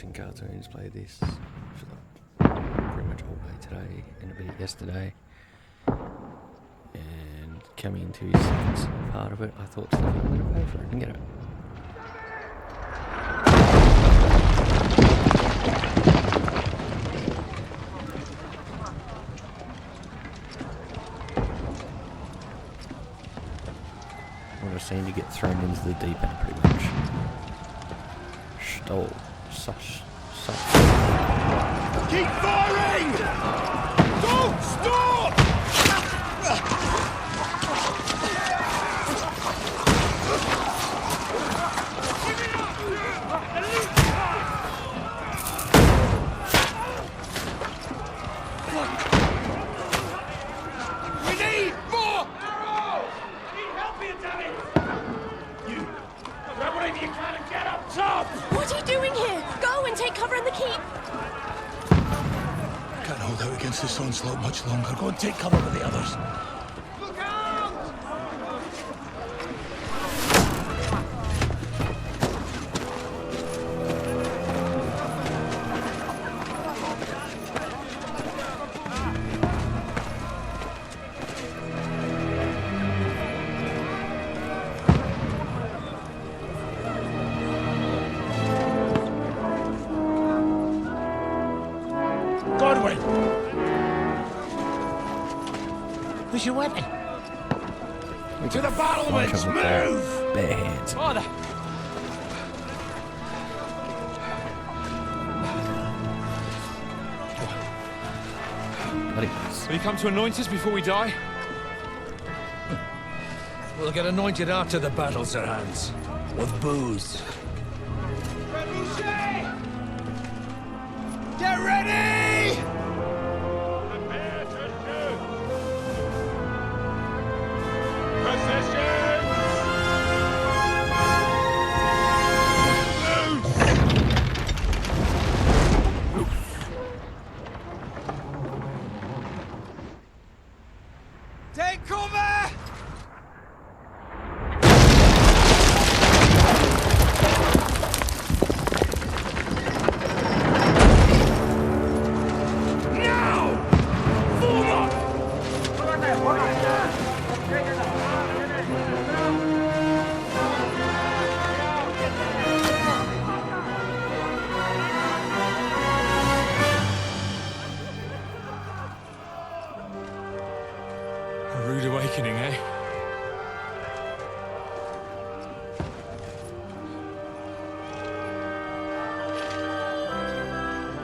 watching cartoons, play this for pretty much all day today and a bit yesterday. And coming into his second part of it, I thought, I'm going to pay for it and get it. What I've seen, you get thrown into the deep end pretty much. Such. Keep firing! Don't stop! We need more! Arrow! I need help here, damn it! You grab whatever you can and get up top! What are you doing here? Go and take cover in the keep. Can't hold out against this onslaught much longer. Go and take cover with the others. Look out! Godwin! Where's your weapon? To the battlements! Move! Bare hands. Father! Bloody nice. Will you come to anoint us before we die? We'll get anointed after the battles are hands. With booze. Get ready! Prepare to shoot! Position! Take cover! A rude awakening, eh?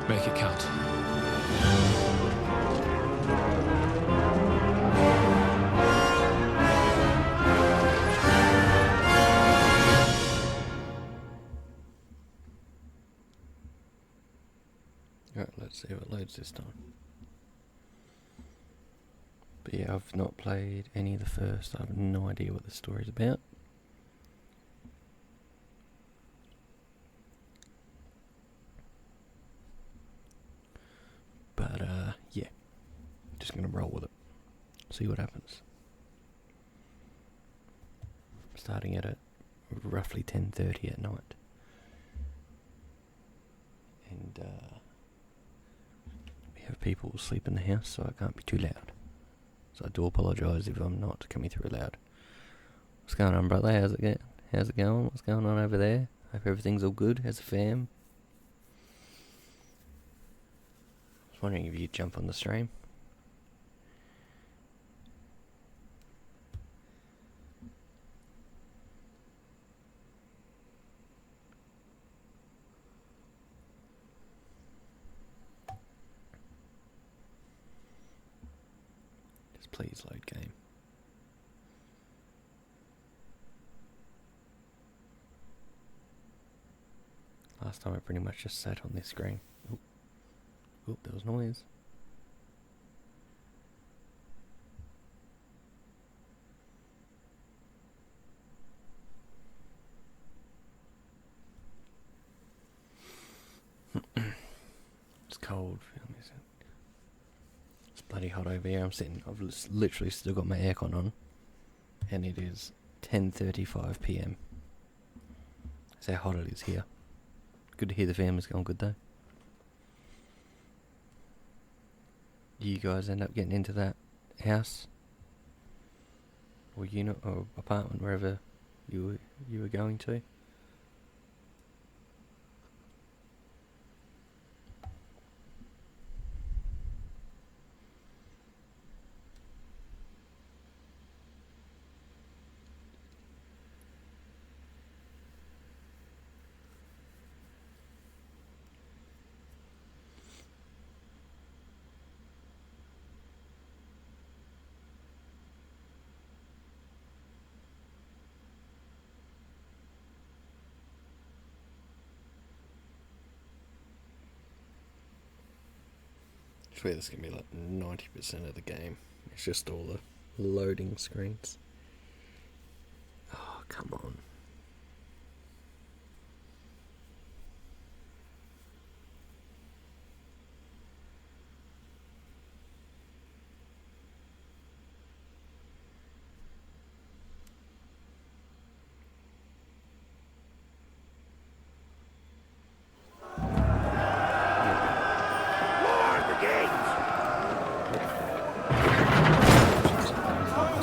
Make it count. Alright, let's see if it loads this time. But yeah, I've not played any of the first. I have no idea what the story's about. But yeah, just gonna roll with it. See what happens. Starting at roughly 10:30 at night. And we have people asleep in the house, so I can't be too loud. So I do apologise if I'm not coming through loud. What's going on, brother? How's it going? How's it going? What's going on over there? Hope everything's all good. How's the fam? I was wondering if you'd jump on the stream. Please load game. Last time I pretty much just sat on this screen. Oop, there was noise. It's cold. It's bloody hot over here. I've literally still got my aircon on, and it is 10:35 p.m. That's how hot it is here. Good to hear the family's going good though. You guys end up getting into that house or unit or apartment wherever you were going to. I swear this can be like 90% of the game. It's just all the loading screens. Oh, come on. Lord, the gates!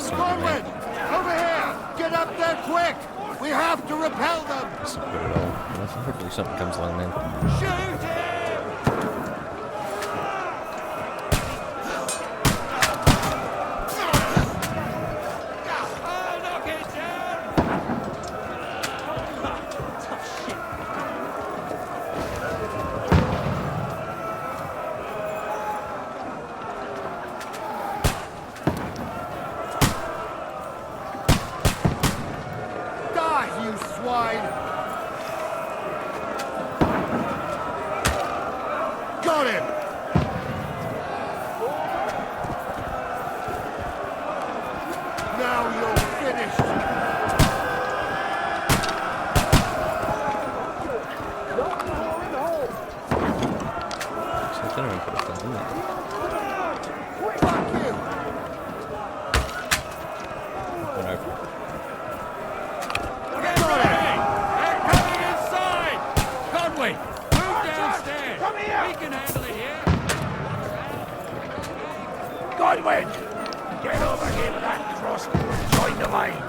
Corwin! Over here! Get up there quick! We have to repel them! That's not good at all. Well, hopefully something comes along then. Shoot him! I'll knock it down! Die, you swine! Got him! Now you're finished! So I don't even put a thing in there. Fuck you! Went over. Got him! They're coming inside! Conway! Move downstairs! Come here! We can handle it here! Godwin! Get over here with that crossbow and join the line!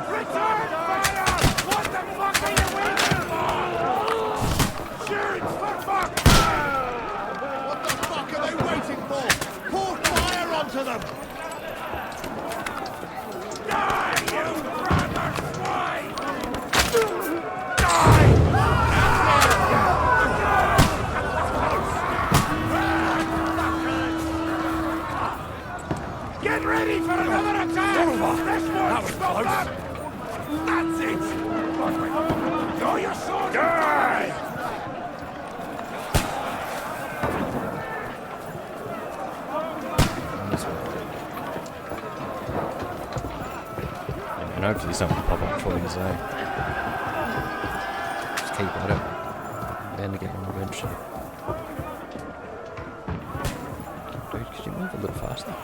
Return fire! What the fuck are you waiting for? Shoot, for fuck! What the fuck are they waiting for? Pour fire onto them! Die, you brother swine! Die! Get ready for another attack! This one's not up! That's it! Draw your sword! Die! And this one. And hopefully something will pop up for you, so just keep at it. Bound to get one eventually. Dude, could you move a little faster?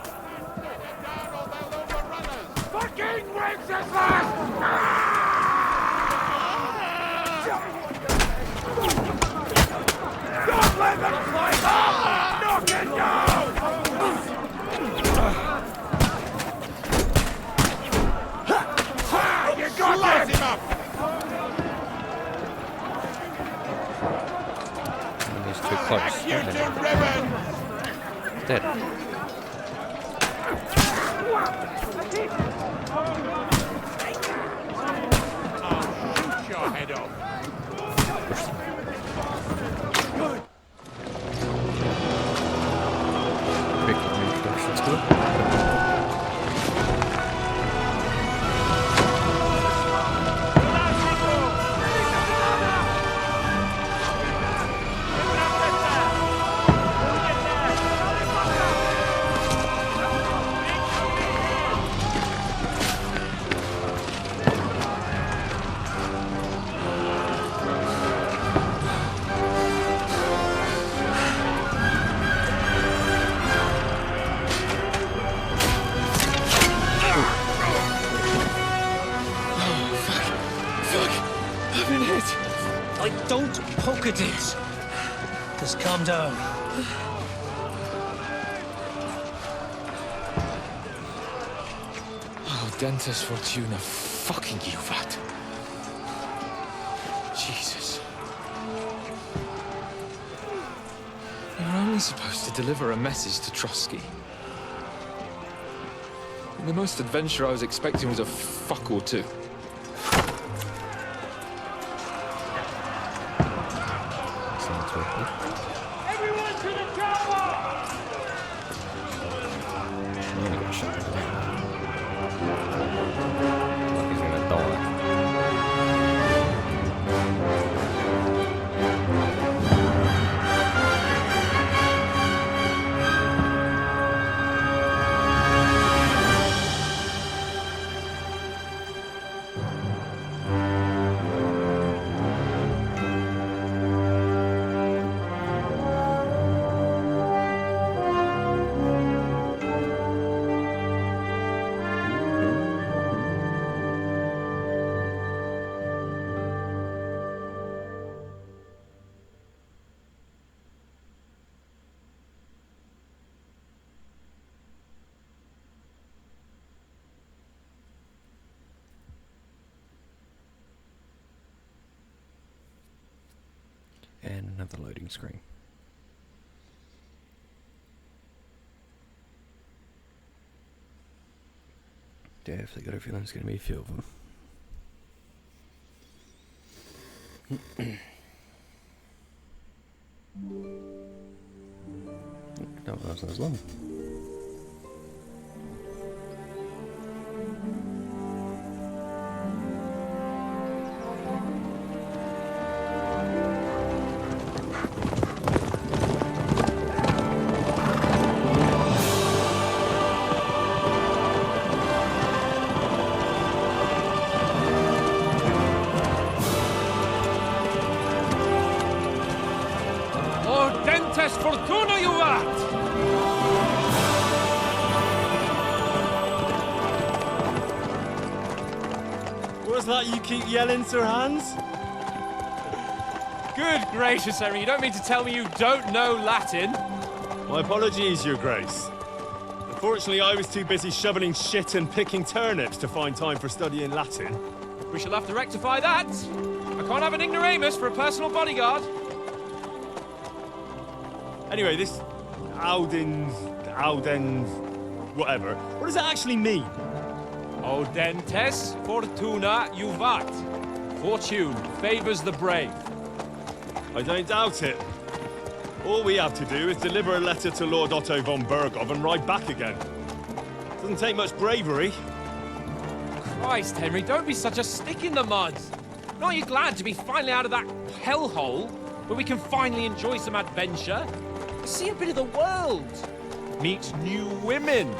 Fucking wings is last! Don't let them fly up! Knock it down! You got him up! And he's too close. Executive ribbon! Dead. Shoot your head off! Quick introductions to it. Don't poke at it. Just calm down. Oh, Dentes Fortuna, fucking you, Vat. Jesus. You're only supposed to deliver a message to Trotsky. And the most adventure I was expecting was a fuck or two. Sounds wicked. Everyone to the chopper! I'm gonna get shot in the leg. Like he's gonna die. And another loading screen. Definitely got a feeling it's going to be a few of them. That wasn't as long. Dentes Fortuna, you vat! What's that you keep yelling, Sir Hans? Good gracious, Henry, you don't mean to tell me you don't know Latin? My apologies, Your Grace. Unfortunately, I was too busy shoveling shit and picking turnips to find time for studying Latin. We shall have to rectify that. I can't have an ignoramus for a personal bodyguard. Anyway, this Audens, whatever. What does it actually mean? Audentes Fortuna Juvat. Fortune favors the brave. I don't doubt it. All we have to do is deliver a letter to Lord Otto von Bergov and ride back again. Doesn't take much bravery. Christ, Henry, don't be such a stick in the mud. Aren't you glad to be finally out of that hellhole where we can finally enjoy some adventure? See a bit of the world. Meet new women.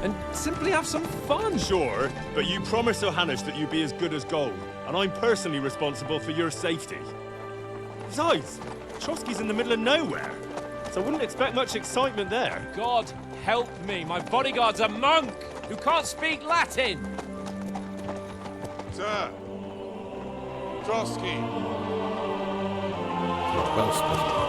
And simply have some fun. Sure, but you promised Johannes that you'd be as good as gold, and I'm personally responsible for your safety. Besides, Trotsky's in the middle of nowhere, so I wouldn't expect much excitement there. God help me, my bodyguard's a monk who can't speak Latin. Sir! Trotsky! Well spotted.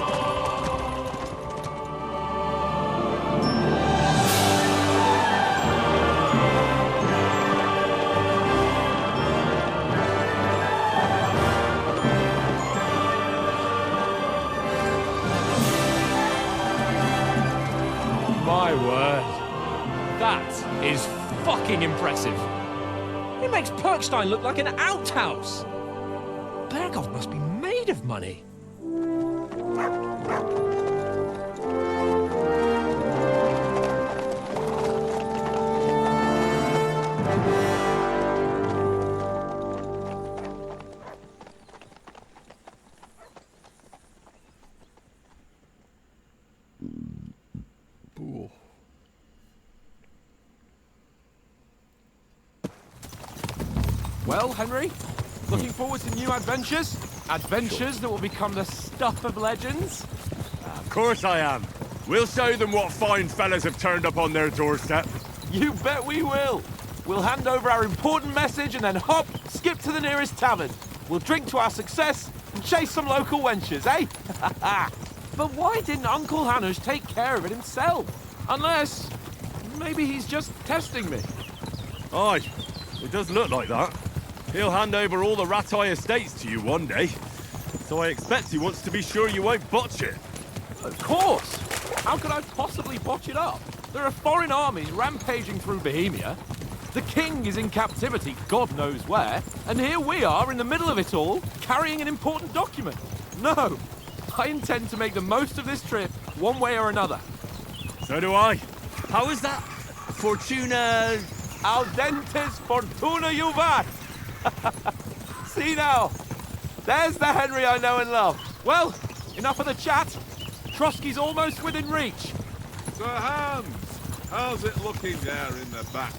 My word. That is fucking impressive. It makes Perkstein look like an outhouse. Bergov must be made of money. Well, Henry, looking forward to new adventures? Adventures that will become the stuff of legends? Of course I am. We'll show them what fine fellas have turned up on their doorstep. You bet we will. We'll hand over our important message and then hop, skip to the nearest tavern. We'll drink to our success and chase some local wenches, eh? But why didn't Uncle Hanush take care of it himself? Unless, maybe he's just testing me. Aye, it does look like that. He'll hand over all the Ratai estates to you one day. So I expect he wants to be sure you won't botch it. Of course! How could I possibly botch it up? There are foreign armies rampaging through Bohemia. The king is in captivity, God knows where, and here we are in the middle of it all, carrying an important document. No, I intend to make the most of this trip, one way or another. So do I. How is that? Fortuna... Audentes fortuna juvat! See now, there's the Henry I know and love. Well, enough of the chat. Trotsky's almost within reach. Sir Hans, how's it looking there in the back?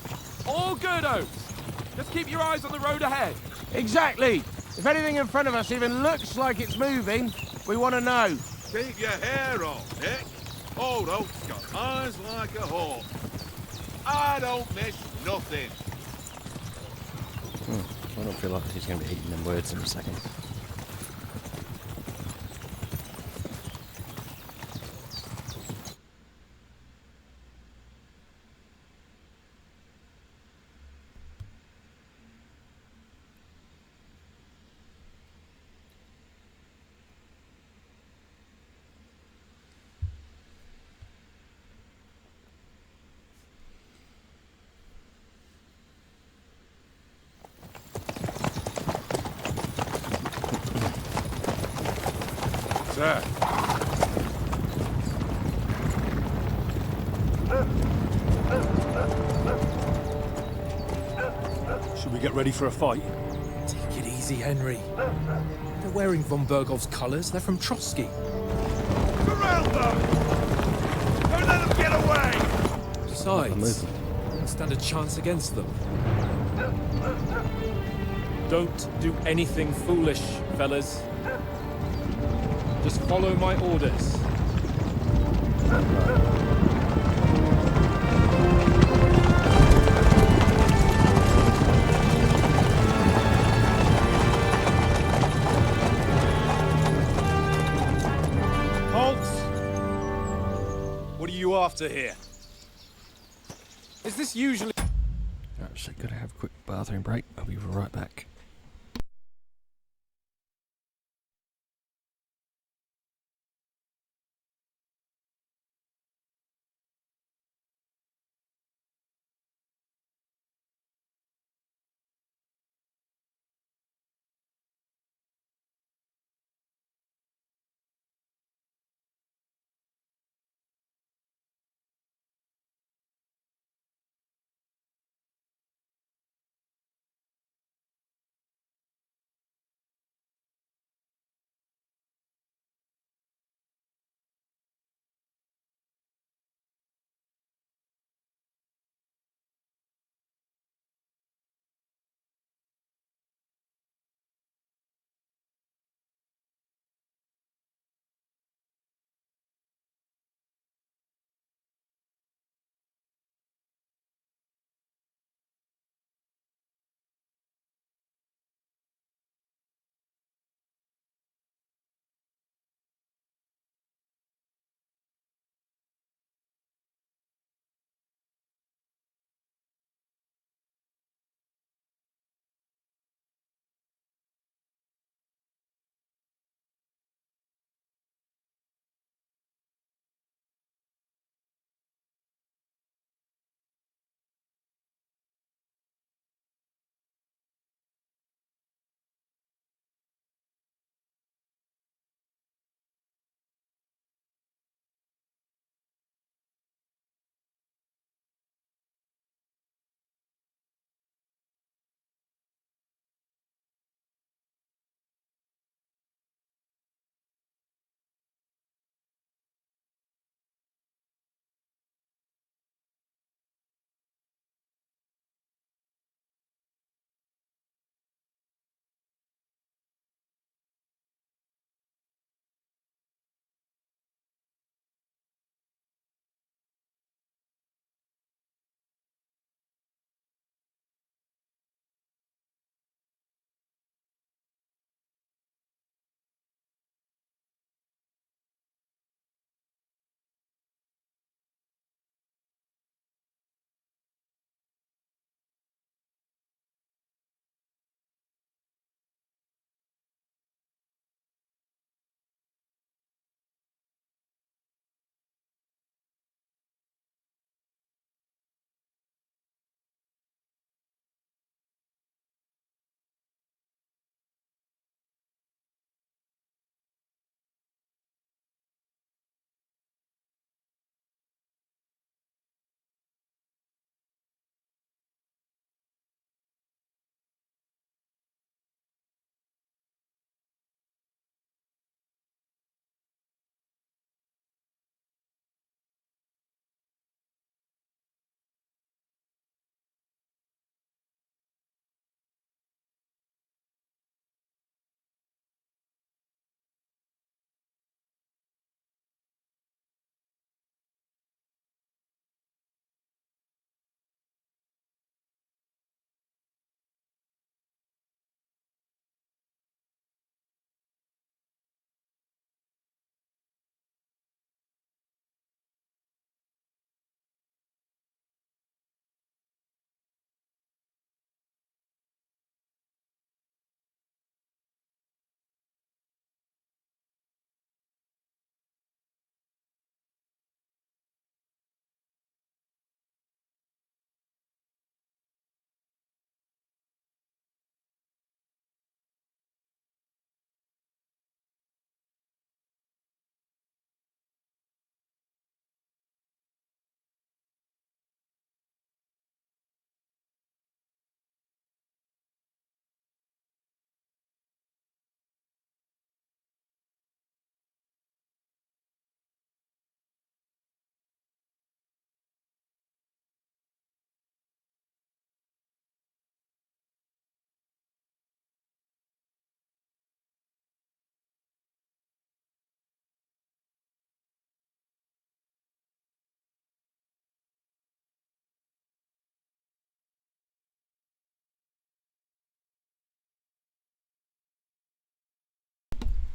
All good, Oates. Just keep your eyes on the road ahead. Exactly. If anything in front of us even looks like it's moving, we want to know. Keep your hair on, Nick. Old Oak's got eyes like a hawk. I don't miss nothing. I don't feel like he's going to be eating them words in a second. Sir. Should we get ready for a fight? Take it easy, Henry. They're wearing von Bergov's colours. They're from Trotsky. Surround them! Don't let them get away! Besides, don't stand a chance against them. Don't do anything foolish, fellas. Just follow my orders. Halt! What are you after here? Is this usually... Actually, gotta have a quick bathroom break. I'll be right back.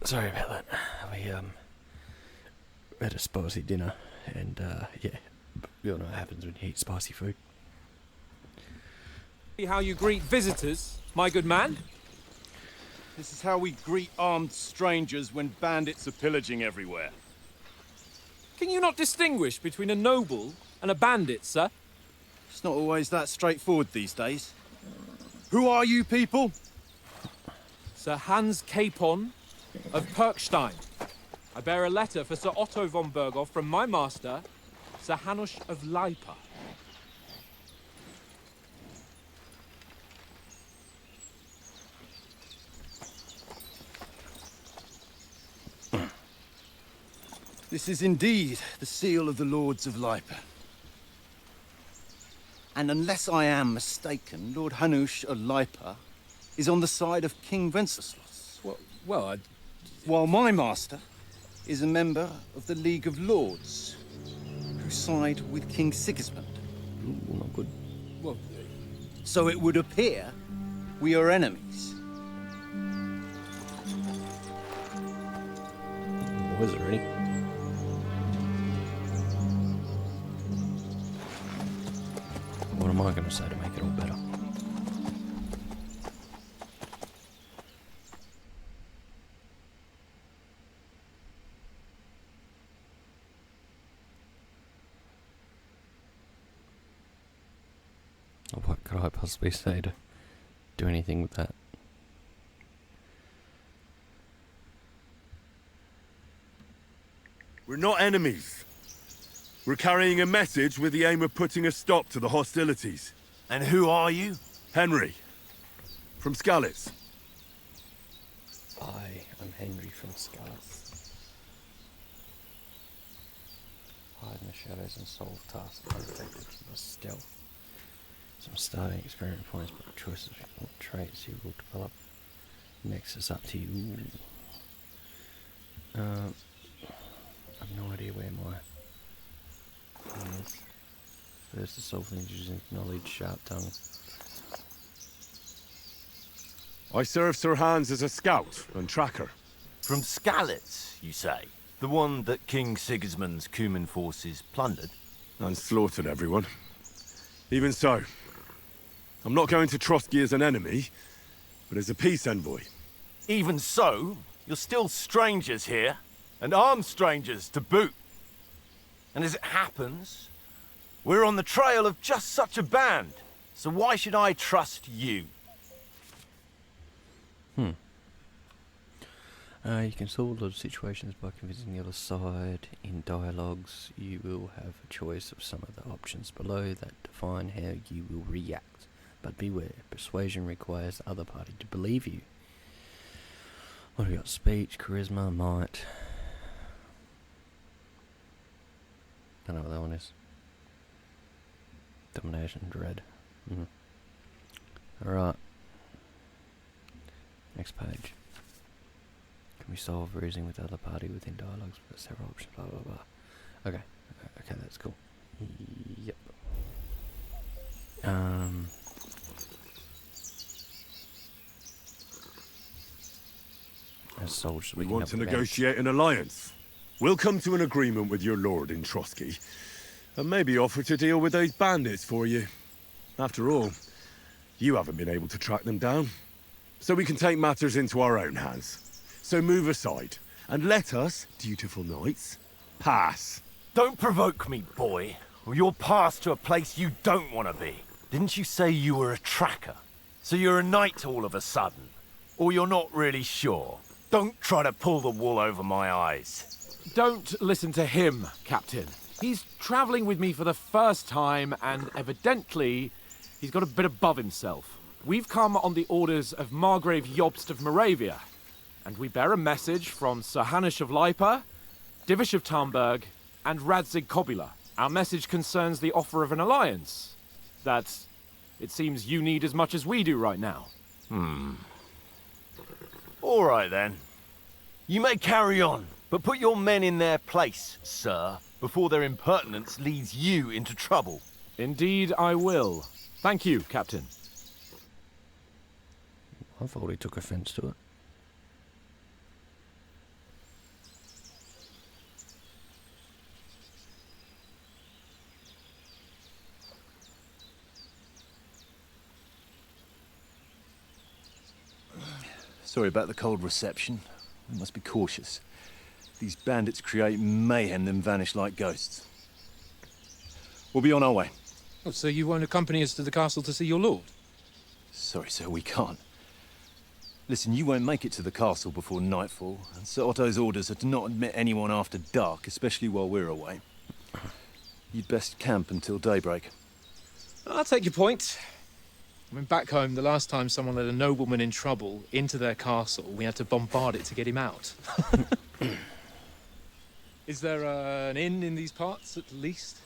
Sorry about that. We had a spicy dinner, and yeah, you all know what happens when you eat spicy food. See how you greet visitors, my good man? This is how we greet armed strangers when bandits are pillaging everywhere. Can you not distinguish between a noble and a bandit, sir? It's not always that straightforward these days. Who are you people? Sir Hans Capon of Perkstein. I bear a letter for Sir Otto von Berghoff from my master, Sir Hanush of Leipa. This is indeed the seal of the Lords of Leipa. And unless I am mistaken, Lord Hanush of Leipa is on the side of King Wenceslas. Well, While my master is a member of the League of Lords, who side with King Sigismund. Ooh, not good. well, So it would appear we are enemies. Was it ready? What am I going to say to make it all better? Or what could I possibly say to do anything with that? We're not enemies. We're carrying a message with the aim of putting a stop to the hostilities. And who are you? Henry. From Skalitz. I am Henry from Skalitz. Hide in the shadows and solve tasks undetected by stealth. Some starting experience points, but choices of what traits you will develop. Next is up to you. I've no idea where my thing is. First to solve things using knowledge, sharp tongue. I serve Sir Hans as a scout and tracker. From Skalitz, you say? The one that King Sigismund's Cuman forces plundered? And slaughtered everyone. Even so, I'm not going to Trotsky as an enemy, but as a peace envoy. Even so, you're still strangers here, and armed strangers to boot. And as it happens, we're on the trail of just such a band, so why should I trust you? You can solve a lot of situations by convincing the other side. In dialogues, you will have a choice of some of the options below that define how you will react. But beware, persuasion requires the other party to believe you. What have we got? Speech, charisma, might. I don't know what that one is. Domination, dread. Alright. Next page. Can we solve reasoning with the other party within dialogues? We've got several options, blah blah blah. Okay. Okay, that's cool. Yep. As soldiers, We can want help to the bandits. negotiate an alliance. We'll come to an agreement with your lord in Trotsky, and maybe offer to deal with those bandits for you. After all, you haven't been able to track them down. So we can take matters into our own hands. So move aside, and let us, dutiful knights, pass. Don't provoke me, boy, or you'll pass to a place you don't want to be. Didn't you say you were a tracker? So you're a knight all of a sudden? Or you're not really sure? Don't try to pull the wool over my eyes. don't listen to him, Captain. He's travelling with me for the first time, and evidently, he's got a bit above himself. We've come on the orders of Margrave Jobst of Moravia, and we bear a message from Sir Hanush of Leipa, Divish of Tarnberg, and Radzig Kobula. Our message concerns the offer of an alliance that it seems you need as much as we do right now. All right, then. You may carry on, but put your men in their place, sir, before their impertinence leads you into trouble. Indeed, I will. Thank you, Captain. I thought he took offence to it. Sorry about the cold reception. We must be cautious. These bandits create mayhem, then vanish like ghosts. We'll be on our way. Oh, so you won't accompany us to the castle to see your lord? Sorry, sir, we can't. Listen, you won't make it to the castle before nightfall, and Sir Otto's orders are to not admit anyone after dark, especially while we're away. You'd best camp until daybreak. I'll take your point. I mean, back home, the last time someone let a nobleman in trouble into their castle, we had to bombard it to get him out. Is there an inn in these parts, at least?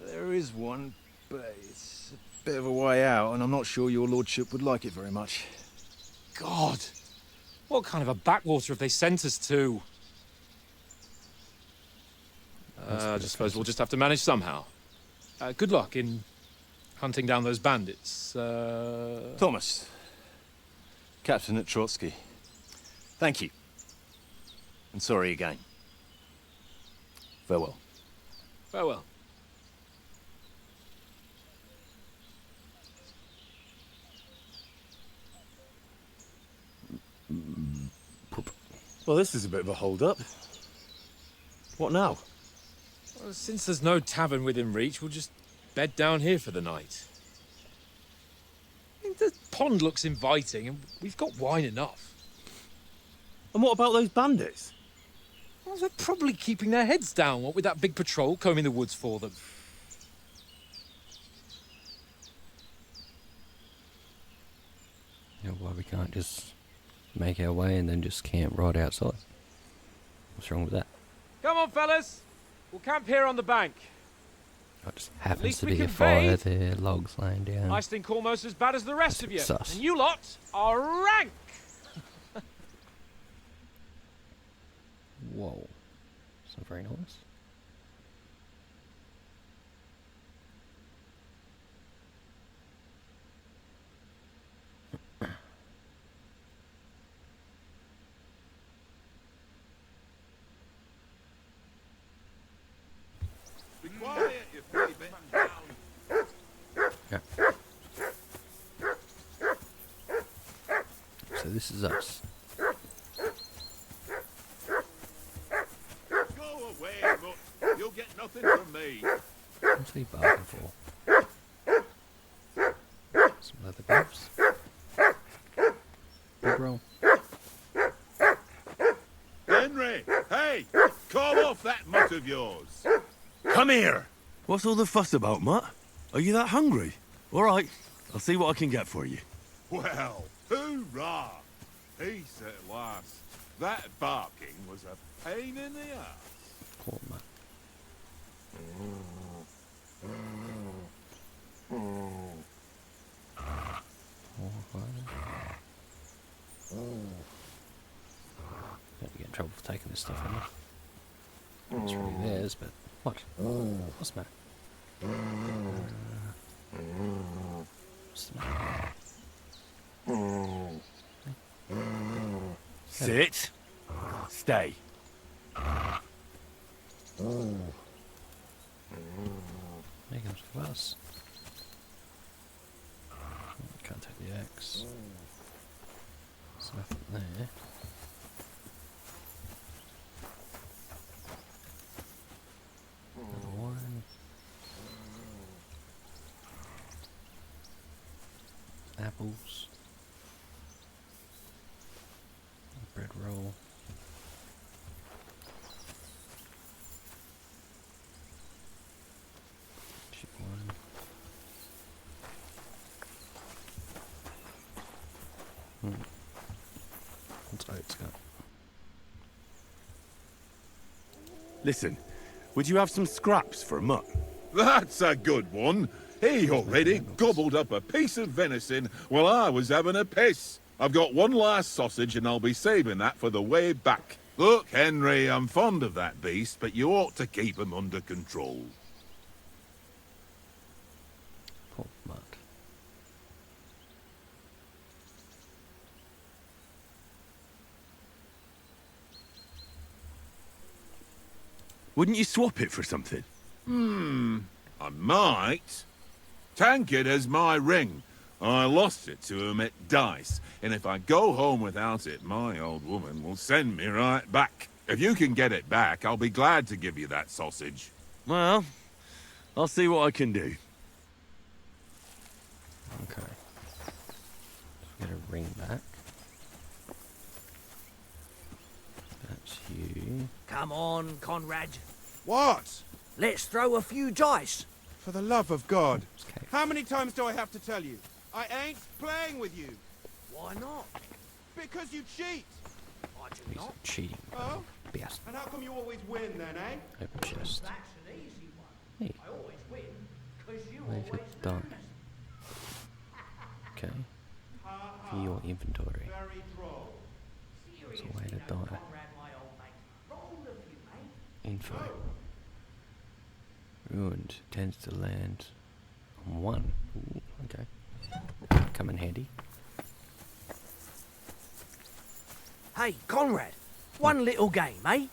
There is one, but it's a bit of a way out, and I'm not sure your lordship would like it very much. God! What kind of a backwater have they sent us to? I just suppose we'll just have to manage somehow. Good luck in hunting down those bandits. Thomas, captain at Trotsky. Thank you. And sorry again. Farewell. Farewell. Well, this is a bit of a hold-up. What now? Well, since there's no tavern within reach, we'll just bed down here for the night. I mean, the pond looks inviting, and we've got wine enough. And what about those bandits? Well, they're probably keeping their heads down, what with that big patrol combing the woods for them. You know, why we can't just make our way and then just camp right outside? What's wrong with that? Come on, fellas! We'll camp here on the bank. It just happens least to we be a can fire bathe. there, logs laying down. I stink almost as bad as the rest That's of you. sus. And you lot are rank! Whoa. It's not very nice. Be quiet, you pretty bit down. Yeah. So this is us. Go away, Mutt. You'll get nothing from me. What's he barking for? Some leather gloves. Big roll. Henry, hey, call off that mutt of yours. Come here! What's all the fuss about, Mutt? Are you that hungry? All right, I'll see what I can get for you. Well, hoorah! Peace at last. That barking was a pain in the ass. Poor man. Don't get in trouble for taking this stuff from me. It's really theirs, but what? What's the matter? What's the matter? Sit. Stay. There comes for us. Can't take the axe. There's nothing there. Another one. Apples. A bread roll. Cheap one. What's oats got? Listen, would you have some scraps for Mutt? That's a good one. He already gobbled up a piece of venison while I was having a piss. I've got one last sausage and I'll be saving that for the way back. Look, Henry, I'm fond of that beast, but you ought to keep him under control. Poor Mutt. Wouldn't you swap it for something? I might. Tankard has my ring. I lost it to him at dice, and if I go home without it, my old woman will send me right back. If you can get it back, I'll be glad to give you that sausage. Well, I'll see what I can do. Okay. Get a ring back. That's you. Come on, Conrad. What? Let's throw a few dice. For the love of God. Okay. How many times do I have to tell you? I ain't playing with you. Why not? Because you cheat. I do He's not. cheating. Oh? Yes. And how come you always win then, eh? Open chest. That's an easy one. Hey, I always win, because you where's your always die? lose. Okay. View your inventory. Very droll. There's a way to die. Conrad, my old mate. Roll of you, mate. Info. Ruined. Tends to land on 1. Ooh, okay. Come in handy. Hey, Conrad. One little game, eh?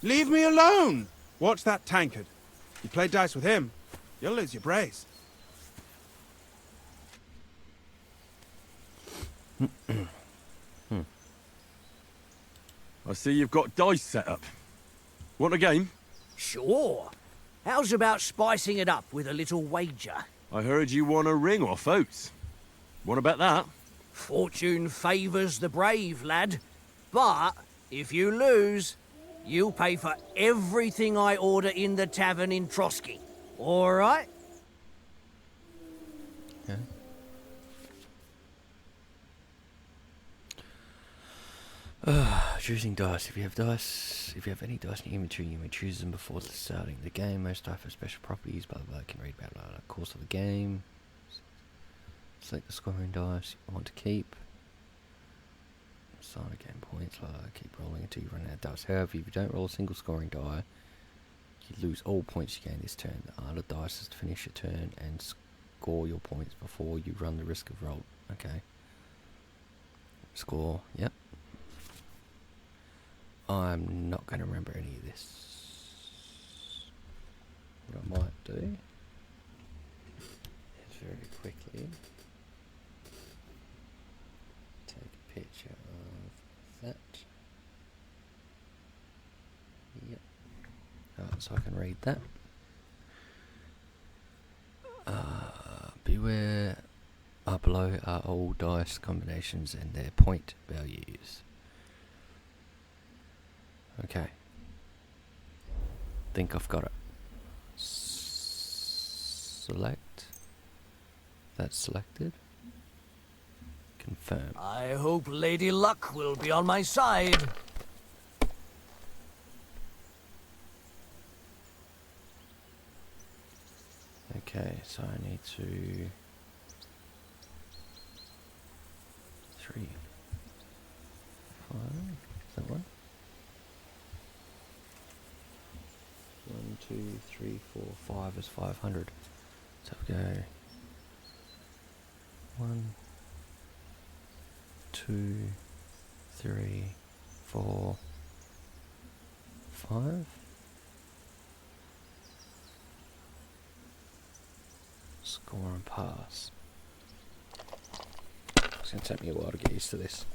Leave me alone! Watch that tankard. You play dice with him, you'll lose your brace. I see you've got dice set up. Want a game? Sure. How's about spicing it up with a little wager? I heard you won a ring off Oates. What about that? Fortune favours the brave, lad. But if you lose, you'll pay for everything I order in the tavern in Trotsky. All right? Yeah. Choosing dice. If you have any dice in your inventory, you may choose them before starting the game. Most dice have special properties, blah blah blah. Can read about the course of the game. Select the scoring dice you want to keep. Assign a game points, blah, blah, keep rolling until you run out of dice. However, if you don't roll a single scoring die, you lose all points you gain this turn. The art of dice is to finish your turn and score your points before you run the risk of roll. Okay. Score, yep. I'm not going to remember any of this. What I might do is very quickly take a picture of that. Yep. So I can read that. Beware. Below are all dice combinations and their point values. Okay. Think I've got it. Select. That's selected. Confirm. I hope Lady Luck will be on my side. Okay, so I need to... 3, 5, is that one? 1, 2, 3, 4, 5 is 500. So we go 1, 2, 3, 4, 5. Score and pass. It's going to take me a while to get used to this.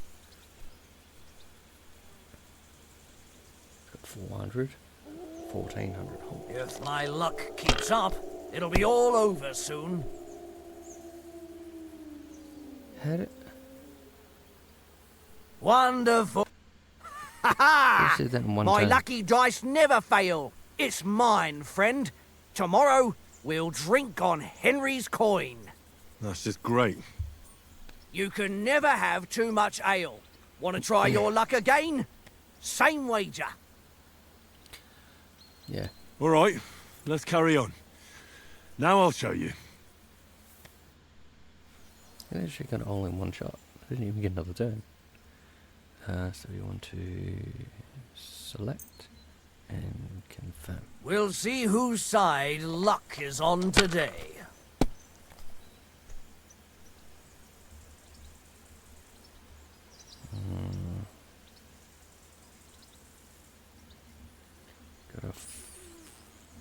Got 400, 1400. Oh. If my luck keeps up, it'll be all over soon. Had it? Wonderful. Ha ha! You said that in one My turn. lucky dice never fail. It's mine, friend. Tomorrow, we'll drink on Henry's coin. That's just great. You can never have too much ale. Want to try your luck again? Same wager. Yeah. All right, let's carry on. Now I'll show you. I actually got it all in one shot. I didn't even get another turn. So we want to select and confirm. We'll see whose side luck is on today. Got a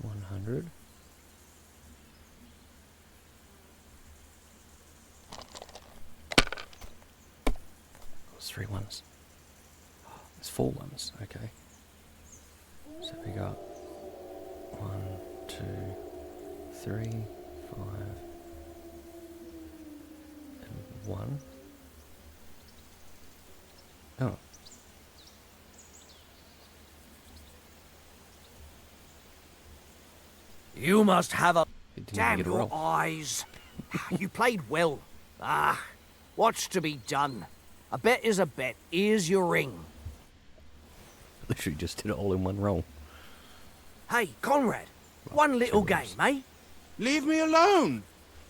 100. There's 3 ones. There's 4 ones. Okay. So we got 1, 2, 3, 5, and 1. Oh. You must have a... It didn't Damn even get a your roll. eyes. You played well. What's to be done? A bet is a bet. Here's your ring. Literally just did it all in one roll. Hey, Conrad. One little game, eh? Leave me alone!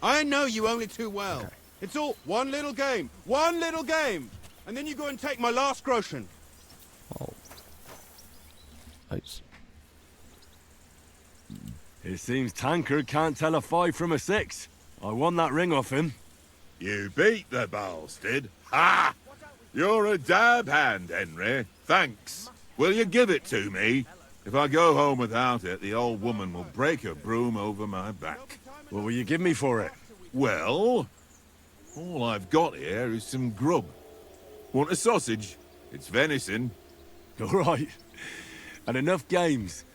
I know you only too well. Okay. It's all one little game, and then you go and take my last groschen. Oh. Oats. It seems Tankard can't tell a 5 from a 6. I won that ring off him. You beat the bastard. Ha! You're a dab hand, Henry. Thanks. Will you give it to me? If I go home without it, the old woman will break her broom over my back. What will you give me for it? Well, all I've got here is some grub. Want a sausage? It's venison. All right. And enough games.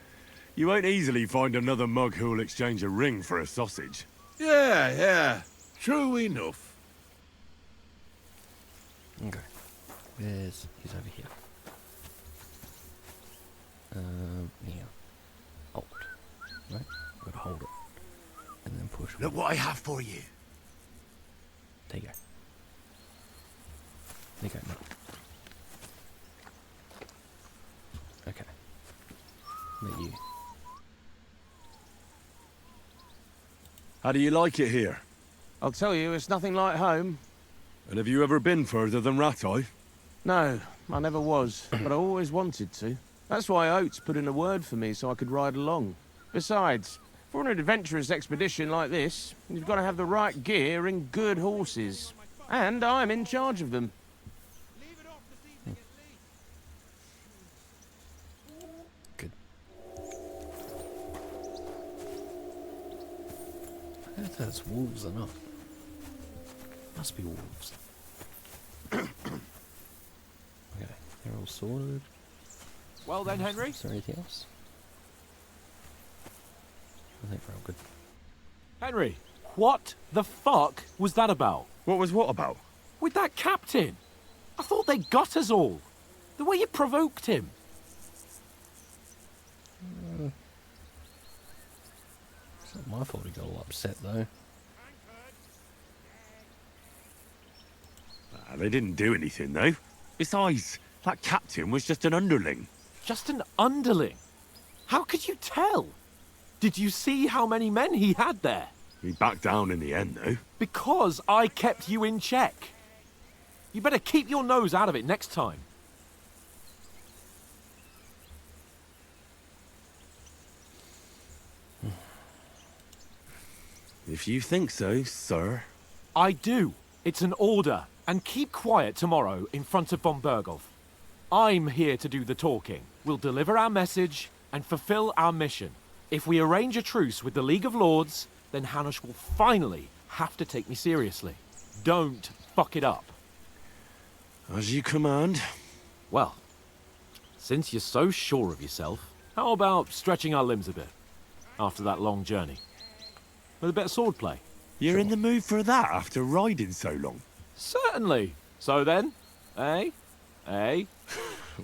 You won't easily find another mug who'll exchange a ring for a sausage. Yeah. True enough. Okay. He's over here. Here. Hold. Right? Gotta hold it. And then push. Look what I have for you. There you go. There you go, mate. Okay. Let you. How do you like it here? I'll tell you, it's nothing like home. And have you ever been further than Rattay? No, I never was, but I always wanted to. That's why Oates put in a word for me so I could ride along. Besides, for an adventurous expedition like this, you've got to have the right gear and good horses. And I'm in charge of them. Good. I don't know if that's wolves or not. Must be wolves. Okay, they're all sorted. Well then, Henry. Is there anything else? I think we're all good. Henry, what the fuck was that about? What was what about? With that captain? I thought they got us all. The way you provoked him. It's not my fault he got all upset though. They didn't do anything though. Besides, that captain was just an underling. Just an underling? How could you tell? Did you see how many men he had there? He backed down in the end though. Because I kept you in check. You better keep your nose out of it next time. If you think so, sir. I do. It's an order. And keep quiet tomorrow in front of von Berghoff. I'm here to do the talking. We'll deliver our message and fulfill our mission. If we arrange a truce with the League of Lords, then Hanush will finally have to take me seriously. Don't fuck it up. As you command. Well, since you're so sure of yourself, how about stretching our limbs a bit after that long journey? With a bit of swordplay. You're in the mood for that after riding so long? Certainly. So then, eh? Eh?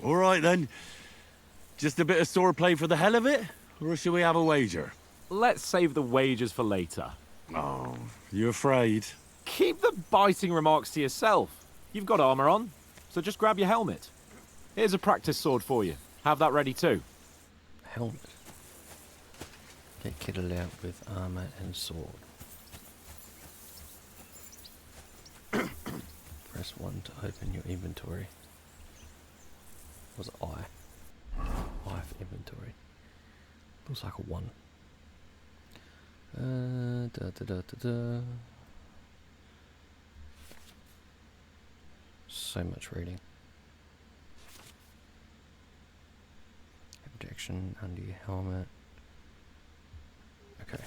All right then. Just a bit of swordplay for the hell of it? Or shall we have a wager? Let's save the wagers for later. Oh, you afraid? Keep the biting remarks to yourself. You've got armor on, so just grab your helmet. Here's a practice sword for you. Have that ready too. Helmet. Get kitted out with armor and sword. Press 1 to open your inventory. Was it I? I for inventory. Looks like a 1. So much reading. Protection under your helmet. Okay.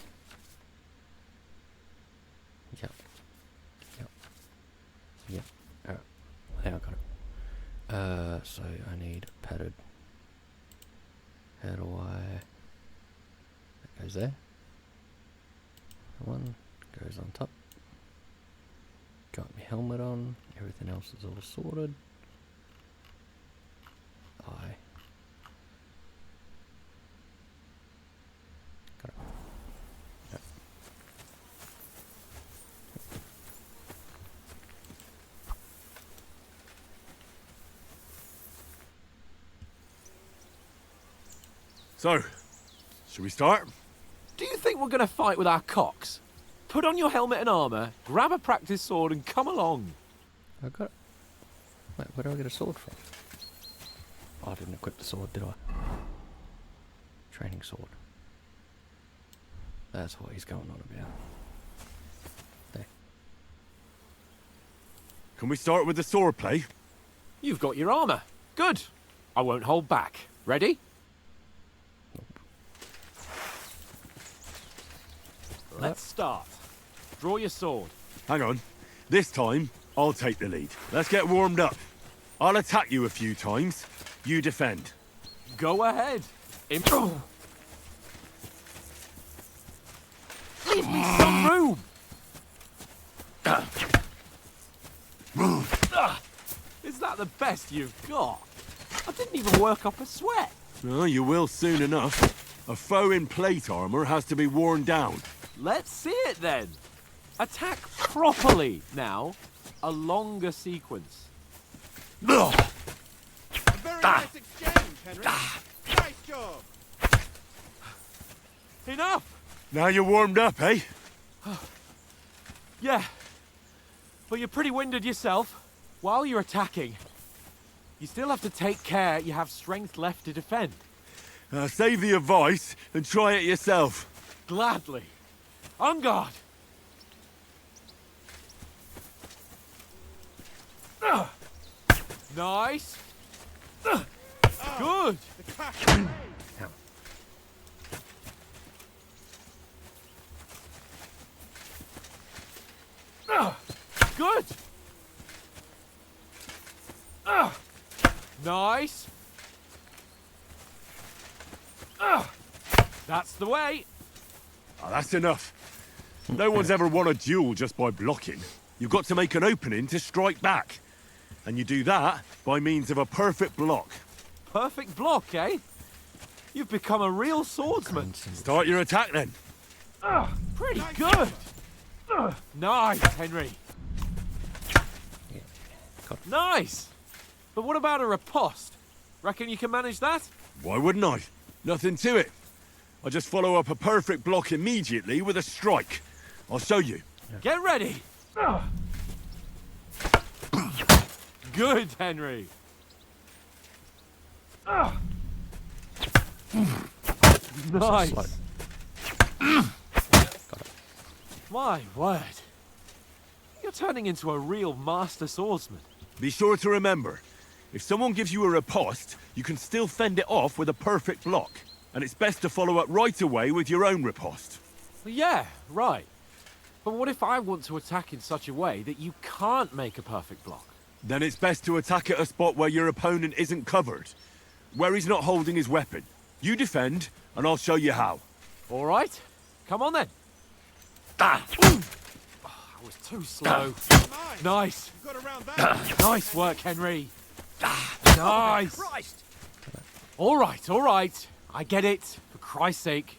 Yep. Alright. Hey, I got it. So I need padded. How do I... That goes there. One goes on top. Got my helmet on. Everything else is all sorted. Got it. Yep. So, should we start? Do you think we're going to fight with our cocks? Put on your helmet and armour, grab a practice sword and come along. I got it. Wait, where do I get a sword from? Oh, I didn't equip the sword, did I? Training sword. That's what he's going on about. There. Can we start with the sword play? You've got your armour. Good. I won't hold back. Ready? Let's start. Draw your sword. Hang on. This time, I'll take the lead. Let's get warmed up. I'll attack you a few times. You defend. Go ahead. Leave me some room. Is that the best you've got? I didn't even work up a sweat. Oh, you will soon enough. A foe in plate armor has to be worn down. Let's see it then. Attack properly now. A longer sequence. A very nice exchange, Henry. Nice job. Enough. Now you're warmed up, eh? Yeah. But you're pretty winded yourself. While you're attacking, you still have to take care you have strength left to defend. Save the advice and try it yourself. Gladly. On guard. Nice. Good. Good. Nice. That's the way. Oh, that's enough. No one's ever won a duel just by blocking. You've got to make an opening to strike back. And you do that by means of a perfect block. Perfect block, eh? You've become a real swordsman. Start your attack then. Pretty good. Nice, Henry. Nice. But what about a riposte? Reckon you can manage that? Why wouldn't I? Nothing to it. I just follow up a perfect block immediately with a strike. I'll show you. Get ready. Good, Henry. Nice. My word. You're turning into a real master swordsman. Be sure to remember, if someone gives you a riposte, you can still fend it off with a perfect block. And it's best to follow up right away with your own riposte. Yeah, right. But what if I want to attack in such a way that you can't make a perfect block? Then it's best to attack at a spot where your opponent isn't covered. Where he's not holding his weapon. You defend, and I'll show you how. All right. Come on then. Ah! Oh, I was too slow. Nice. You got around that. Nice work, Henry. Nice. Christ! All right. I get it. For Christ's sake.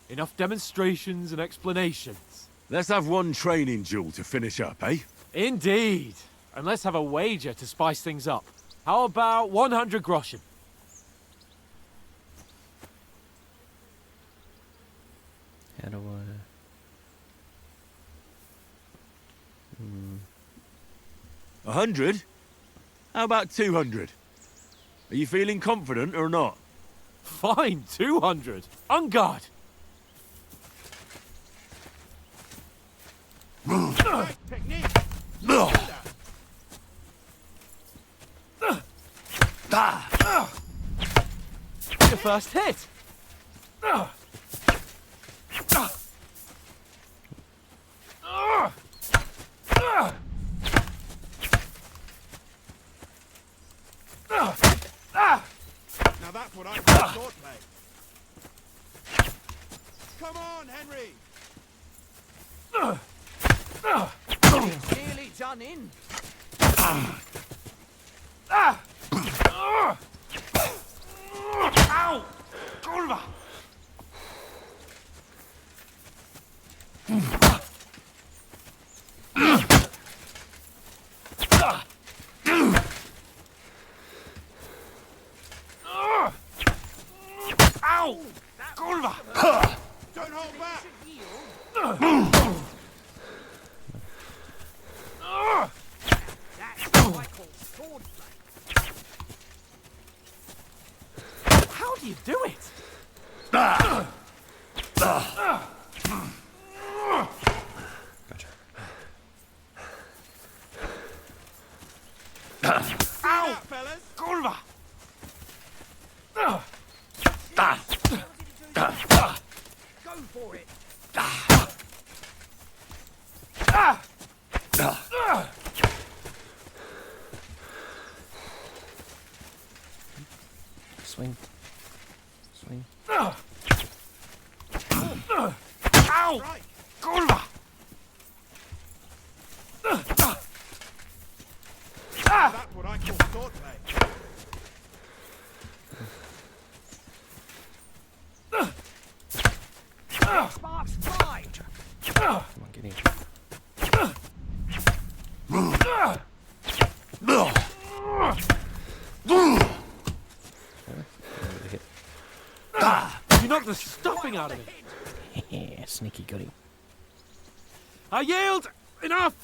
Enough demonstrations and explanations. Let's have one training duel to finish up, eh? Indeed. And let's have a wager to spice things up. How about 100 groschen? How do I... 100? How about 200? Are you feeling confident or not? Fine, 200. On guard. Technique. Your first hit. Come on, Henry! It's nearly done in. Ow! Kurwa! Ow! Kurwa! Don't hold back! That's what I call swordplay. How do you do it? Gotcha. Ow! Kurwa! Go for it. Swing. Swing. Ow! Kurwa! That's what I call swordplay. Sparks fly. Come on, get in. You knocked the stuffing out of it. Yeah, sneaky got him. I yield! Enough!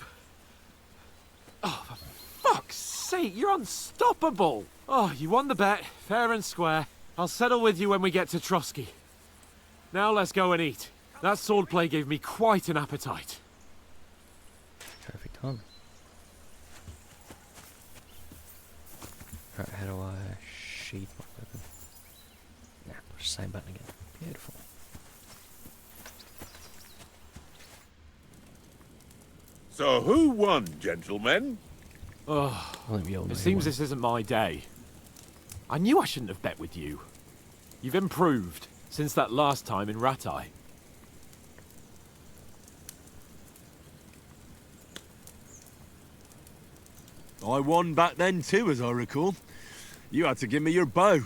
Oh, for fuck's sake, you're unstoppable! Oh, you won the bet, fair and square. I'll settle with you when we get to Trotsky. Now let's go and eat. That swordplay gave me quite an appetite. Perfect timing. Right, how do I sheath my weapon? Nah, push the same button again. Beautiful. So who won, gentlemen? Oh, I think we all know it who seems won. this isn't my day. I knew I shouldn't have bet with you. You've improved since that last time in Ratai. I won back then too, as I recall. You had to give me your bow.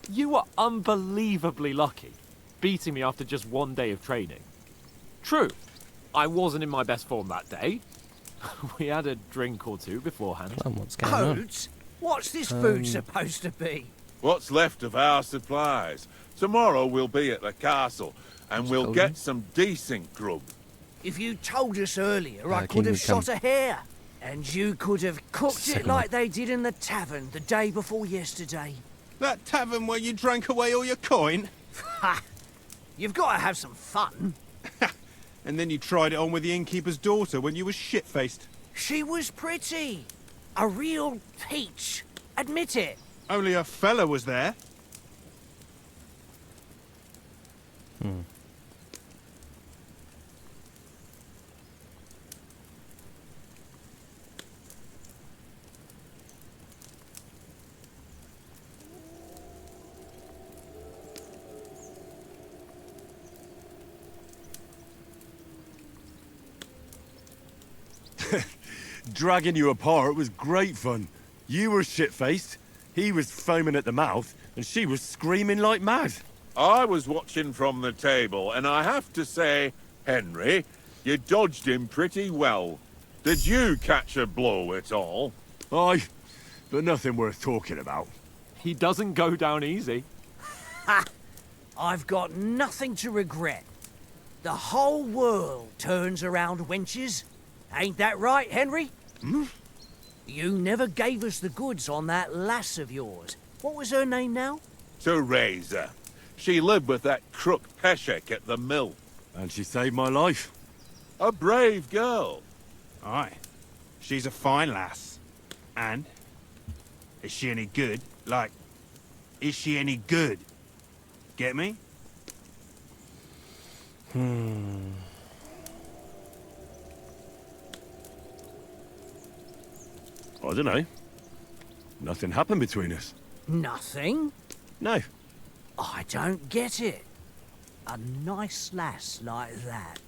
You were unbelievably lucky, beating me after just one day of training. True, I wasn't in my best form that day. We had a drink or two beforehand. What's going on? Codes? What's this food supposed to be? What's left of our supplies. Tomorrow we'll be at the castle, and we'll Told get you. some decent grub. If you told us earlier, I King could have would come. shot a hare. And you could have cooked it Second like one. they did in the tavern the day before yesterday. That tavern where you drank away all your coin? Ha! You've got to have some fun. And then you tried it on with the innkeeper's daughter when you were shit-faced. She was pretty. A real peach. Admit it. Only a fella was there. Dragging you apart was great fun. You were shit-faced, he was foaming at the mouth, and she was screaming like mad. I was watching from the table, and I have to say, Henry, you dodged him pretty well. Did you catch a blow at all? Aye, but nothing worth talking about. He doesn't go down easy. Ha! I've got nothing to regret. The whole world turns around wenches. Ain't that right, Henry? You never gave us the goods on that lass of yours. What was her name now? Teresa. She lived with that crook Peshek at the mill. And she saved my life. A brave girl. Aye. She's a fine lass. And? Is she any good? Like, is she any good? Get me? I don't know. Nothing happened between us. Nothing? No. I don't get it. a nice lass like that.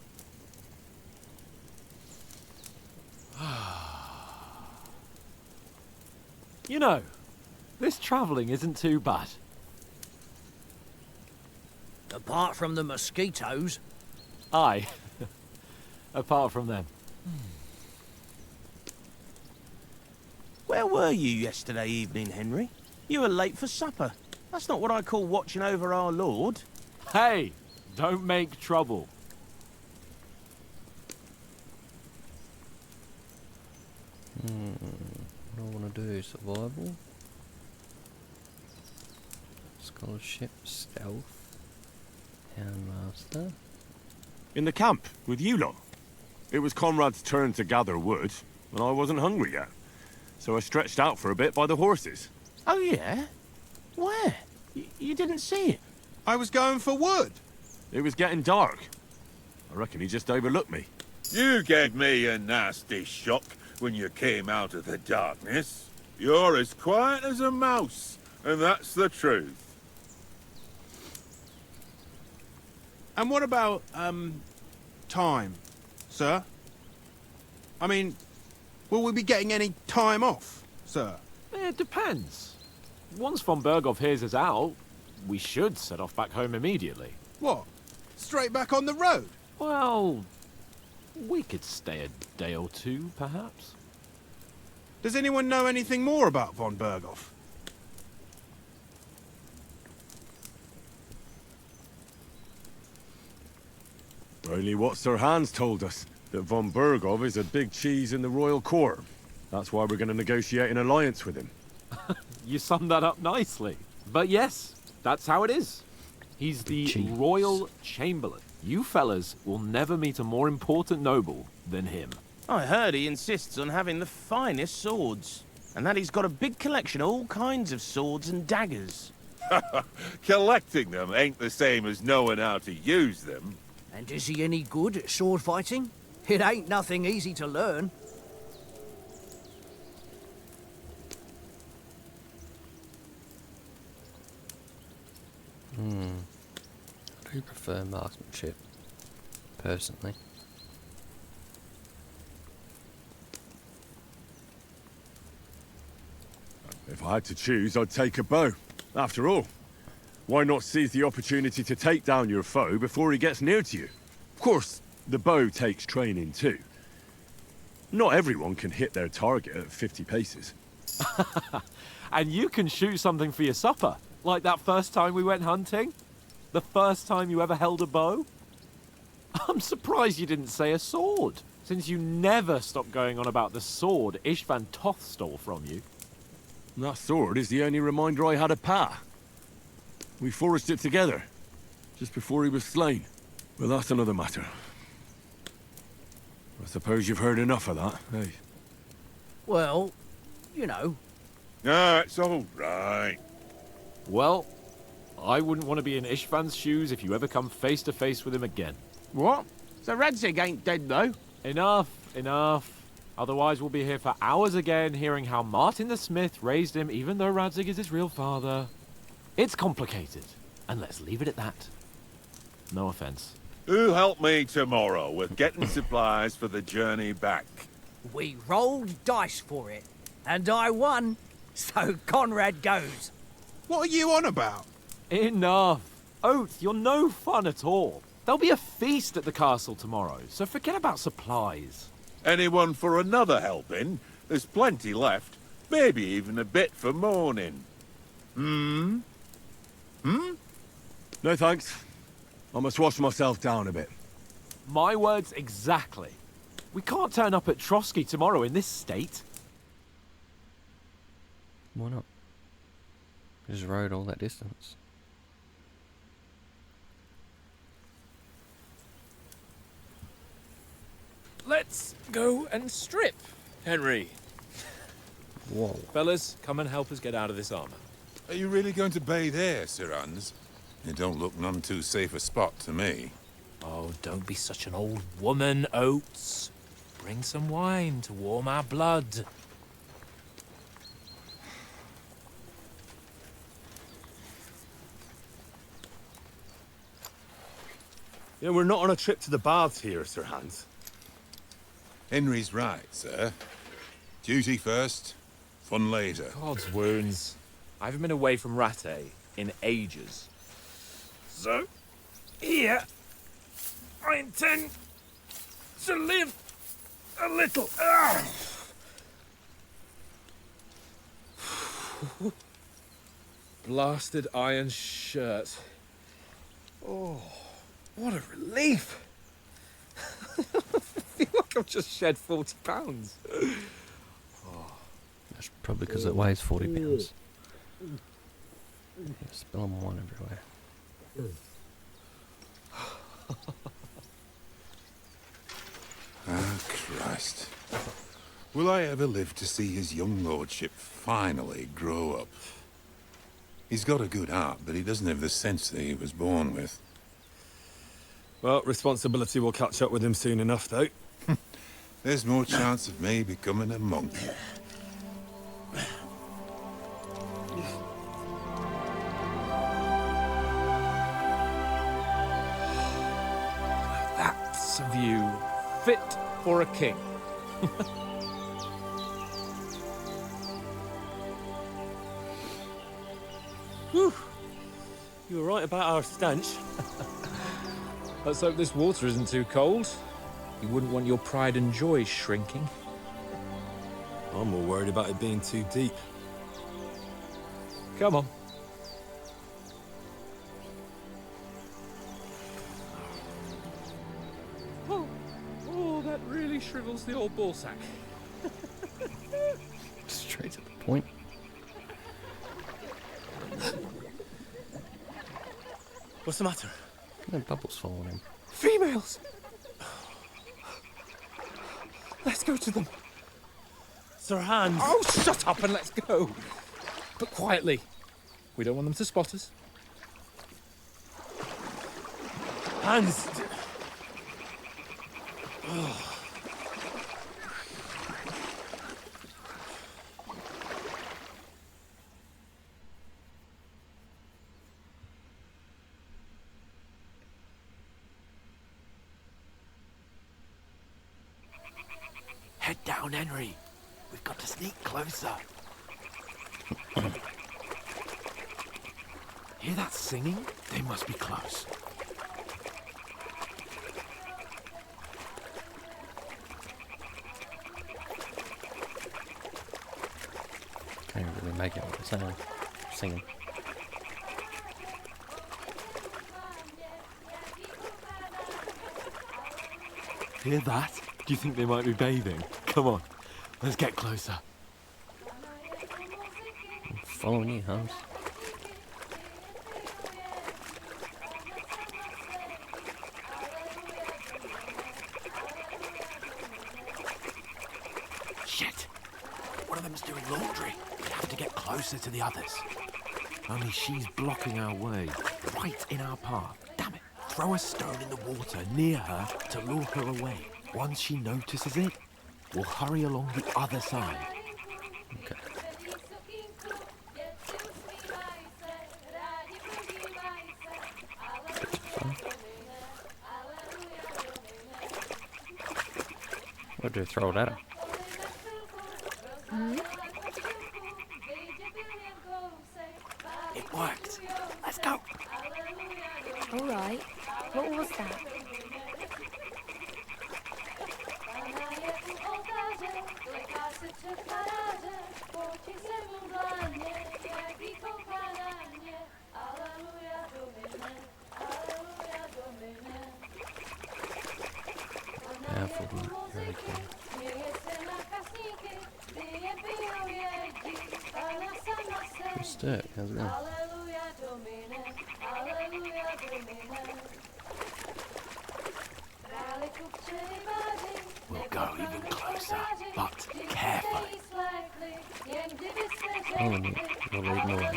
You know, this travelling isn't too bad. Apart from the mosquitoes. Aye. Apart from them. Where were you yesterday evening, Henry? You were late for supper. That's not what I call watching over our Lord. Hey, don't make trouble. What do I want to do? Survival? Scholarship? Stealth? Handmaster? In the camp, with you lot. It was Conrad's turn to gather wood, and I wasn't hungry yet. So I stretched out for a bit by the horses. Oh, yeah? Where? You didn't see it? I was going for wood. It was getting dark. I reckon he just overlooked me. You gave me a nasty shock when you came out of the darkness. You're as quiet as a mouse, and that's the truth. And what about, time, sir? I mean, will we be getting any time off, sir? It depends. Once von Berghoff hears us out, we should set off back home immediately. What? Straight back on the road? Well, we could stay a day or two, perhaps. Does anyone know anything more about von Berghoff? Only what Sir Hans told us, that von Berghoff is a big cheese in the royal court. That's why we're going to negotiate an alliance with him. You summed that up nicely. But yes, that's how it is. He's the royal chamberlain. You fellas will never meet a more important noble than him. I heard he insists on having the finest swords, and that he's got a big collection of all kinds of swords and daggers. Collecting them ain't the same as knowing how to use them. And is he any good at sword fighting? It ain't nothing easy to learn. I do prefer marksmanship, personally. If I had to choose, I'd take a bow. After all, why not seize the opportunity to take down your foe before he gets near to you? Of course, the bow takes training too. Not everyone can hit their target at 50 paces. And you can shoot something for your supper, like that first time we went hunting. The first time you ever held a bow. I'm surprised you didn't say a sword, since you never stopped going on about the sword Ishvan Toth stole from you. That sword is the only reminder I had of Pa. We forged it together, just before he was slain. But that's another matter. I suppose you've heard enough of that, eh? Well, you know. No, it's all right. Well, I wouldn't want to be in Ishvan's shoes if you ever come face to face with him again. What? So Radzig ain't dead, though? Enough, enough. Otherwise we'll be here for hours again hearing how Martin the Smith raised him even though Radzig is his real father. It's complicated, and let's leave it at that. No offense. Who'll help me tomorrow with getting supplies for the journey back? We rolled dice for it, and I won, so Conrad goes. What are you on about? Enough. Oath, you're no fun at all. There'll be a feast at the castle tomorrow, so forget about supplies. Anyone for another helping? There's plenty left. Maybe even a bit for morning. Hmm? No thanks. I must wash myself down a bit. My words exactly. We can't turn up at Trotsky tomorrow in this state. Why not? Just rode all that distance. Let's go and strip, Henry. Whoa. Fellas, come and help us get out of this armor. Are you really going to bathe here, Sir Hans? It don't look none too safe a spot to me. Oh, don't be such an old woman, Oates. Bring some wine to warm our blood. You know, we're not on a trip to the baths here, Sir Hans. Henry's right, sir. Duty first, fun later. God's wounds. I haven't been away from Rattay in ages. So, here, I intend to live a little. Blasted iron shirt. Oh, what a relief. I feel like I've just shed 40 pounds. That's probably because it weighs 40 pounds. Spilling wine everywhere. Ah, Christ. Will I ever live to see his young lordship finally grow up? He's got a good heart, but he doesn't have the sense that he was born with. Well, responsibility will catch up with him soon enough, though. There's more chance of me becoming a monk. That's a view fit for a king. Whew. You were right about our stench. Let's hope this water isn't too cold. You wouldn't want your pride and joy shrinking. I'm more worried about it being too deep. Come on. Oh, that really shrivels the old ballsack. Straight to the point. What's the matter? No bubbles falling in. Females! Let's go to them. Sir Hans! Oh, shut up and let's go. But quietly. We don't want them to spot us. Hans! Head down, Henry. We've got to sneak closer. Hear that singing? They must be close. Can't really make it what they're saying. Singing. Hear that? Do you think they might be bathing? Come on, let's get closer. I'm following you, Hans. Shit! One of them's doing laundry. We have to get closer to the others. Only she's blocking our way, right in our path. Damn it! Throw a stone in the water near her to lure her away. Once she notices it, we'll hurry along the other side. Okay. What do I throw it at her? It worked. Let's go. All right. What was that? Powerful, really cool. Stick, how's it going? We'll go even closer, but carefully. Oh, and you're leading the way.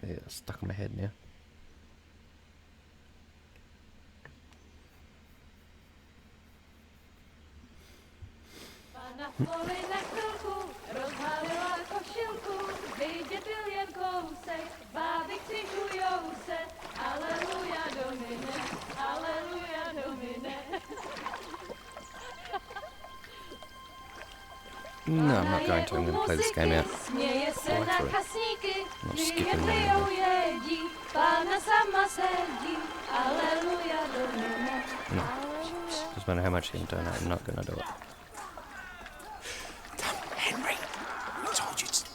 Yeah, it's stuck in my head now. No, I'm not going to. I'm going to play this game out. Směje se Right na through. kasníky, Not kdy skipping chytřejou anything. jedí, Pána sama sedí, aleluja, domine. No. Doesn't matter how much you can donate, I'm not going to do it. Henry, I told you to...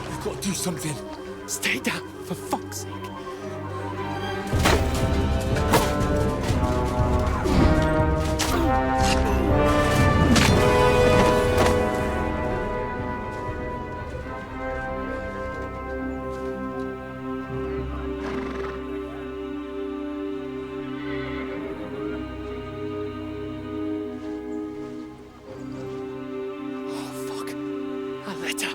You've got to do something. Stay down, for fuck's sake. Oh, fuck. A letter.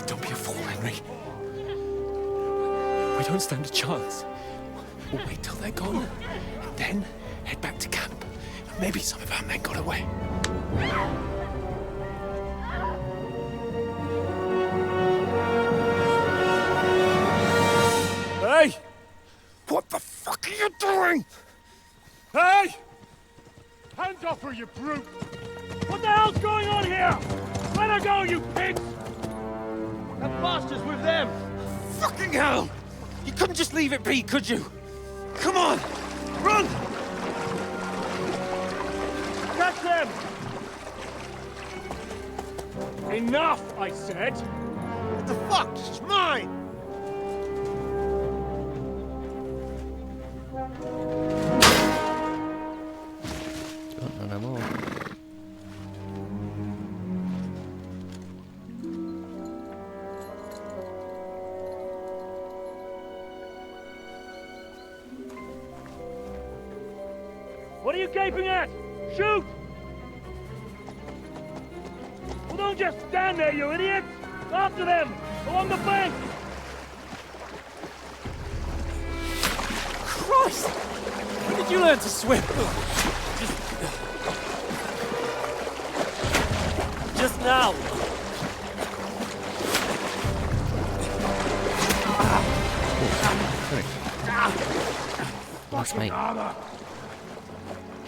Don't be a fool, Henry. We don't stand a chance. We'll wait till they're gone, and then head back to camp. Maybe some of our men got away. Hey! What the fuck are you doing? Hey! Hands off her, you brute! What the hell's going on here? Let her go, you pigs! That bastard's with them! Fucking hell! You couldn't just leave it be, could you? Come on! Run! Catch them! Enough, I said! What the fuck? It's mine! Don't know no more. What are you gaping at? Shoot! Well, don't just stand there, you idiots! After them! Along the bank! Christ! When did you learn to swim? Just now! That's me. Armor!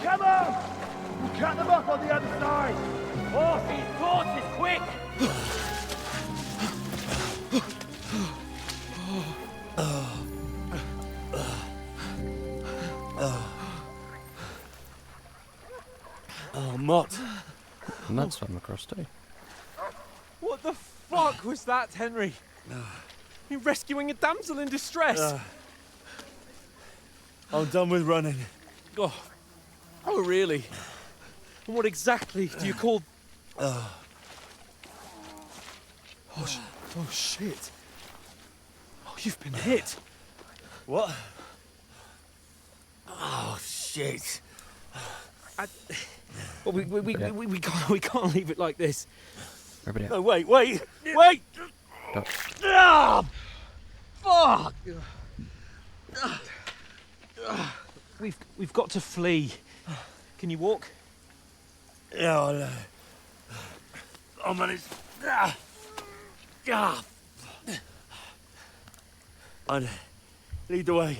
Come on! We'll cut them off on the other side! Oh, these torches, quick! Oh, Mott. And that's swam across too. What the fuck was that, Henry? You rescuing a damsel in distress? I'm done with running. Oh, really? And what exactly do you call... Oh, shit. Oh, you've been hit. What? Oh, shit. Well, we can't leave it like this. Rub it out. No, wait! Don't. Ah! Fuck! We've got to flee. Can you walk? Yeah, I know. I'll manage. I'd lead the way.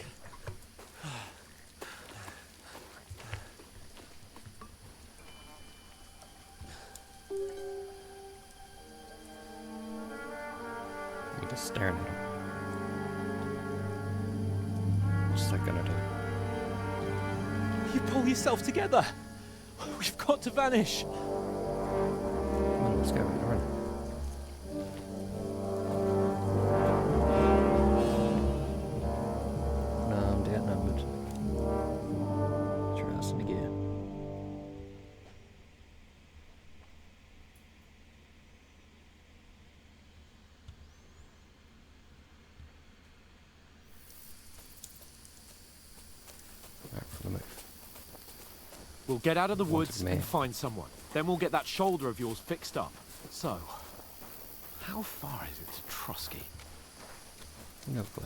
You're just staring at him. What's that gonna do? You pull yourself together. We've got to vanish. Come on, let's go. Run. No, I'm outnumbered. Trust again. We'll get out of the Wanted woods me. and find someone. Then we'll get that shoulder of yours fixed up. So, how far is it to Trusky? No clue.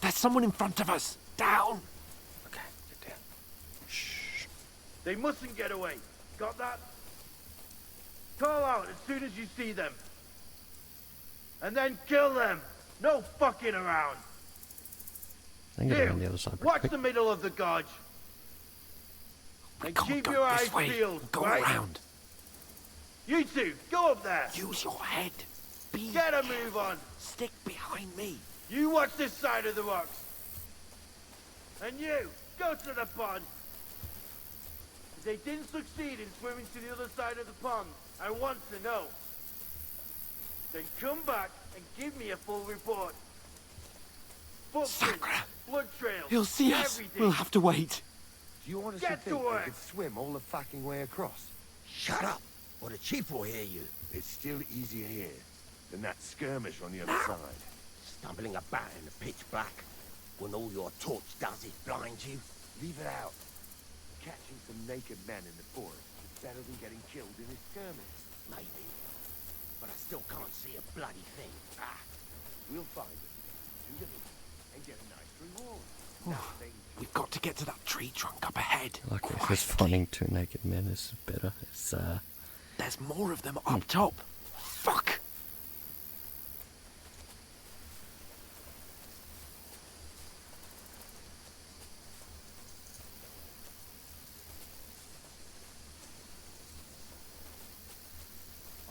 There's someone in front of us! Down! Okay, get down. They mustn't get away. Got that? Call out as soon as you see them. And then kill them. No fucking around. I can get around the other side pretty Watch quick. the middle of the gorge. And keep go your eyes this way. peeled. Go right? around. You two, go up there. Use your head. Get a move on. Stick behind me. You watch this side of the rocks. And you, go to the pond. If they didn't succeed in swimming to the other side of the pond, I want to know. Then come back and give me a full report. Footprints, blood trails, He'll see us. everything. We'll have to wait. Do you honestly Get to think work. they could swim all the fucking way across? Shut up, or the chief will hear you. It's still easier here than that skirmish on the other side. Stumbling about in the pitch black, when all your torch does is blind you. Leave it out. Catching some naked men in the forest is better than getting killed in a skirmish. Maybe. But I still can't see a bloody thing. Ah, we'll find them. Do the meat and get a nice reward. Nothing. We've got to get to that tree trunk up ahead. Like if it's finding two naked men is better. It's There's more of them up top. Fuck!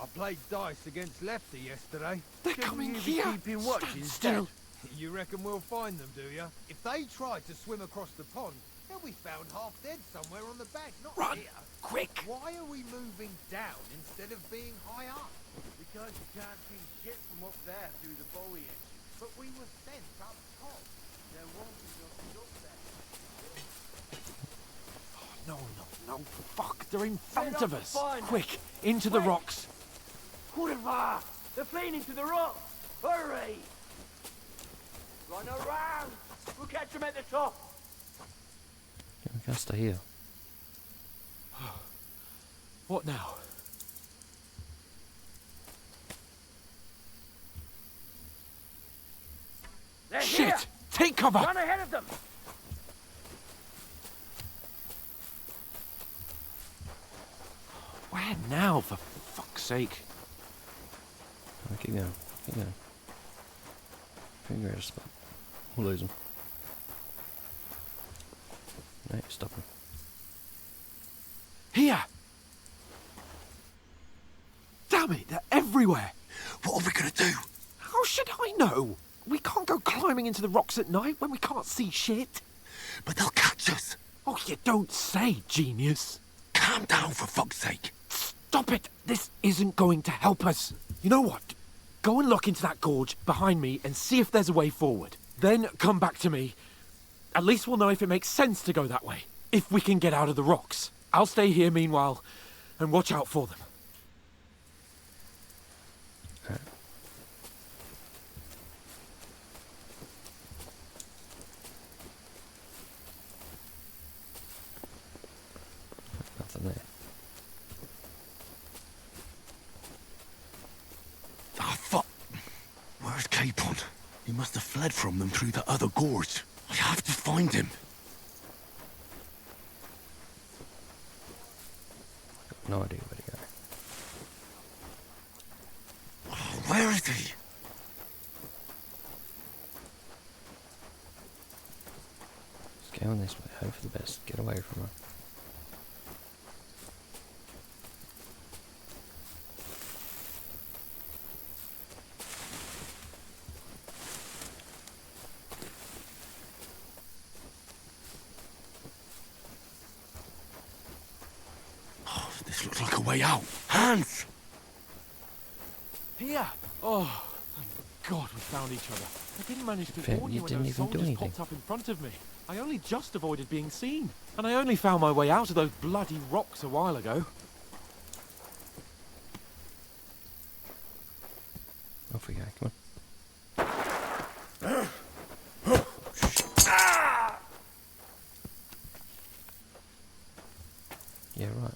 I played dice against Lefty yesterday. They're Shouldn't coming you be here. keeping watch Stand instead? still. You reckon we'll find them, do you? If they try to swim across the pond, they'll be found half dead somewhere on the bank, not Run, here. quick! Why are we moving down instead of being high up? Because you can't see shit from up there through the foliage. But we were sent up top. There won't be nothing up there. No, no, no. Fuck, they're in front Get of up, us. find them. Quick, into the Quick. rocks. Kurva! They're fleeing into the rock! Hurry! Run around! We'll catch them at the top! we can't stay here. What now? They're Shit! here! Take cover! Run ahead of them! Where now, for fuck's sake? Oh, keep going. Keep going. Figure out a spot. We'll lose them. No, stop them. Here! Damn it, they're everywhere! What are we gonna do? How should I know? We can't go climbing into the rocks at night when we can't see shit. But they'll catch us. Oh, you don't say, genius. Calm down, for fuck's sake. Stop it! This isn't going to help us. You know what? Go and look into that gorge behind me and see if there's a way forward. Then come back to me. At least we'll know if it makes sense to go that way. If we can get out of the rocks. I'll stay here meanwhile and watch out for them. Nothing there. Ah, fuck. Where's Capon? He must have fled from them through the other gorge. I have to find him. No idea where to go. Oh, where is he? Just go on this way. Hope for the best. Get away from her. Oh, this looks like a way out. Hans! Here! Oh, thank God we found each other. I didn't manage to Fair, warn you you when didn't those even do soldiers anything. popped up in front of me. I only just avoided being seen. And I only found my way out of those bloody rocks a while ago. we go, come on. Yeah, right.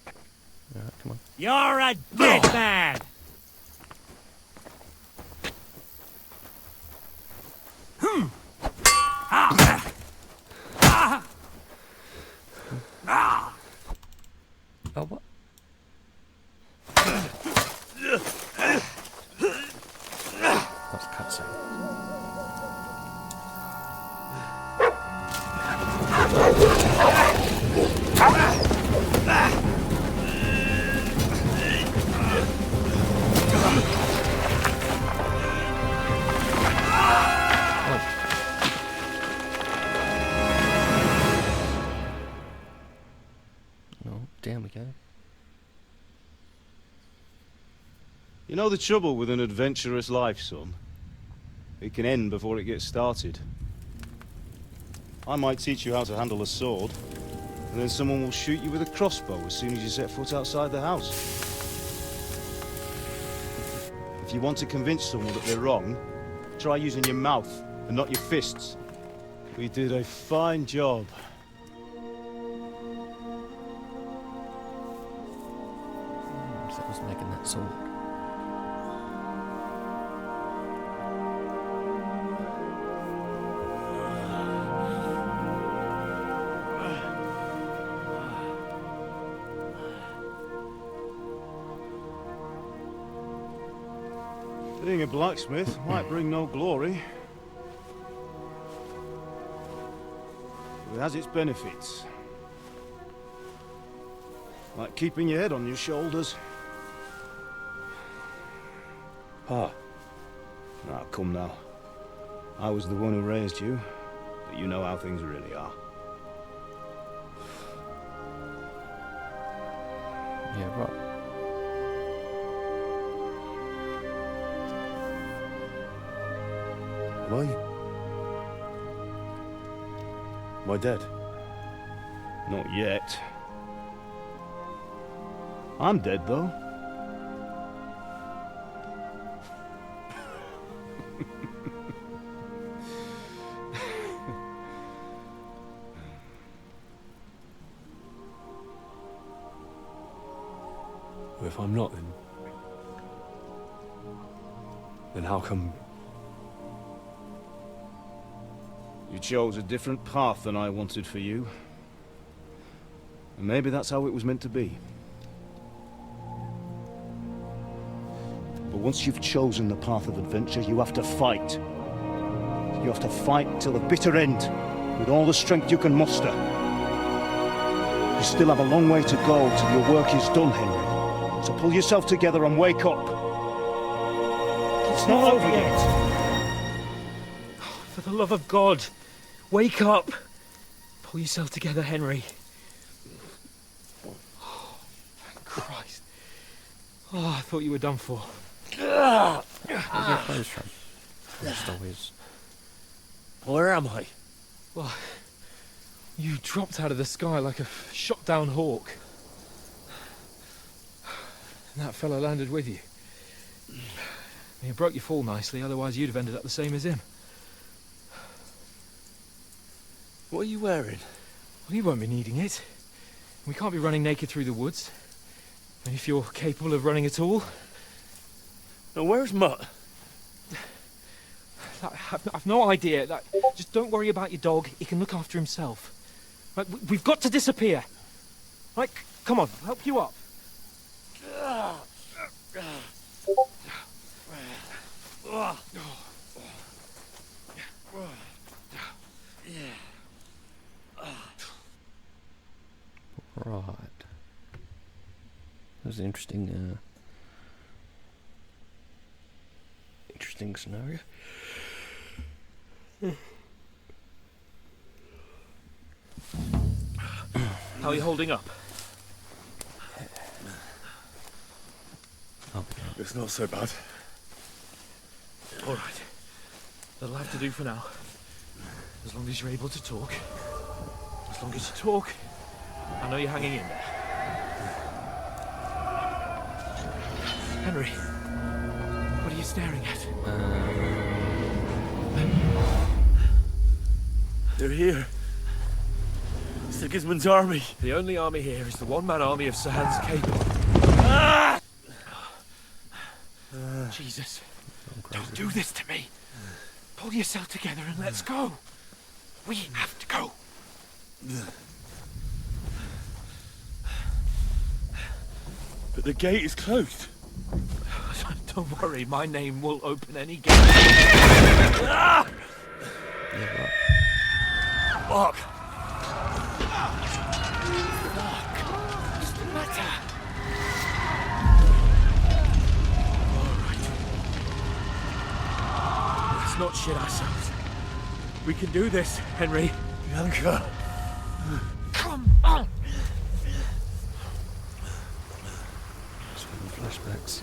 Alright, come on. You're a dead man! Oh, what? That's cutscene. Oh, down we go. You know the trouble with an adventurous life, son? It can end before it gets started. I might teach you how to handle a sword, and then someone will shoot you with a crossbow as soon as you set foot outside the house. If you want to convince someone that they're wrong, try using your mouth and not your fists. We did a fine job. So that was making that sword. Being a blacksmith might bring no glory, but it has its benefits. Like keeping your head on your shoulders. Pa. Now, come now. I was the one who raised you, but you know how things really are. Yeah, right. Am I dead? Not yet. I'm dead, though. Well, if I'm not, then how come... You chose a different path than I wanted for you. And maybe that's how it was meant to be. But once you've chosen the path of adventure, you have to fight. You have to fight till the bitter end, with all the strength you can muster. You still have a long way to go till your work is done, Henry. So pull yourself together and wake up. It's not over yet. For the love of God, wake up! Pull yourself together, Henry. Oh, thank Christ. Oh, I thought you were done for. Where's your clothes from? Just always... Where am I? Well, you dropped out of the sky like a shot-down hawk. And that fella landed with you. You broke your fall nicely, otherwise you'd have ended up the same as him. What are you wearing? Well, you won't be needing it. We can't be running naked through the woods. And if you're capable of running at all... Now, where's Mutt? I've no idea. Just don't worry about your dog. He can look after himself. Right, we've got to disappear. Right, come on, I'll help you up. Right. That was an interesting, interesting scenario. How are you holding up? Oh, it's not so bad. All right. That'll have to do for now. As long as you're able to talk. As long as you talk, I know you're hanging in there. Henry, what are you you staring at? They're here. Sigismund's army. The only army here is the one-man army of Sir Hans Cable. Ah! Jesus, don't do this to me. Pull yourself together and let's go. We have to go. But the gate is closed. Don't worry, my name will open any gate. Ah! Fuck. What's the matter? Alright. Let's not shit ourselves. We can do this, Henry. Bianca. Come on! Flashbacks.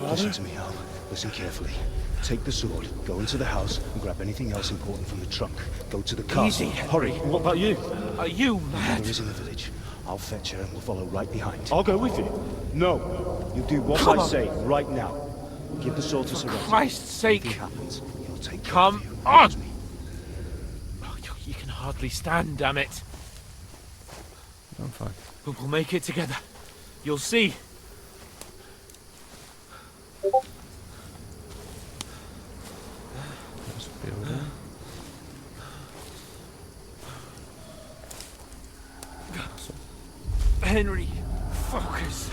Listen to me, Al. Listen carefully. Take the sword, go into the house, and grab anything else important from the trunk. Go to the castle. Easy. Hurry. What about you? Are you mad? Mother is in the village. I'll fetch her and we'll follow right behind. I'll go with you. No. You do what Come I on. say right now. Give the sword to For Sorrento. Christ's sake. If anything happens, he'll take care Come of you. on! Oh, you can hardly stand, damn it. I'm fine. But we'll make it together. You'll see. Henry, focus.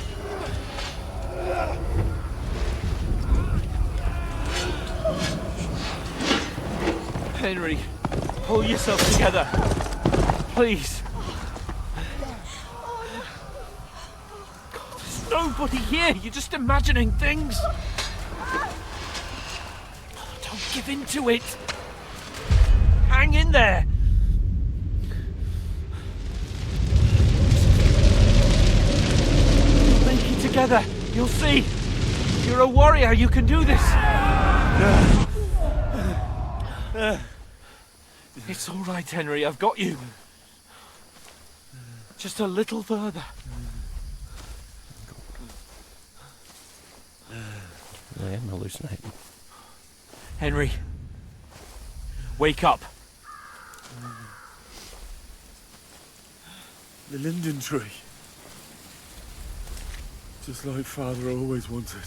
Henry, pull yourself together. Please. God, there's nobody here. You're just imagining things. Don't give in to it. Hang in there. Make it together. You'll see. You're a warrior. You can do this. It's all right, Henry. I've got you. Just a little further. I am hallucinating. Henry, wake up. The linden tree. Just like Father always wanted.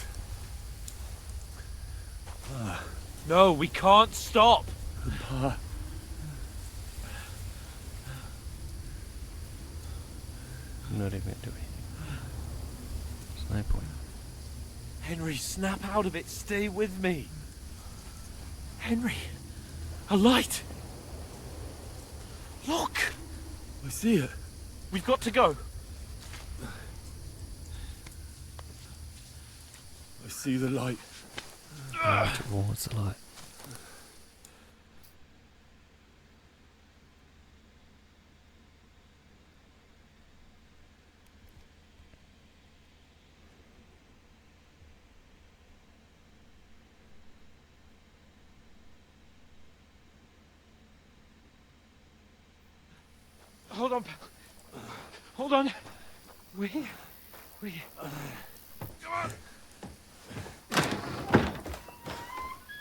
No, we can't stop. Pa. I'm not even doing anything. There's no point. Henry, snap out of it. Stay with me. Henry, a light. Look. I see it. We've got to go. I see the light. Towards the light. Hold on. Hold on. We.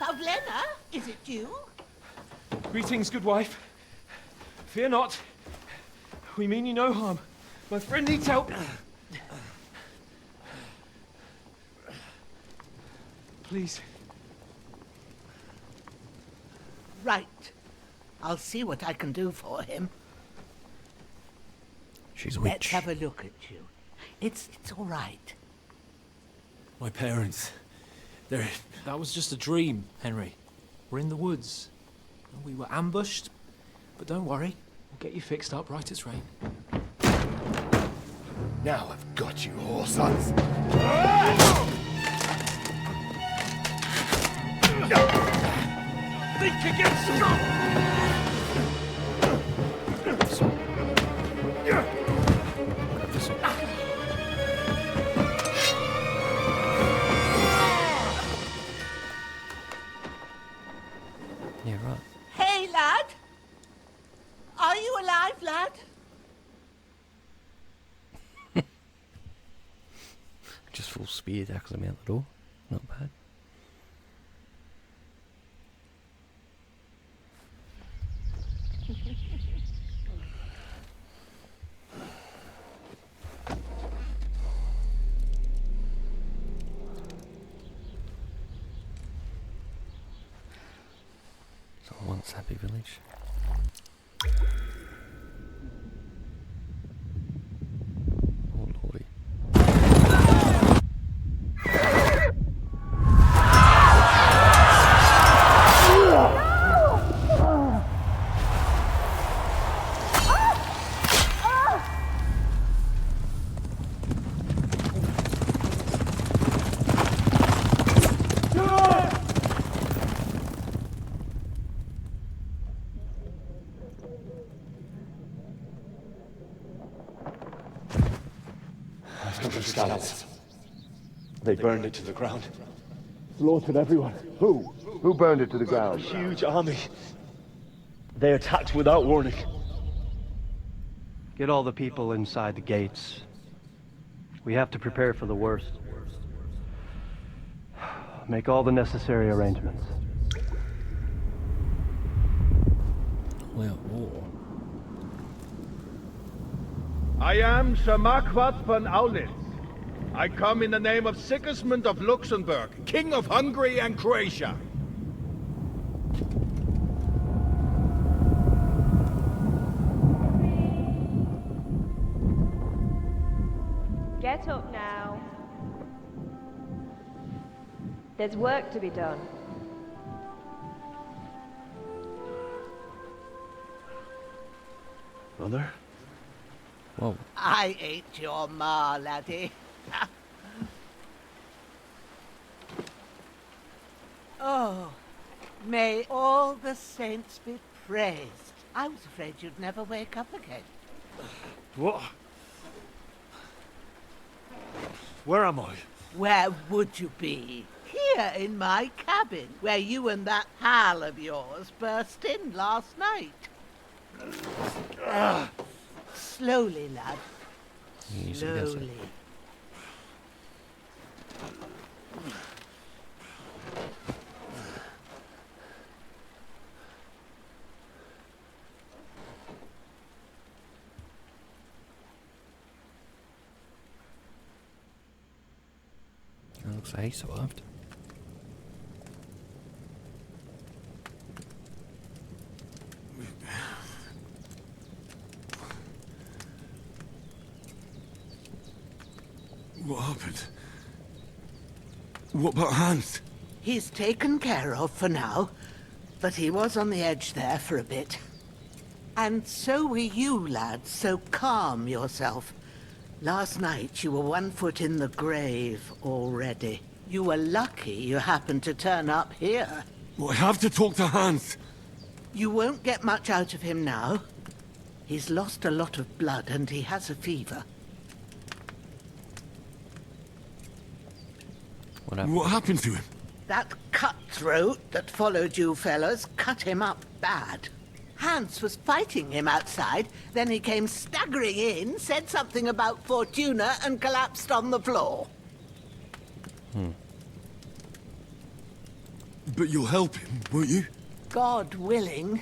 Pavlena, is it you? Greetings, good wife. Fear not. We mean you no harm. My friend needs help. Please. Right. I'll see what I can do for him. She's a Let's witch. have a look at you. It's all right. My parents. That was just a dream, Henry. We're in the woods. We were ambushed, but don't worry. We'll get you fixed up right as rain. Now I've got you, whore sons. Think again, strong! Yeah, right. Hey, lad. Are you alive, lad? Just full spear tackles him out the door. Not bad. So once happy village. Oh lordy. Scouts. They burned it to the ground. Slaughtered everyone. Who? Who burned it to the A ground? huge army. They attacked without warning. Get all the people inside the gates. We have to prepare for the worst. Make all the necessary arrangements. We're at war. I am Sir Marquardt von Aulitz. I come in the name of Sigismund of Luxembourg, King of Hungary and Croatia. Get up now. There's work to be done. Mother? Whoa. I ain't your ma, laddie. Oh, may all the saints be praised. I was afraid you'd never wake up again. What? Where am I? Where would you be? Here in my cabin, where you and that pal of yours burst in last night. Slowly, lad. Slowly. That looks like he survived. What happened? What about Hans? He's taken care of for now, but he was on the edge there for a bit. And so were you, lad, so calm yourself. Last night you were 1 foot in the grave already. You were lucky you happened to turn up here. Well, I have to talk to Hans. You won't get much out of him now. He's lost a lot of blood and he has a fever. What happened to him? That cutthroat that followed you fellas cut him up bad. Hans was fighting him outside, then he came staggering in, said something about Fortuna, and collapsed on the floor. But you'll help him, won't you? God willing.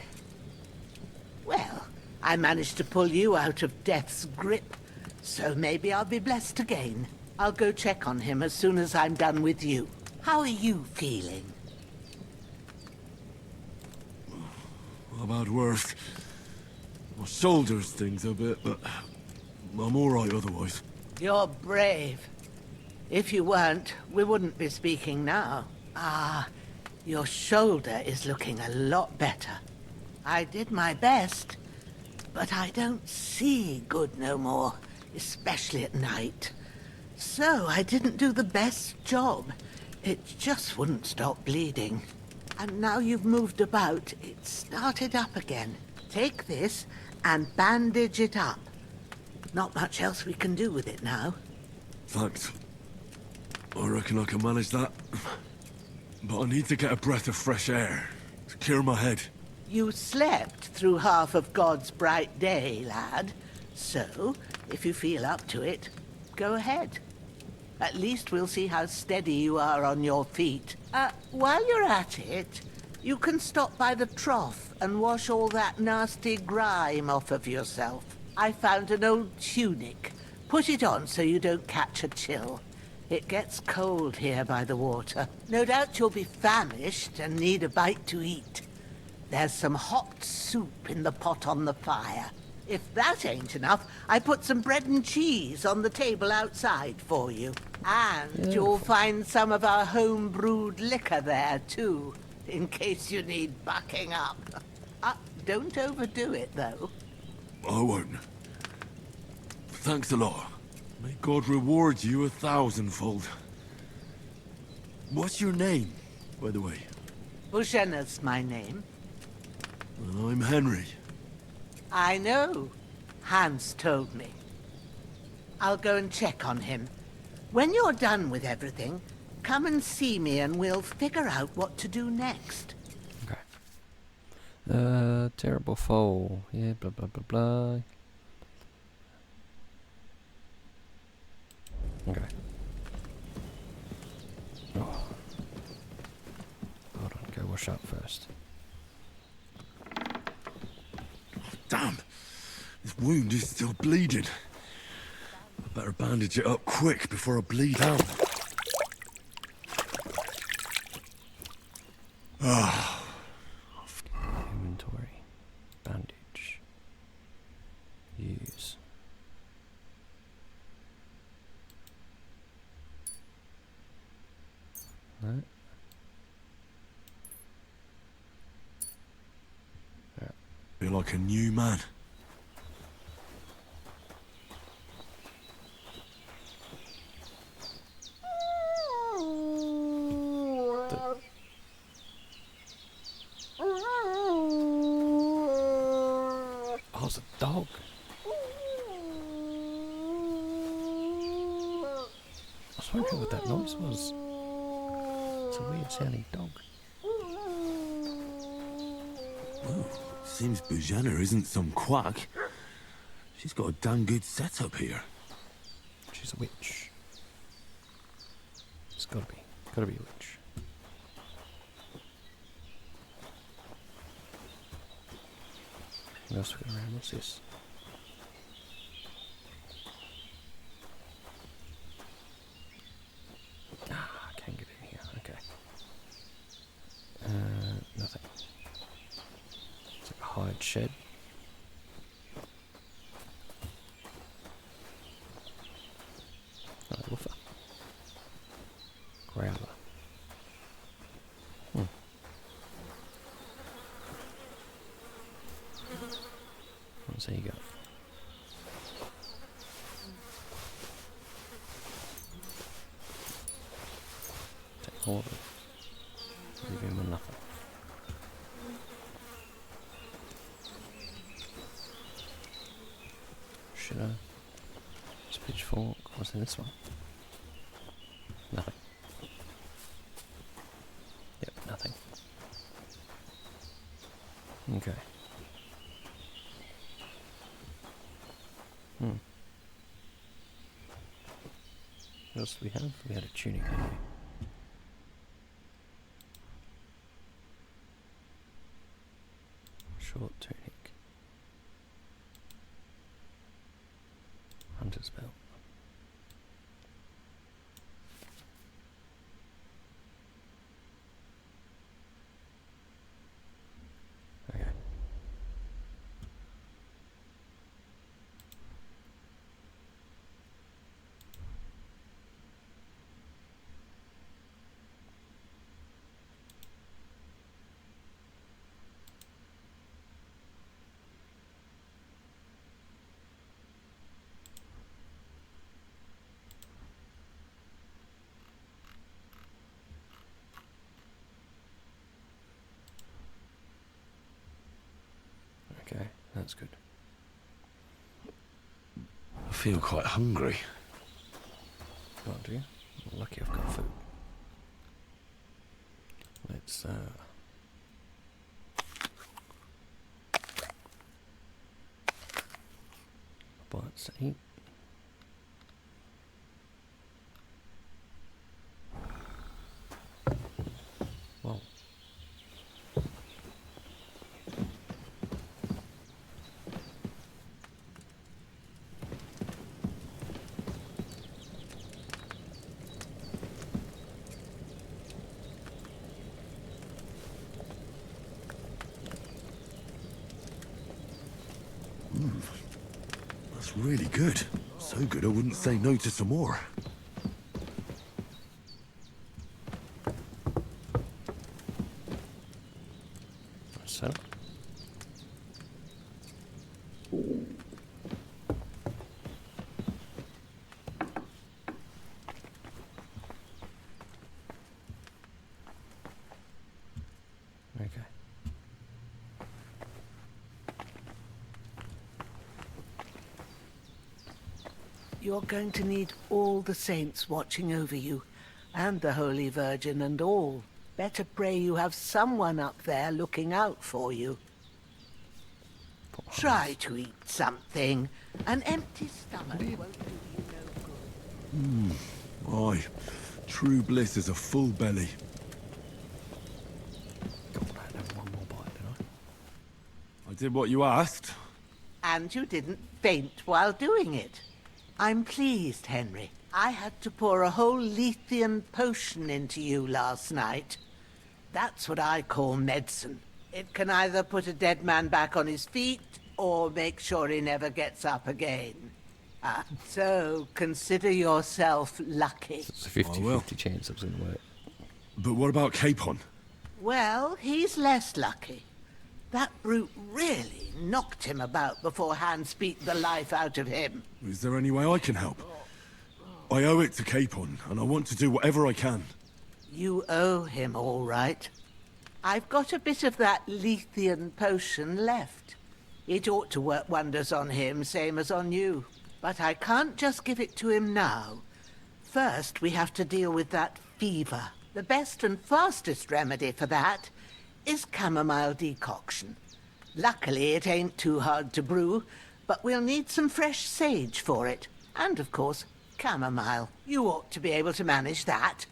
Well, I managed to pull you out of death's grip, so maybe I'll be blessed again. I'll go check on him as soon as I'm done with you. How are you feeling? I've had worse. My shoulders things a bit, but I'm alright otherwise. You're brave. If you weren't, we wouldn't be speaking now. Ah, your shoulder is looking a lot better. I did my best, but I don't see good no more, especially at night. So I didn't do the best job. It just wouldn't stop bleeding. And now you've moved about, it started up again. Take this and bandage it up. Not much else we can do with it now. Thanks. I reckon I can manage that. But I need to get a breath of fresh air to clear my head. You slept through half of God's bright day, lad. So, if you feel up to it, go ahead. At least we'll see how steady you are on your feet. While you're at it, you can stop by the trough and wash all that nasty grime off of yourself. I found an old tunic. Put it on so you don't catch a chill. It gets cold here by the water. No doubt you'll be famished and need a bite to eat. There's some hot soup in the pot on the fire. If that ain't enough, I put some bread and cheese on the table outside for you. And you'll find some of our home-brewed liquor there, too, in case you need bucking up. Don't overdo it, though. I won't. Thanks a lot. May God reward you 1,000-fold. What's your name, by the way? Bushenna's my name. I'm Henry. I know. Hans told me. I'll go and check on him. When you're done with everything, come and see me and we'll figure out what to do next. Terrible foal. Yeah, blah blah blah blah. Okay. Oh. Hold on, go wash up first. Damn! This wound is still bleeding. I better bandage it up quick before I bleed out. Ah. Inventory. Bandage. Use. No. Feel like a new man. Oh, it's a dog. I was wondering what that noise was. It's a weird sounding dog. Well, seems Bujana isn't some quack. She's got a damn good setup here. She's a witch. It's gotta be. Gotta be a witch. What else we got around? What's this? Ah, I can't get in here. Okay. Nothing. It's like a hide shed. Oh, woofer. Growler. So you go. Take all of it. Leave him with nothing. Should I? It's pitchfork. What's in this one? Nothing. Yep, nothing. Okay. What else do we have? We had a tunic, didn't we? Short tunic. Hunter's belt. Okay. Okay, that's good. I feel quite hungry. Oh, do you? Well, lucky I've got food. Let's Bites 8. Wow. That's really good. So good I wouldn't say no to some more. So. Okay. You're going to need all the saints watching over you, and the Holy Virgin and all. Better pray you have someone up there looking out for you. Try to eat something. An empty stomach won't do you no good. Aye. True bliss is a full belly. I did what you asked. And you didn't faint while doing it. I'm pleased, Henry. I had to pour a whole Lethean potion into you last night. That's what I call medicine. It can either put a dead man back on his feet, or make sure he never gets up again. So consider yourself lucky. It's a 50-50 chance it's going to work. But what about Capon? Well, he's less lucky. That brute really knocked him about before Hans beat the life out of him. Is there any way I can help? I owe it to Capon, and I want to do whatever I can. You owe him, all right. I've got a bit of that Lethean potion left. It ought to work wonders on him, same as on you. But I can't just give it to him now. First, we have to deal with that fever. The best and fastest remedy for that is chamomile decoction. Luckily, it ain't too hard to brew, but we'll need some fresh sage for it. And, of course, chamomile. You ought to be able to manage that.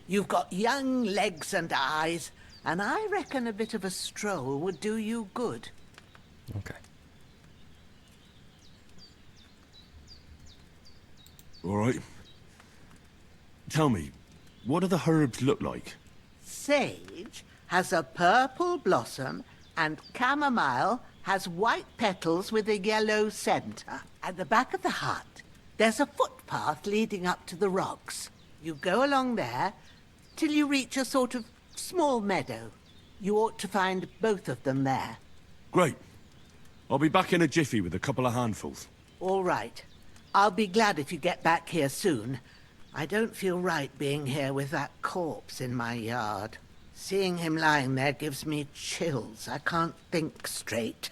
You've got young legs and eyes, and I reckon a bit of a stroll would do you good. Okay. All right. Tell me, what do the herbs look like? Sage has a purple blossom, and chamomile has white petals with a yellow center. At the back of the hut, there's a footpath leading up to the rocks. You go along there till you reach a sort of small meadow. You ought to find both of them there. Great. I'll be back in a jiffy with a couple of handfuls. All right. I'll be glad if you get back here soon. I don't feel right being here with that corpse in my yard. Seeing him lying there gives me chills. I can't think straight.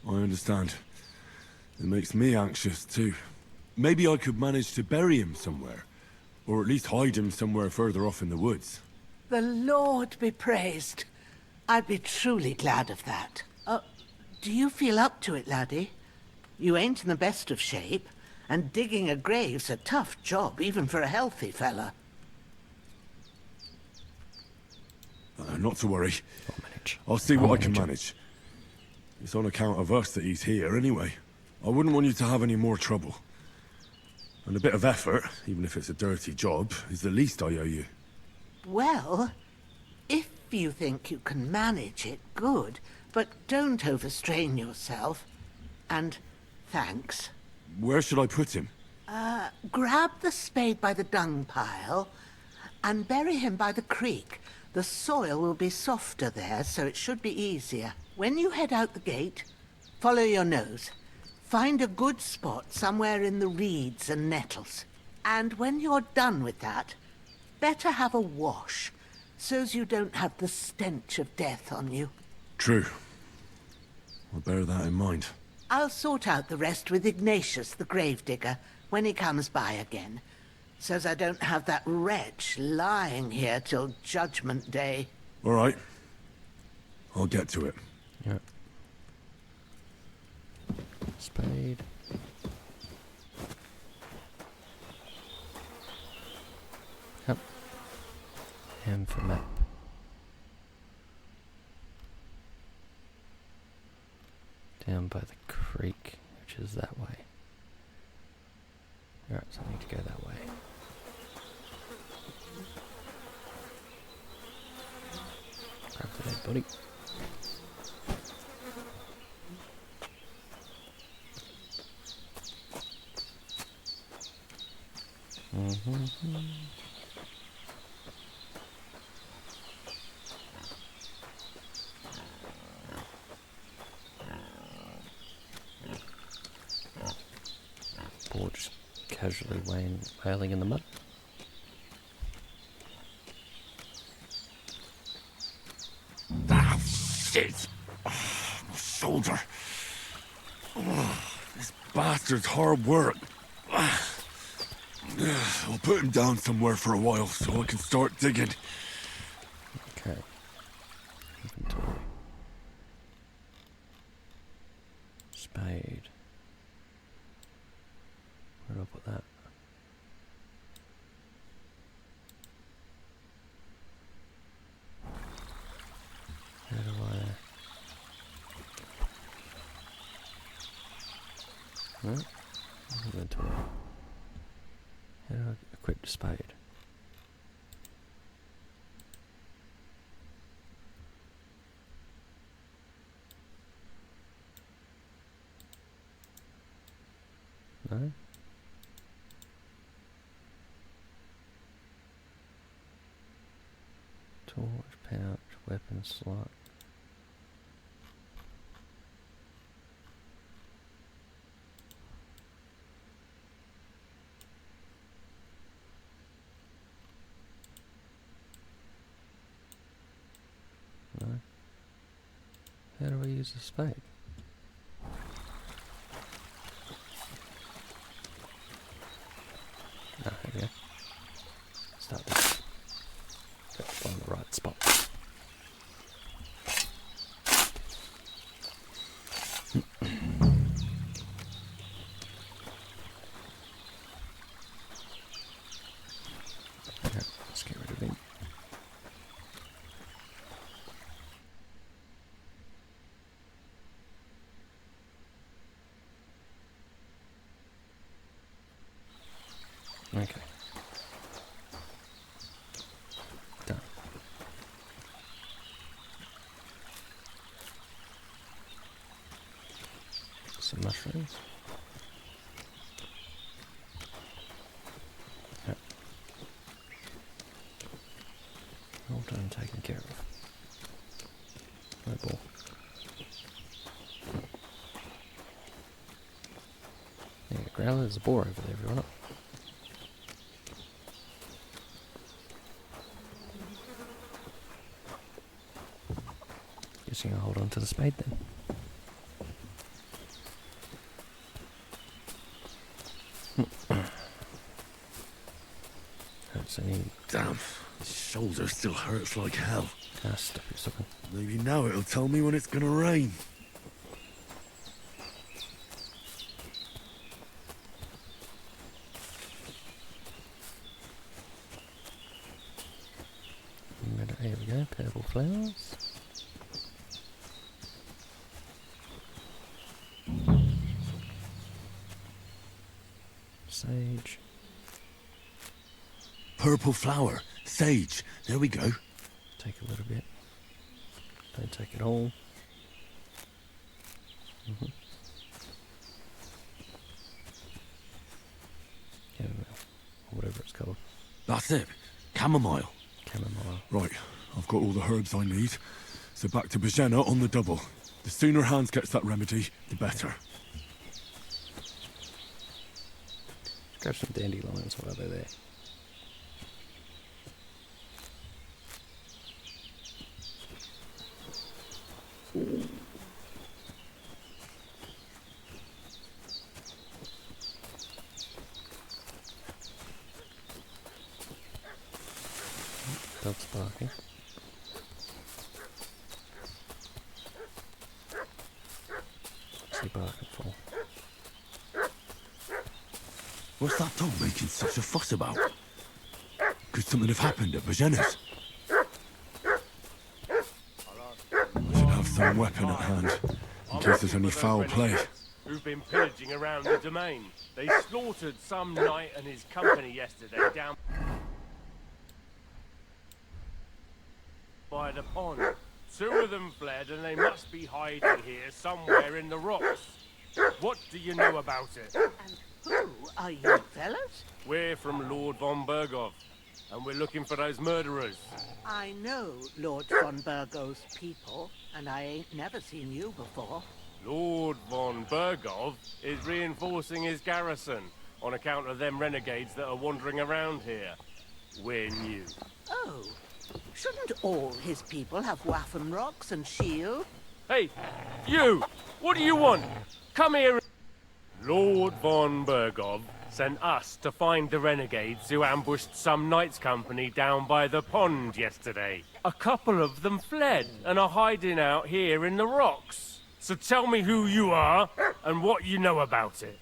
I understand. It makes me anxious, too. Maybe I could manage to bury him somewhere. Or at least hide him somewhere further off in the woods. The Lord be praised. I'd be truly glad of that. Do you feel up to it, laddie? You ain't in the best of shape, and digging a grave's a tough job, even for a healthy fella. Not to worry. I'll see what I can manage. It's on account of us that he's here, anyway. I wouldn't want you to have any more trouble. And a bit of effort, even if it's a dirty job, is the least I owe you. Well, if you think you can manage it, good. But don't overstrain yourself. And thanks. Where should I put him? Grab the spade by the dung pile and bury him by the creek. The soil will be softer there, so it should be easier. When you head out the gate, follow your nose. Find a good spot somewhere in the reeds and nettles. And when you're done with that, better have a wash, so's you don't have the stench of death on you. True. I'll bear that in mind. I'll sort out the rest with Ignatius, the gravedigger, when he comes by again, so's I don't have that wretch lying here till Judgment Day. All right. I'll get to it. Yeah. Spade. M for map. Down by the creek, which is that way. Alright, so I need to go that way. Grab the dead body. Boar just casually wailing in the mud. Ah, shit! Oh, my shoulder. Oh, this bastard's hard work. I'll put him down somewhere for a while so I can start digging. Okay. Inventory. Spade. Where do I put that? How do I... No? Inventory. How do I equip the spade? No? Torch, pouch, weapon slot. No. How do I use a spade? Ah, there we go. Start this. Got to find the right spot. Okay, let's get rid of him. Okay. Done. Some mushrooms. Yep. All done, taken care of. No ball. Yeah, Growler, there's a boar over there, everyone. Guessing I'll hold on to the spade then. Hurts any... Damn, his shoulder still hurts like hell. Ah, stop it, stop it. Maybe now it'll tell me when it's gonna rain. Here we go, purple flowers. Sage. Purple flower, sage. There we go. Take a little bit. Don't take it all. Chamomile, or whatever it's called. That's it. Chamomile. Chamomile. Right, I've got all the herbs I need. So back to Bajena on the double. The sooner Hans gets that remedy, the better. Grab some dandelions while they're there. Dog's barking. What's he barking for? What's that dog making such a fuss about? Could something have happened at Bajena's? and weapon at hand, in case there's any foul play. Who've been pillaging around the domain. They slaughtered some knight and his company yesterday down by the pond. 2 of them fled and they must be hiding here somewhere in the rocks. What do you know about it? And who are you fellas? We're from Lord von Bergov, and we're looking for those murderers. I know Lord von Burgo's people, and I ain't never seen you before. Lord von Bergov is reinforcing his garrison on account of them renegades that are wandering around here. We're new. Oh, shouldn't all his people have waffen rocks and shield? Hey, you! What do you want? Come here. Lord von Bergov sent us to find the renegades who ambushed some knights' company down by the pond yesterday. A couple of them fled and are hiding out here in the rocks. So tell me who you are and what you know about it.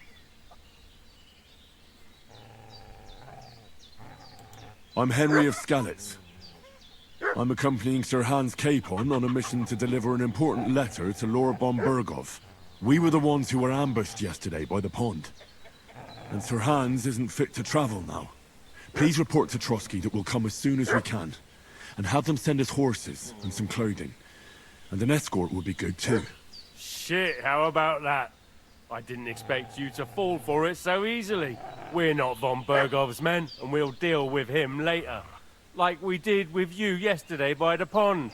I'm Henry of Skalitz. I'm accompanying Sir Hans Capon on a mission to deliver an important letter to Lord von Bergov. We were the ones who were ambushed yesterday by the pond. And Sir Hans isn't fit to travel now. Please report to Trotsky that we'll come as soon as we can. And have them send us horses and some clothing. And an escort would be good too. Shit, how about that? I didn't expect you to fall for it so easily. We're not von Bergov's men, and we'll deal with him later. Like we did with you yesterday by the pond.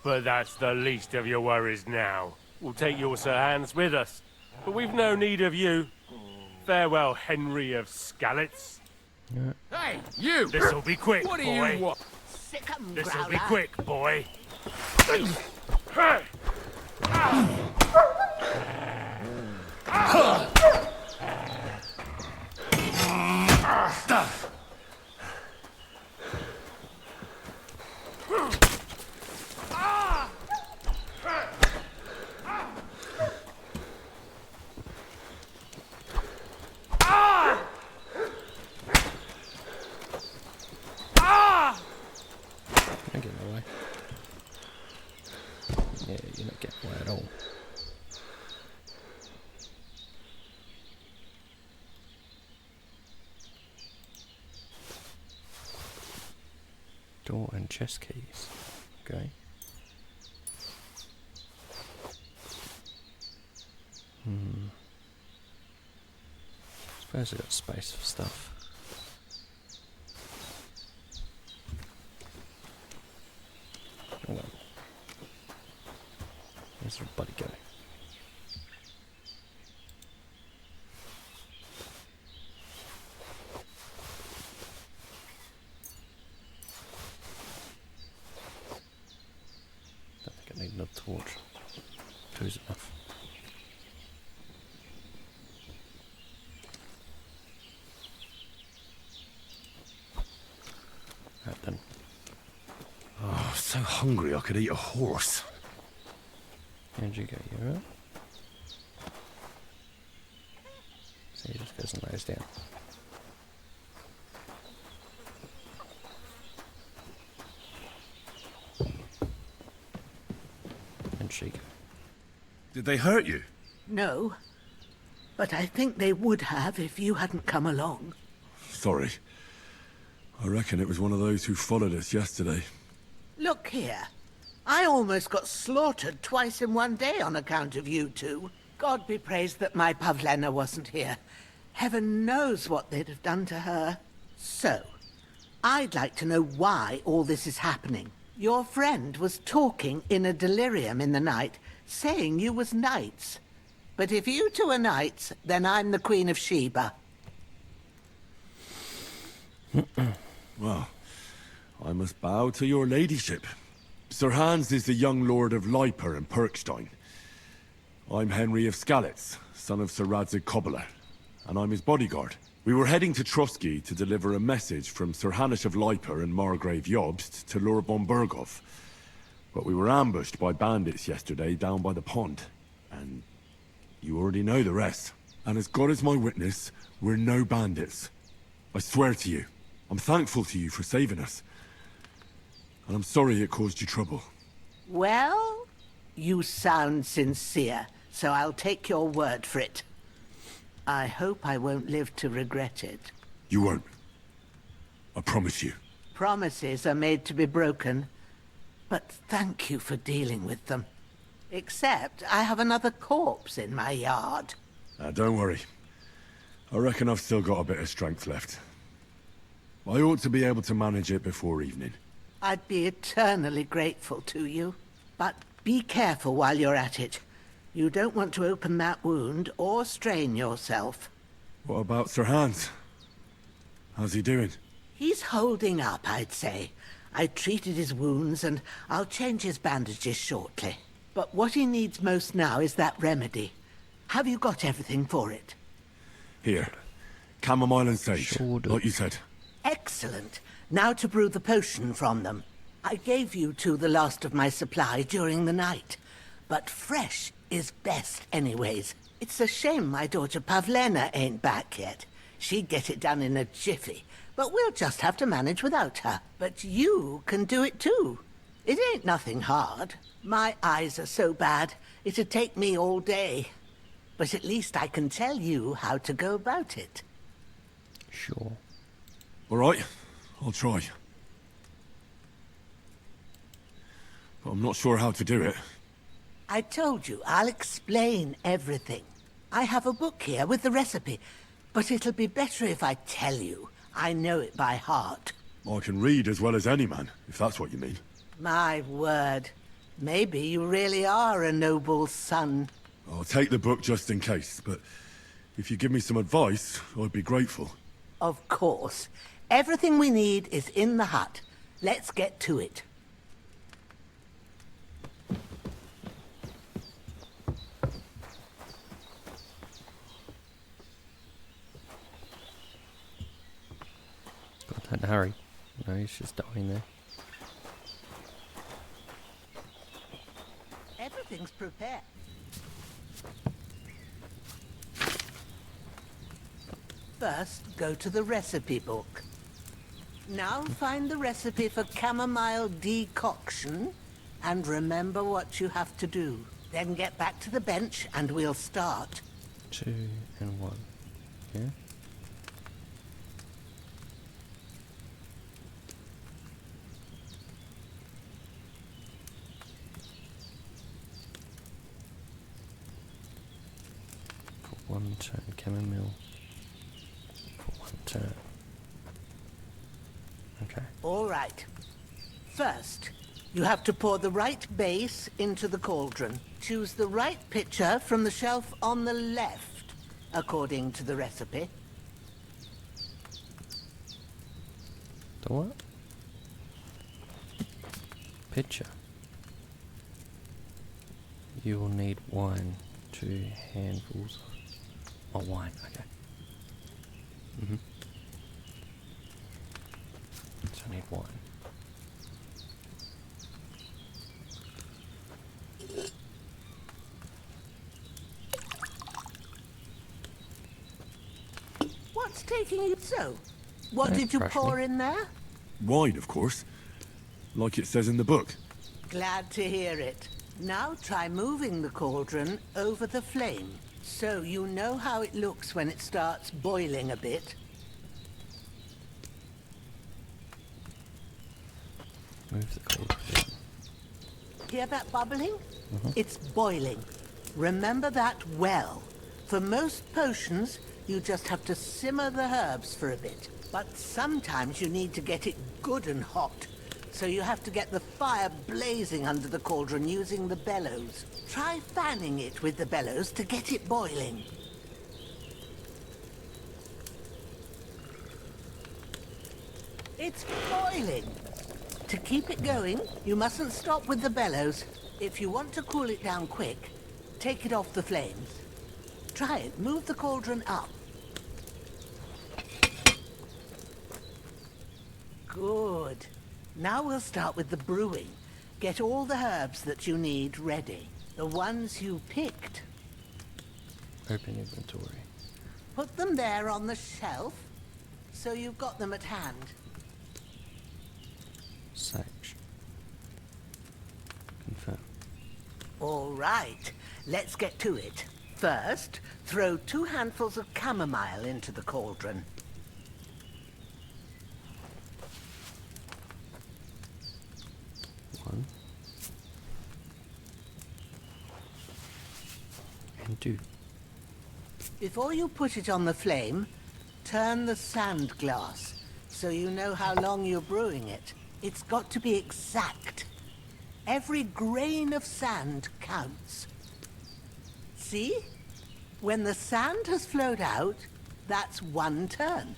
But that's the least of your worries now. We'll take your Sir Hans with us. But we've no need of you. Farewell, Henry of Skalitz. Hey, you! This'll be quick, What do boy. you want? This'll be quick, boy. Don't get in the way. Yeah, you're not getting away at all. Door and chest keys. Okay. Suppose I've got space for stuff. Hold on. Where's everybody go? Don't think I need another torch. Two's enough. Right then. Oh, so hungry I could eat a horse. How'd you go? You alright? So he just goes and lays down. And she go. Did they hurt you? No, but I think they would have if you hadn't come along. Sorry. I reckon it was one of those who followed us yesterday. Look here. I almost got slaughtered twice in one day on account of you two. God be praised that my Pavlena wasn't here. Heaven knows what they'd have done to her. So, I'd like to know why all this is happening. Your friend was talking in a delirium in the night, saying you was knights. But if you two are knights, then I'm the Queen of Sheba. Well, I must bow to your ladyship. Sir Hans is the young lord of Leiper and Perkstein. I'm Henry of Skalitz, son of Sir Radzig Kobyla, and I'm his bodyguard. We were heading to Trotsky to deliver a message from Sir Hanush of Leiper and Margrave Jobst to Lord von Bergov. But we were ambushed by bandits yesterday down by the pond, and you already know the rest. And as God is my witness, we're no bandits. I swear to you. I'm thankful to you for saving us. And I'm sorry it caused you trouble. Well, You sound sincere, so I'll take your word for it. I hope I won't live to regret it. You won't. I promise you. Promises are made to be broken, but thank you for dealing with them. Except I have another corpse in my yard. Don't worry. I reckon I've still got a bit of strength left. I ought to be able to manage it before evening. I'd be eternally grateful to you. But be careful while you're at it. You don't want to open that wound or strain yourself. What about Sir Hans? How's he doing? He's holding up, I'd say. I treated his wounds and I'll change his bandages shortly. But what he needs most now is that remedy. Have you got everything for it? Here. Chamomile and sage, like you said. Excellent. Now to brew the potion from them. I gave you two the last of my supply during the night. But fresh is best anyways. It's a shame my daughter Pavlena ain't back yet. She'd get it done in a jiffy. But we'll just have to manage without her. But you can do it too. It ain't nothing hard. My eyes are so bad, it'd take me all day. But at least I can tell you how to go about it. Sure. All right, I'll try. But I'm not sure how to do it. I told you, I'll explain everything. I have a book here with the recipe, but it'll be better if I tell you. I know it by heart. I can read as well as any man, if that's what you mean. My word. Maybe you really are a noble son. I'll take the book just in case, but if you give me some advice, I'd be grateful. Of course. Everything we need is in the hut. Let's get to it. Got to hurry. No, he's just dying there. Everything's prepared. First, go to the recipe book. Now find the recipe for chamomile decoction, and remember what you have to do. Then get back to the bench, and we'll start. 2 and 1. Yeah? For 1 turn chamomile. For 1 turn. Okay. All right. First, you have to pour the right base into the cauldron. Choose the right pitcher from the shelf on the left, according to the recipe. The what? Pitcher. You will need wine, 2 handfuls of wine. Okay. So I need wine. What's taking you so? What did you pour in there? Wine, of course. Like it says in the book. Glad to hear it. Now try moving the cauldron over the flame, so you know how it looks when it starts boiling a bit. Move the cauldron. Hear that bubbling? It's boiling. Remember that well. For most potions, you just have to simmer the herbs for a bit. But sometimes you need to get it good and hot. So you have to get the fire blazing under the cauldron using the bellows. Try fanning it with the bellows to get it boiling. It's boiling. To keep it going, you mustn't stop with the bellows. If you want to cool it down quick, take it off the flames. Try it. Move the cauldron up. Good. Now we'll start with the brewing. Get all the herbs that you need ready. The ones you picked. Open inventory. Put them there on the shelf, so you've got them at hand. Sage. Confirm. All right, let's get to it. First, throw 2 handfuls of chamomile into the cauldron. One. And 2. Before you put it on the flame, turn the sand glass so you know how long you're brewing it. It's got to be exact. Every grain of sand counts. See? When the sand has flowed out, that's 1 turn.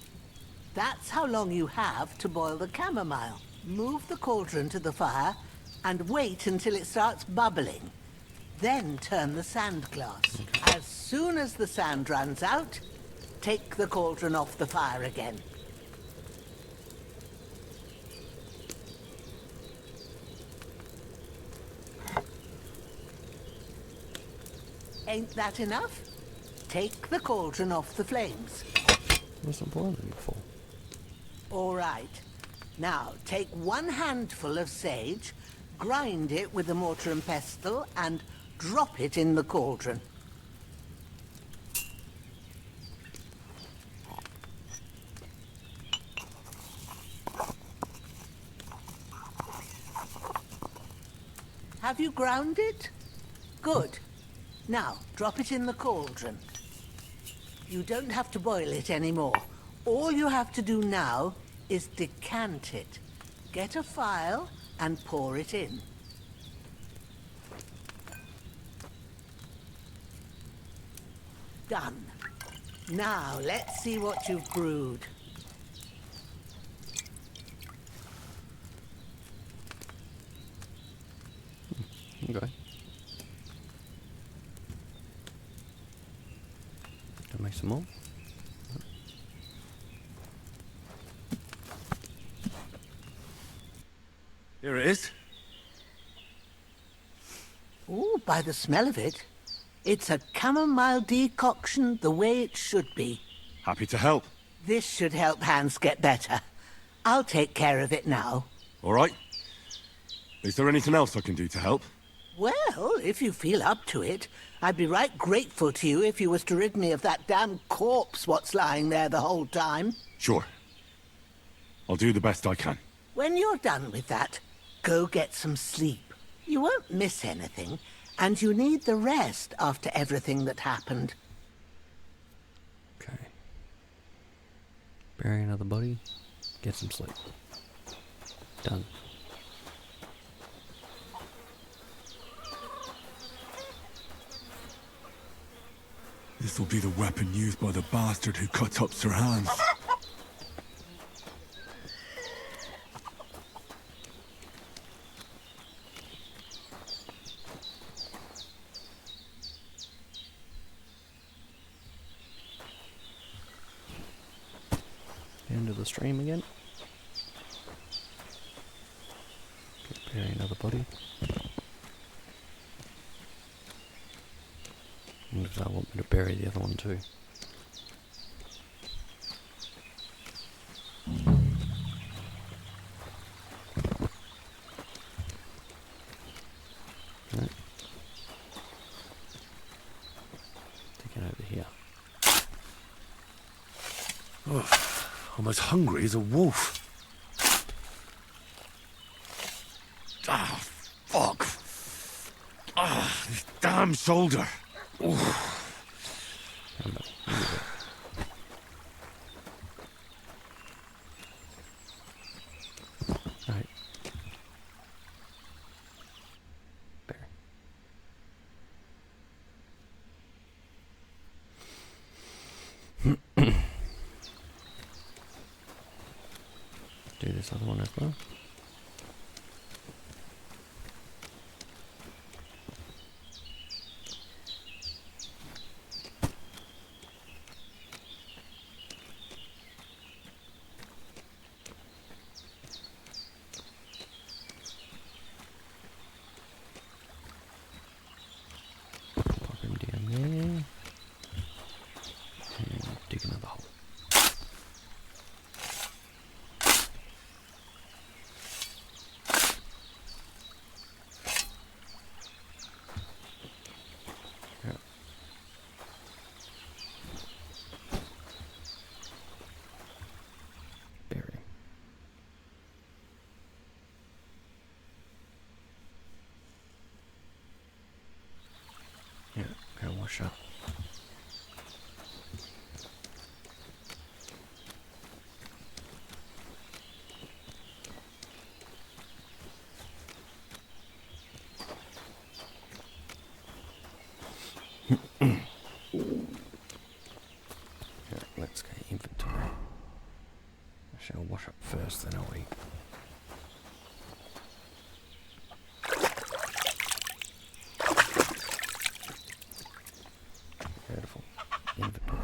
That's how long you have to boil the chamomile. Move the cauldron to the fire and wait until it starts bubbling. Then turn the sand glass. As soon as the sand runs out, take the cauldron off the fire again. Ain't that enough? Take the cauldron off the flames. Wasn't boiling before. All right. Now, take 1 handful of sage, grind it with a mortar and pestle, and drop it in the cauldron. Have you ground it? Good. Now, drop it in the cauldron. You don't have to boil it anymore. All you have to do now is decant it. Get a phial and pour it in. Done. Now, let's see what you've brewed. Okay. Can I make some more? Here it is. Ooh, by the smell of it, it's a chamomile decoction the way it should be. Happy to help. This should help Hans get better. I'll take care of it now. All right. Is there anything else I can do to help? Well, if you feel up to it, I'd be right grateful to you if you was to rid me of that damn corpse what's lying there the whole time. Sure. I'll do the best I can. When you're done with that, go get some sleep. You won't miss anything, and you need the rest after everything that happened. Okay. Bury another body. Get some sleep. Done. This will be the weapon used by the bastard who cut up Sir Hans. End of the stream again. Okay, bury another body. And if I want me to bury the other one too. Right. Take it over here. Oh, I'm as hungry as a wolf. Ah, fuck. Ah, this damn shoulder. Oof. Right. There. Do this other one as well. Pop him down there. And dig another hole. Go wash up. Let's go inventory. I shall wash up first, then I'll eat. Beautiful. Inventory.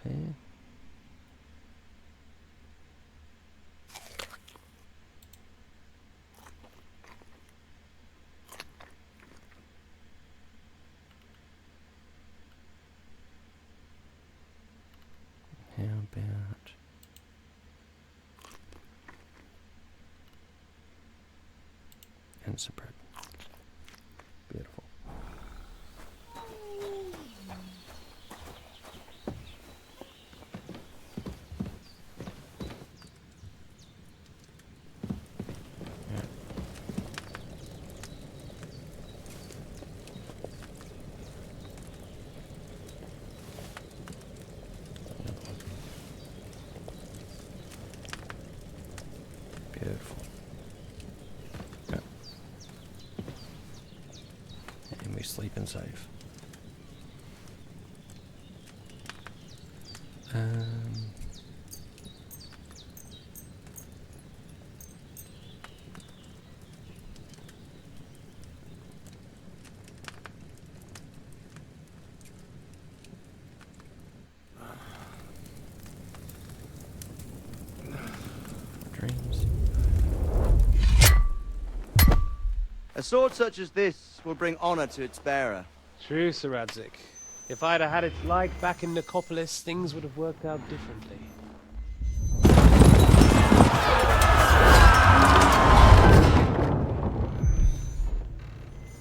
Pair. How about and some bread? Beautiful. Beautiful. Yeah. And we sleep and save. Dreams. A sword such as this will bring honor to its bearer. True, Sir Radzik. If I'd have had it like back in Nicopolis, things would have worked out differently.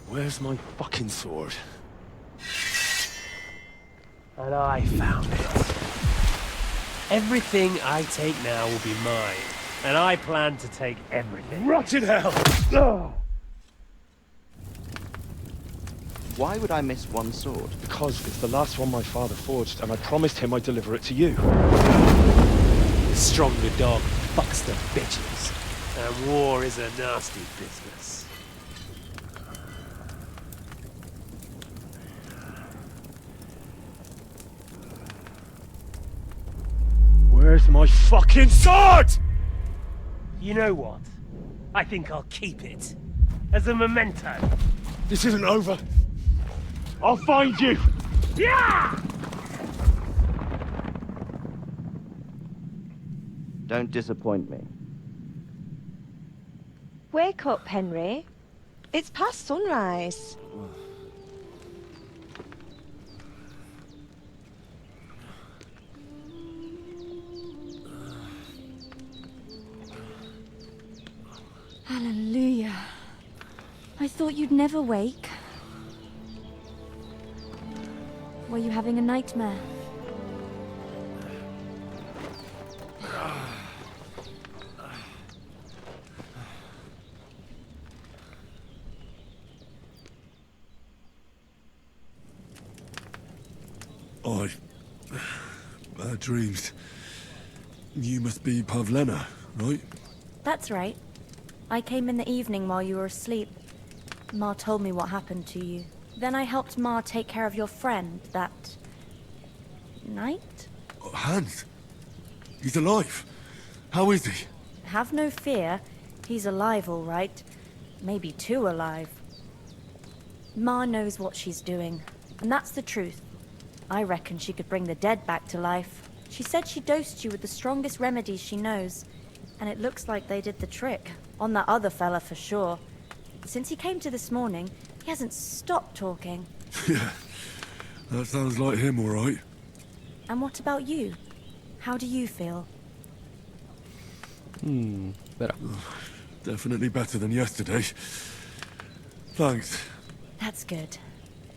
Where's my fucking sword? And I found it. Everything I take now will be mine, and I plan to take everything. Rot in hell! Ugh. Why would I miss one sword? Because it's the last one my father forged, and I promised him I'd deliver it to you. The stronger dog fucks the bitches, and war is a nasty business. Where's my fucking sword? You know what? I think I'll keep it. As a memento. This isn't over. I'll find you! Yeah! Don't disappoint me. Wake up, Henry. It's past sunrise. Hallelujah. I thought you'd never wake. Were you having a nightmare? I dreamed. You must be Pavlena, right? That's right. I came in the evening while you were asleep. Ma told me what happened to you. Then I helped Ma take care of your friend that night? Hans? He's alive. How is he? Have no fear. He's alive, all right. Maybe too alive. Ma knows what she's doing, and that's the truth. I reckon she could bring the dead back to life. She said she dosed you with the strongest remedies she knows, and it looks like they did the trick. On that other fella for sure. Since he came to this morning, he hasn't stopped talking. Yeah, that sounds like him, all right. And what about you? How do you feel? Better. Definitely better than yesterday. Thanks. That's good.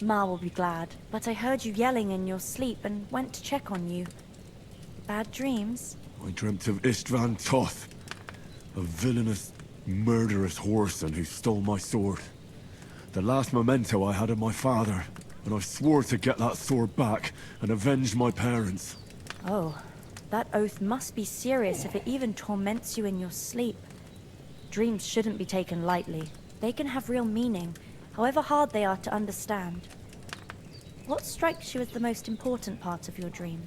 Ma will be glad, but I heard you yelling in your sleep and went to check on you. Bad dreams? I dreamt of Istvan Toth, a villainous, murderous whoreson who stole my sword. The last memento I had of my father, and I swore to get that sword back and avenge my parents. Oh, that oath must be serious if it even torments you in your sleep. Dreams shouldn't be taken lightly. They can have real meaning, however hard they are to understand. What strikes you as the most important part of your dream?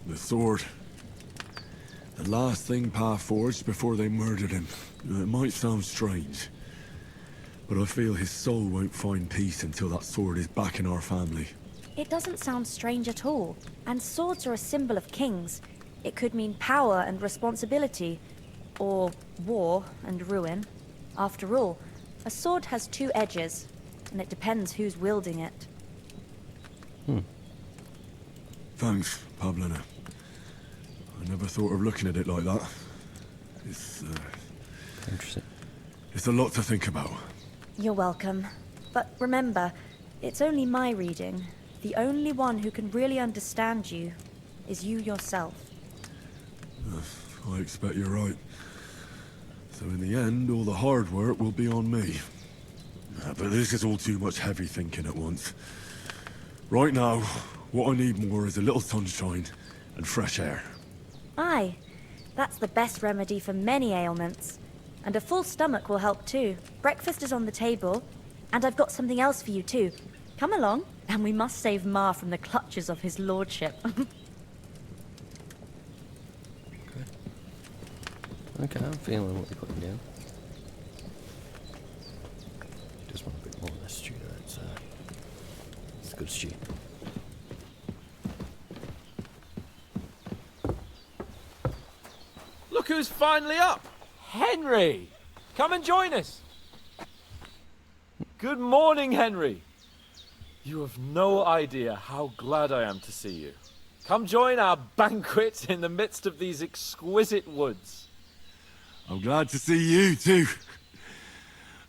The sword. The last thing Pa forged before they murdered him. It might sound strange, but I feel his soul won't find peace until that sword is back in our family. It doesn't sound strange at all. And swords are a symbol of kings. It could mean power and responsibility, or war and ruin. After all, a sword has two edges, and it depends who's wielding it. Thanks, Pavlina. I never thought of looking at it like that. It's, Interesting. It's a lot to think about. You're welcome. But remember, it's only my reading. The only one who can really understand you is you yourself. I expect you're right. So in the end, all the hard work will be on me. But this is all too much heavy thinking at once. Right now, what I need more is a little sunshine and fresh air. Aye, that's the best remedy for many ailments. And a full stomach will help too. Breakfast is on the table, and I've got something else for you too. Come along, and we must save Ma from the clutches of his lordship. Okay, I'm feeling what you're putting down. Just want a bit more of this stew, though. It's a good stew. Look who's finally up! Henry! Come and join us! Good morning, Henry. You have no idea how glad I am to see you. Come join our banquet in the midst of these exquisite woods. I'm glad to see you, too.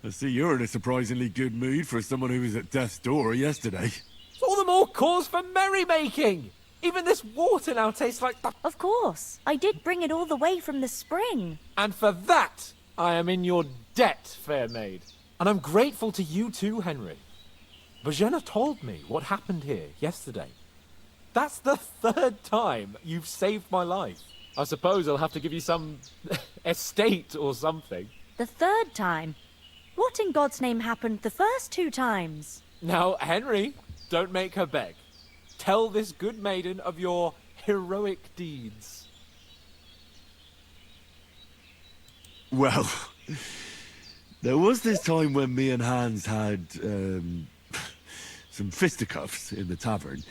I see you're in a surprisingly good mood for someone who was at death's door yesterday. It's all the more cause for merrymaking! Even this water now tastes like the... Of course. I did bring it all the way from the spring. And for that, I am in your debt, fair maid. And I'm grateful to you too, Henry. Bajena told me what happened here yesterday. That's the third time you've saved my life. I suppose I'll have to give you some estate or something. The third time? What in God's name happened the first two times? Now, Henry, don't make her beg. Tell this good maiden of your heroic deeds. Well, there was this time when me and Hans had, some fisticuffs in the tavern,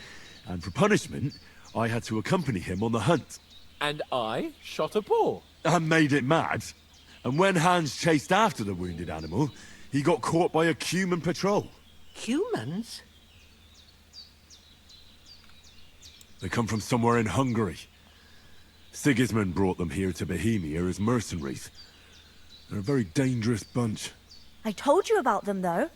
and for punishment, I had to accompany him on the hunt. And I shot a boar. And made it mad. And when Hans chased after the wounded animal, he got caught by a Cuman patrol. Humans? They come from somewhere in Hungary. Sigismund brought them here to Bohemia as mercenaries. They're a very dangerous bunch. I told you about them, though.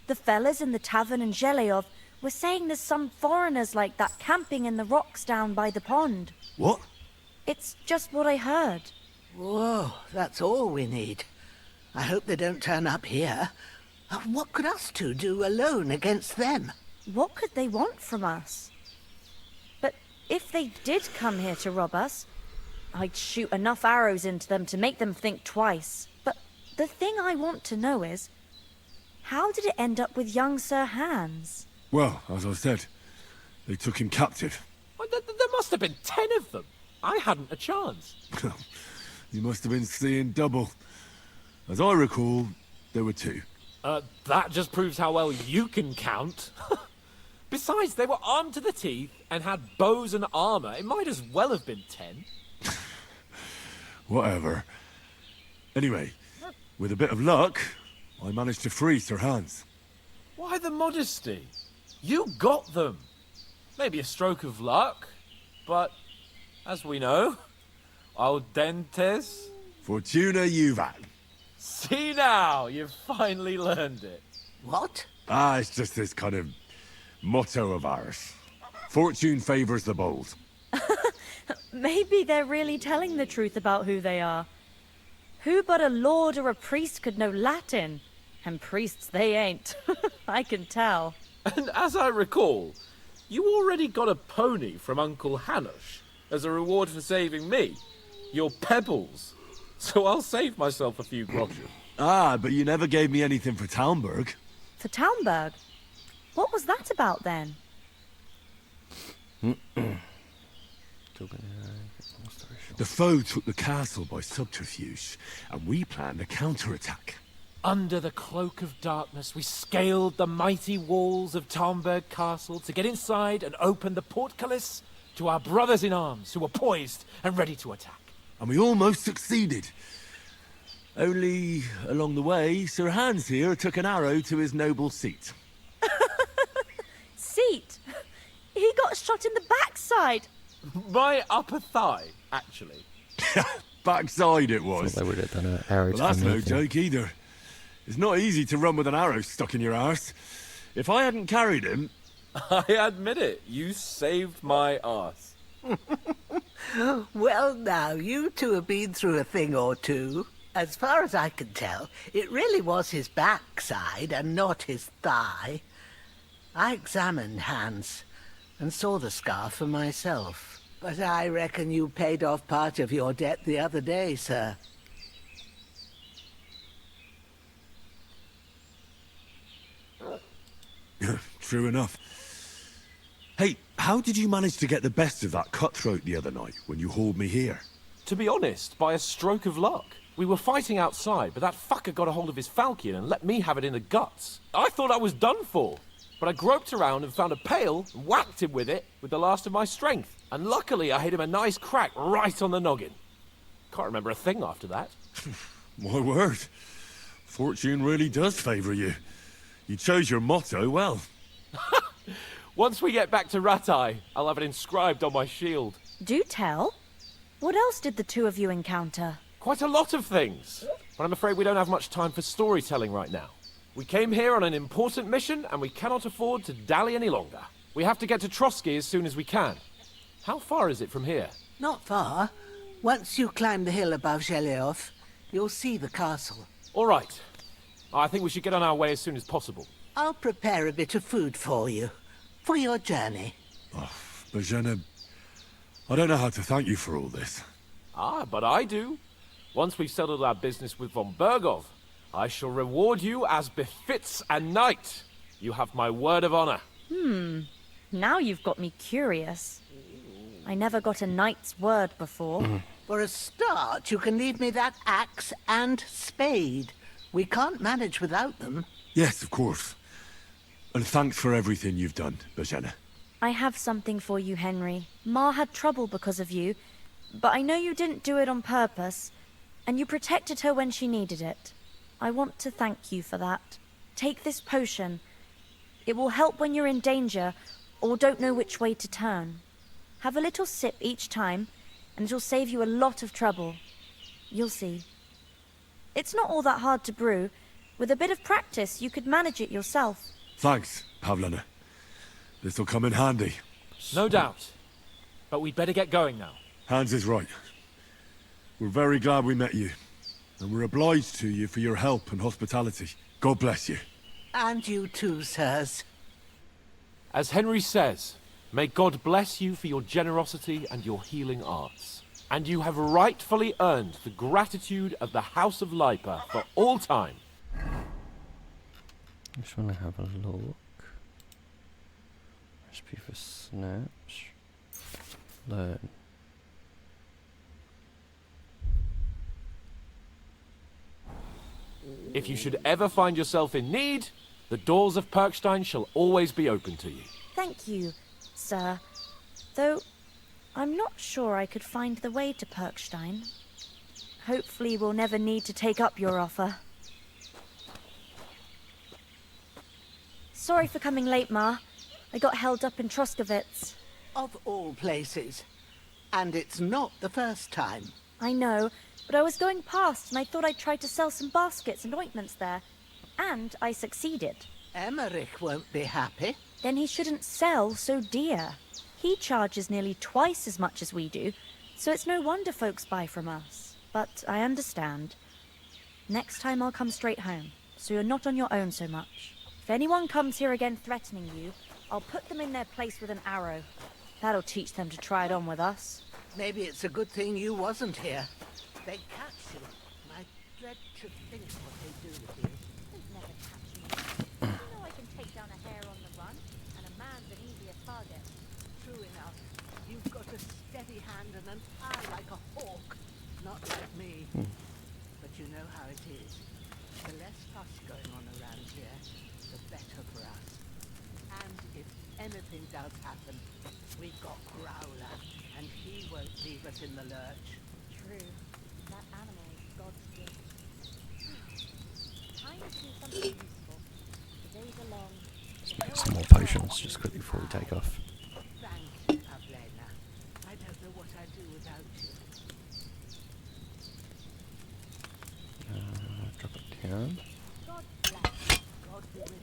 The fellas in the tavern in Zheleyov were saying there's some foreigners like that camping in the rocks down by the pond. What? It's just what I heard. Whoa, that's all we need. I hope they don't turn up here. What could us two do alone against them? What could they want from us? But if they did come here to rob us, I'd shoot enough arrows into them to make them think twice. But the thing I want to know is, how did it end up with young Sir Hans? Well, as I said, they took him captive. Well, there must have been 10 of them. I hadn't a chance. You must have been seeing double. As I recall, there were 2. That just proves how well you can count. Besides, they were armed to the teeth and had bows and armor. It might as well have been 10. Whatever. Anyway, with a bit of luck, I managed to free Sir Hans. Why the modesty? You got them. Maybe a stroke of luck, but as we know, audentes... Fortuna juvat. See now, you've finally learned it. What? Ah, it's just this kind of motto of ours. Fortune favors the bold. Maybe they're really telling the truth about who they are. Who but a lord or a priest could know Latin? And priests they ain't. I can tell. And as I recall, you already got a pony from Uncle Hanush as a reward for saving me. Your pebbles. So I'll save myself a few groschen. Ah, but you never gave me anything for Talmberg. For Talmberg? What was that about then? The foe took the castle by subterfuge, and we planned a counterattack. Under the cloak of darkness, we scaled the mighty walls of Talmberg Castle to get inside and open the portcullis to our brothers in arms who were poised and ready to attack. And we almost succeeded. Only, along the way, Sir Hans here took an arrow to his noble seat. Seat? He got shot in the backside. My upper thigh, actually. Backside it was. They would have done an arrow Well, to that's the no knee. joke either. It's not easy to run with an arrow stuck in your arse. If I hadn't carried him... I admit it, you saved my arse. Well, now, you two have been through a thing or two. As far as I can tell, it really was his backside and not his thigh. I examined Hans and saw the scar for myself. But I reckon you paid off part of your debt the other day, sir. True enough. Hey, how did you manage to get the best of that cutthroat the other night when you hauled me here? To be honest, by a stroke of luck. We were fighting outside, but that fucker got a hold of his falchion and let me have it in the guts. I thought I was done for. But I groped around and found a pail and whacked him with it with the last of my strength. And luckily I hit him a nice crack right on the noggin. Can't remember a thing after that. My word. Fortune really does favour you. You chose your motto well. Once we get back to Ratai, I'll have it inscribed on my shield. Do tell. What else did the two of you encounter? Quite a lot of things. But I'm afraid we don't have much time for storytelling right now. We came here on an important mission, and we cannot afford to dally any longer. We have to get to Trotsky as soon as we can. How far is it from here? Not far. Once you climb the hill above Zheleov, you'll see the castle. All right. I think we should get on our way as soon as possible. I'll prepare a bit of food for you, for your journey. Bozhena, I don't know how to thank you for all this. Ah, but I do. Once we've settled our business with von Bergov, I shall reward you as befits a knight. You have my word of honor. Now you've got me curious. I never got a knight's word before. For a start, you can leave me that axe and spade. We can't manage without them. Yes, of course. And thanks for everything you've done, Bozhena. I have something for you, Henry. Ma had trouble because of you, but I know you didn't do it on purpose, and you protected her when she needed it. I want to thank you for that. Take this potion. It will help when you're in danger or don't know which way to turn. Have a little sip each time, and it'll save you a lot of trouble. You'll see. It's not all that hard to brew. With a bit of practice, you could manage it yourself. Thanks, Pavlana. This'll come in handy. No doubt. But we'd better get going now. Hans is right. We're very glad we met you. And we're obliged to you for your help and hospitality. God bless you. And you too, sirs. As Henry says, may God bless you for your generosity and your healing arts. And you have rightfully earned the gratitude of the House of Lipa for all time. I just want to have a look. Recipe for snaps. Learn. If you should ever find yourself in need, the doors of Perkstein shall always be open to you. Thank you, sir. Though, I'm not sure I could find the way to Perkstein. Hopefully we'll never need to take up your offer. Sorry for coming late, Ma. I got held up in Troskovitz. Of all places. And it's not the first time. I know, but I was going past and I thought I'd try to sell some baskets and ointments there. And I succeeded. Emmerich won't be happy. Then he shouldn't sell so dear. He charges nearly twice as much as we do, so it's no wonder folks buy from us. But I understand. Next time I'll come straight home, so you're not on your own so much. If anyone comes here again threatening you, I'll put them in their place with an arrow. That'll teach them to try it on with us. Maybe it's a good thing you wasn't here. They'd catch you. I dread to think what they do with you. They'd never catch me. You know I can take down a hare on the run, and a man's an easier target. True enough. You've got a steady hand and an eye like a hawk. Not like me. But you know how it is. The less fuss going on around here, the better for us. And if anything does happen, we've got Growler, and he won't leave us in the lurch. True. That animal is God's gift. Time to do something useful. The days are long. Let's make some more potions just quickly before we take off. Thank you, Pavlena. I don't know what I'd do without you. Drop it down. God bless. God be with you.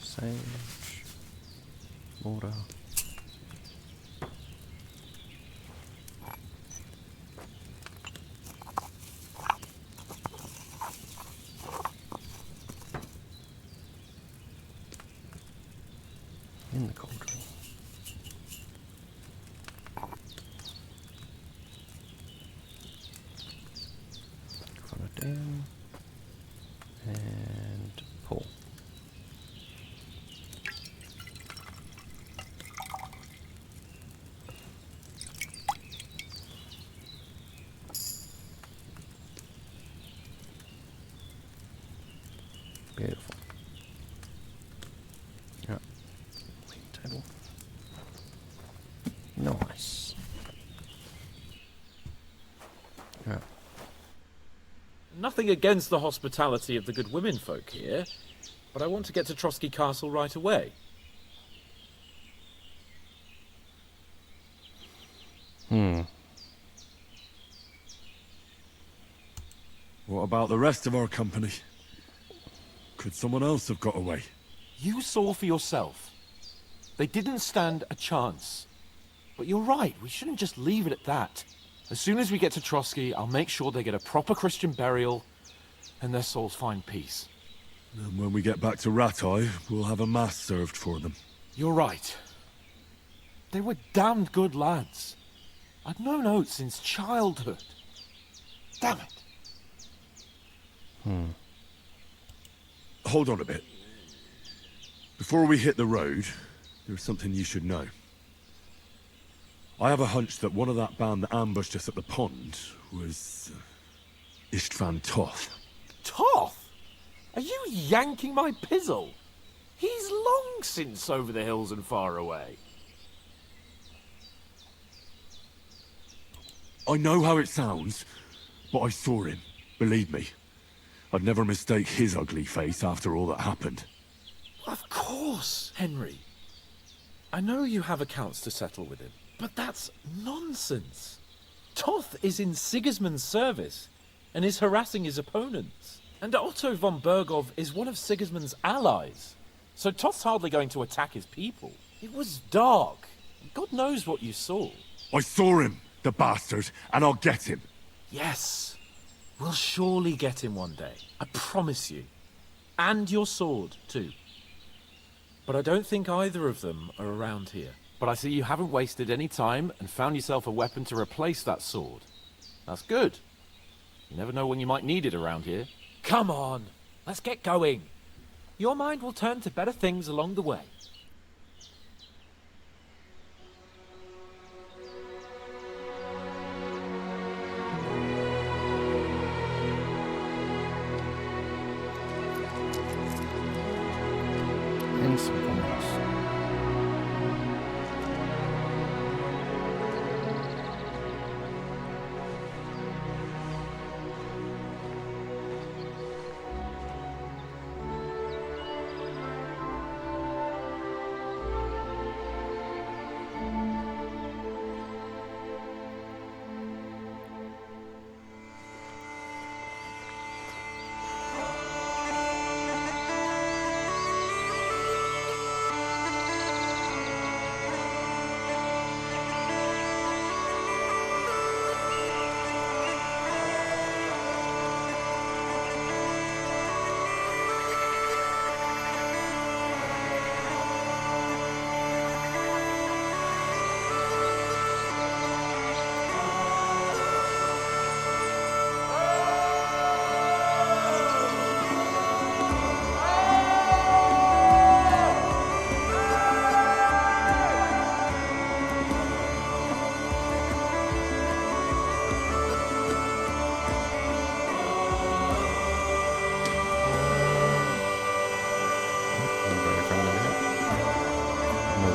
Sage, water. In the cauldron. Follow down and pull. Beautiful. Yeah. Table. Nice. Yeah. Nothing against the hospitality of the good women folk here, but I want to get to Trotsky Castle right away. What about the rest of our company? Could someone else have got away? You saw for yourself. They didn't stand a chance. But you're right, we shouldn't just leave it at that. As soon as we get to Trotsky, I'll make sure they get a proper Christian burial and their souls find peace. And when we get back to Rattay, we'll have a mass served for them. You're right. They were damned good lads. I'd known Oates since childhood. Damn it. Hold on a bit. Before we hit the road, there's something you should know. I have a hunch that one of that band that ambushed us at the pond was Istvan Toth. Toth? Are you yanking my pizzle? He's long since over the hills and far away. I know how it sounds, but I saw him. Believe me. I'd never mistake his ugly face after all that happened. Of course, Henry. I know you have accounts to settle with him, but that's nonsense. Toth is in Sigismund's service and is harassing his opponents. And Otto von Bergov is one of Sigismund's allies. So Toth's hardly going to attack his people. It was dark, God knows what you saw. I saw him, the bastard, and I'll get him. Yes. We'll surely get him one day. I promise you. And your sword, too. But I don't think either of them are around here. But I see you haven't wasted any time and found yourself a weapon to replace that sword. That's good. You never know when you might need it around here. Come on, let's get going. Your mind will turn to better things along the way. And some comments.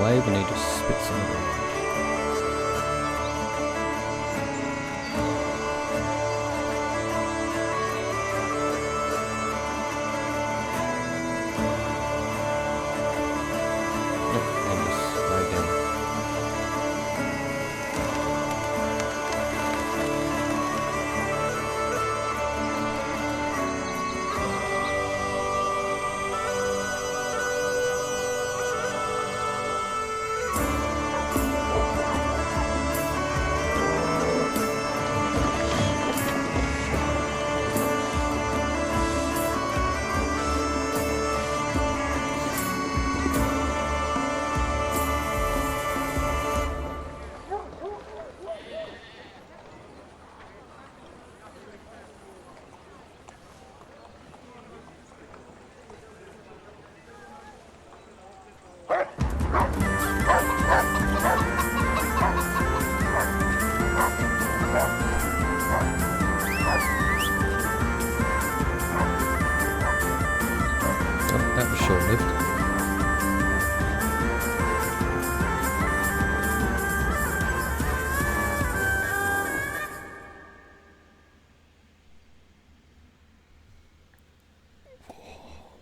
Wave and he just spits on it. That was short-lived.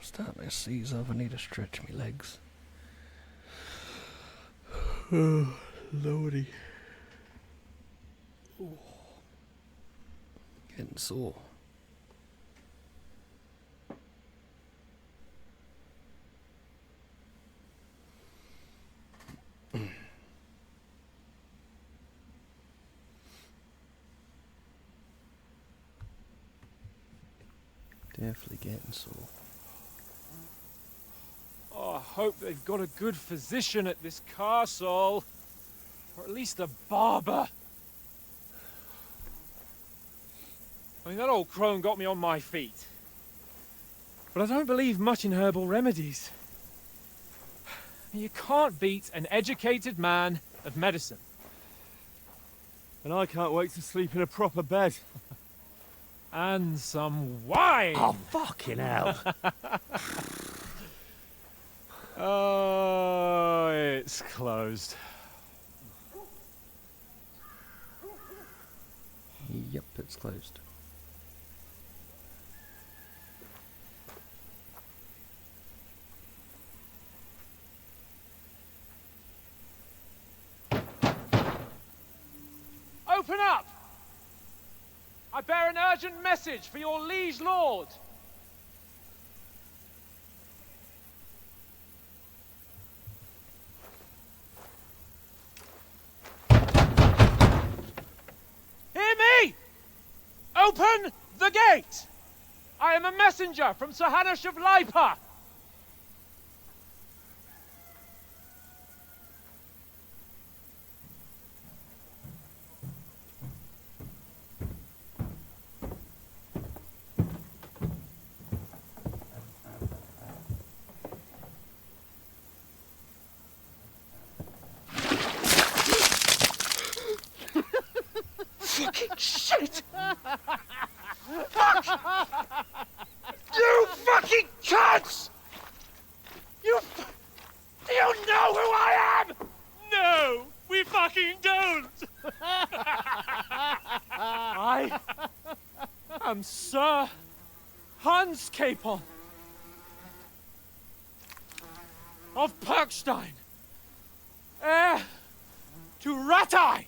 Starting to seize up. I need to stretch my legs. Oh, lordy. Oh. Getting sore. Definitely getting sore. Oh, I hope they've got a good physician at this castle. Or at least a barber. I mean, that old crone got me on my feet. But I don't believe much in herbal remedies. You can't beat an educated man of medicine. And I can't wait to sleep in a proper bed. And some wine! Oh, fucking hell. Oh, it's closed. Yep, it's closed. Open up! I bear an urgent message for your liege lord. Open the gate! I am a messenger from Sir Hanush of Lipa. Fucking shit! Fuck! You fucking cunts! Do you know who I am? No, we fucking don't! I am Sir Hans Capon of Perkstein, heir to Ratai.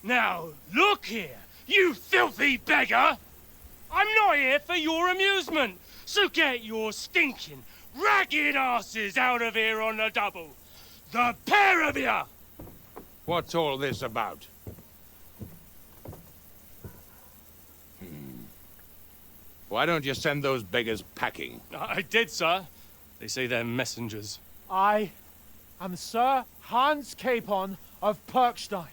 Now, look here, you filthy beggar! I'm not here for your amusement, so get your stinking, ragged asses out of here on the double. The pair of you! What's all this about? Why don't you send those beggars packing? I did, sir. They say they're messengers. I am Sir Hans Capon of Perkstein.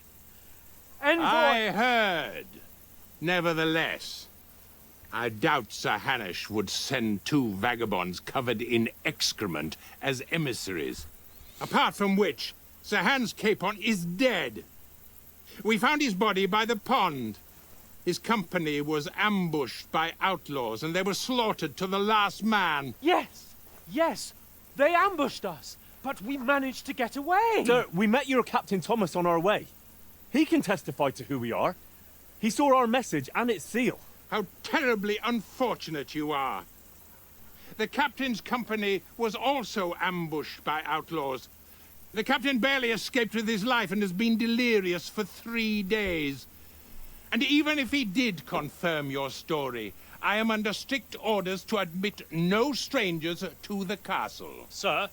Envoy. I heard. Nevertheless, I doubt Sir Hanush would send two vagabonds covered in excrement as emissaries. Apart from which, Sir Hans Capon is dead. We found his body by the pond. His company was ambushed by outlaws, and they were slaughtered to the last man. Yes, they ambushed us, but we managed to get away. Sir, we met your Captain Thomas on our way. He can testify to who we are. He saw our message and its seal. How terribly unfortunate you are. The captain's company was also ambushed by outlaws. The captain barely escaped with his life and has been delirious for 3 days. And even if he did confirm your story, I am under strict orders to admit no strangers to the castle. Sir,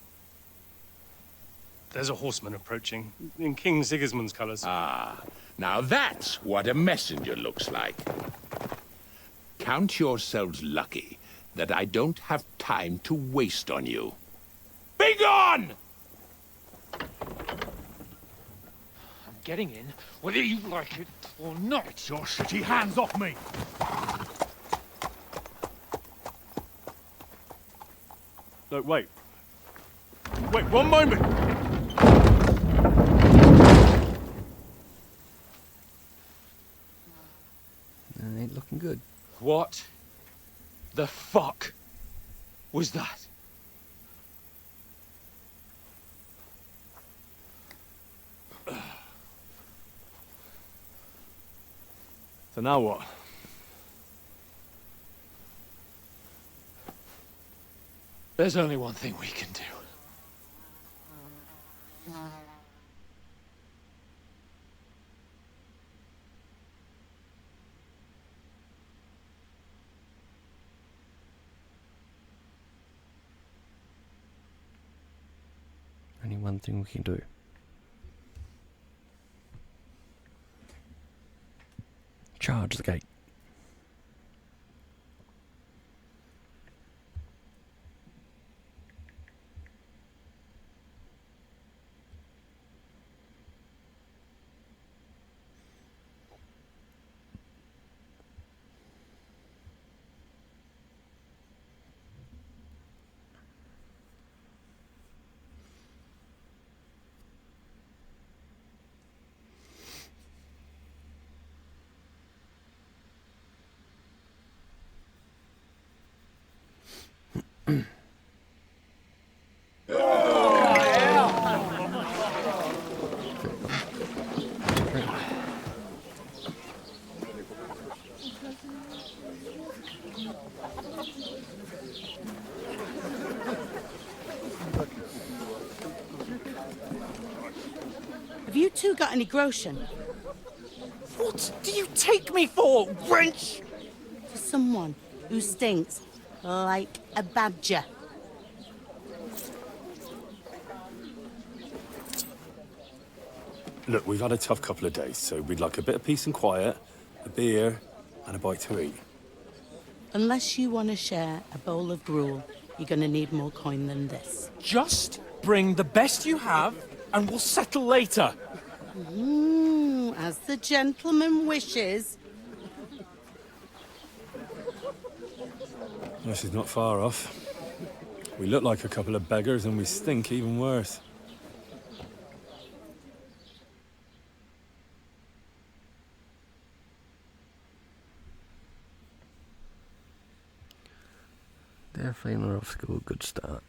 there's a horseman approaching, in King Sigismund's colours. Ah, now that's what a messenger looks like. Count yourselves lucky that I don't have time to waste on you. Be gone! I'm getting in, whether you like it or not. Get your shitty hands off me! No, wait. Wait, one moment! That ain't looking good. What the fuck was that? So now what? There's only one thing we can do. Only one thing we can do. Charge the gate. Have you two got any groschen? What do you take me for, wench? For someone who stinks like a badger. Look, we've had a tough couple of days, so we'd like a bit of peace and quiet, a beer, and a bite to eat. Unless you want to share a bowl of gruel, you're going to need more coin than this. Just bring the best you have, and we'll settle later. As the gentleman wishes. This is not far off. We look like a couple of beggars, and we stink even worse. Definitely not off to a good start.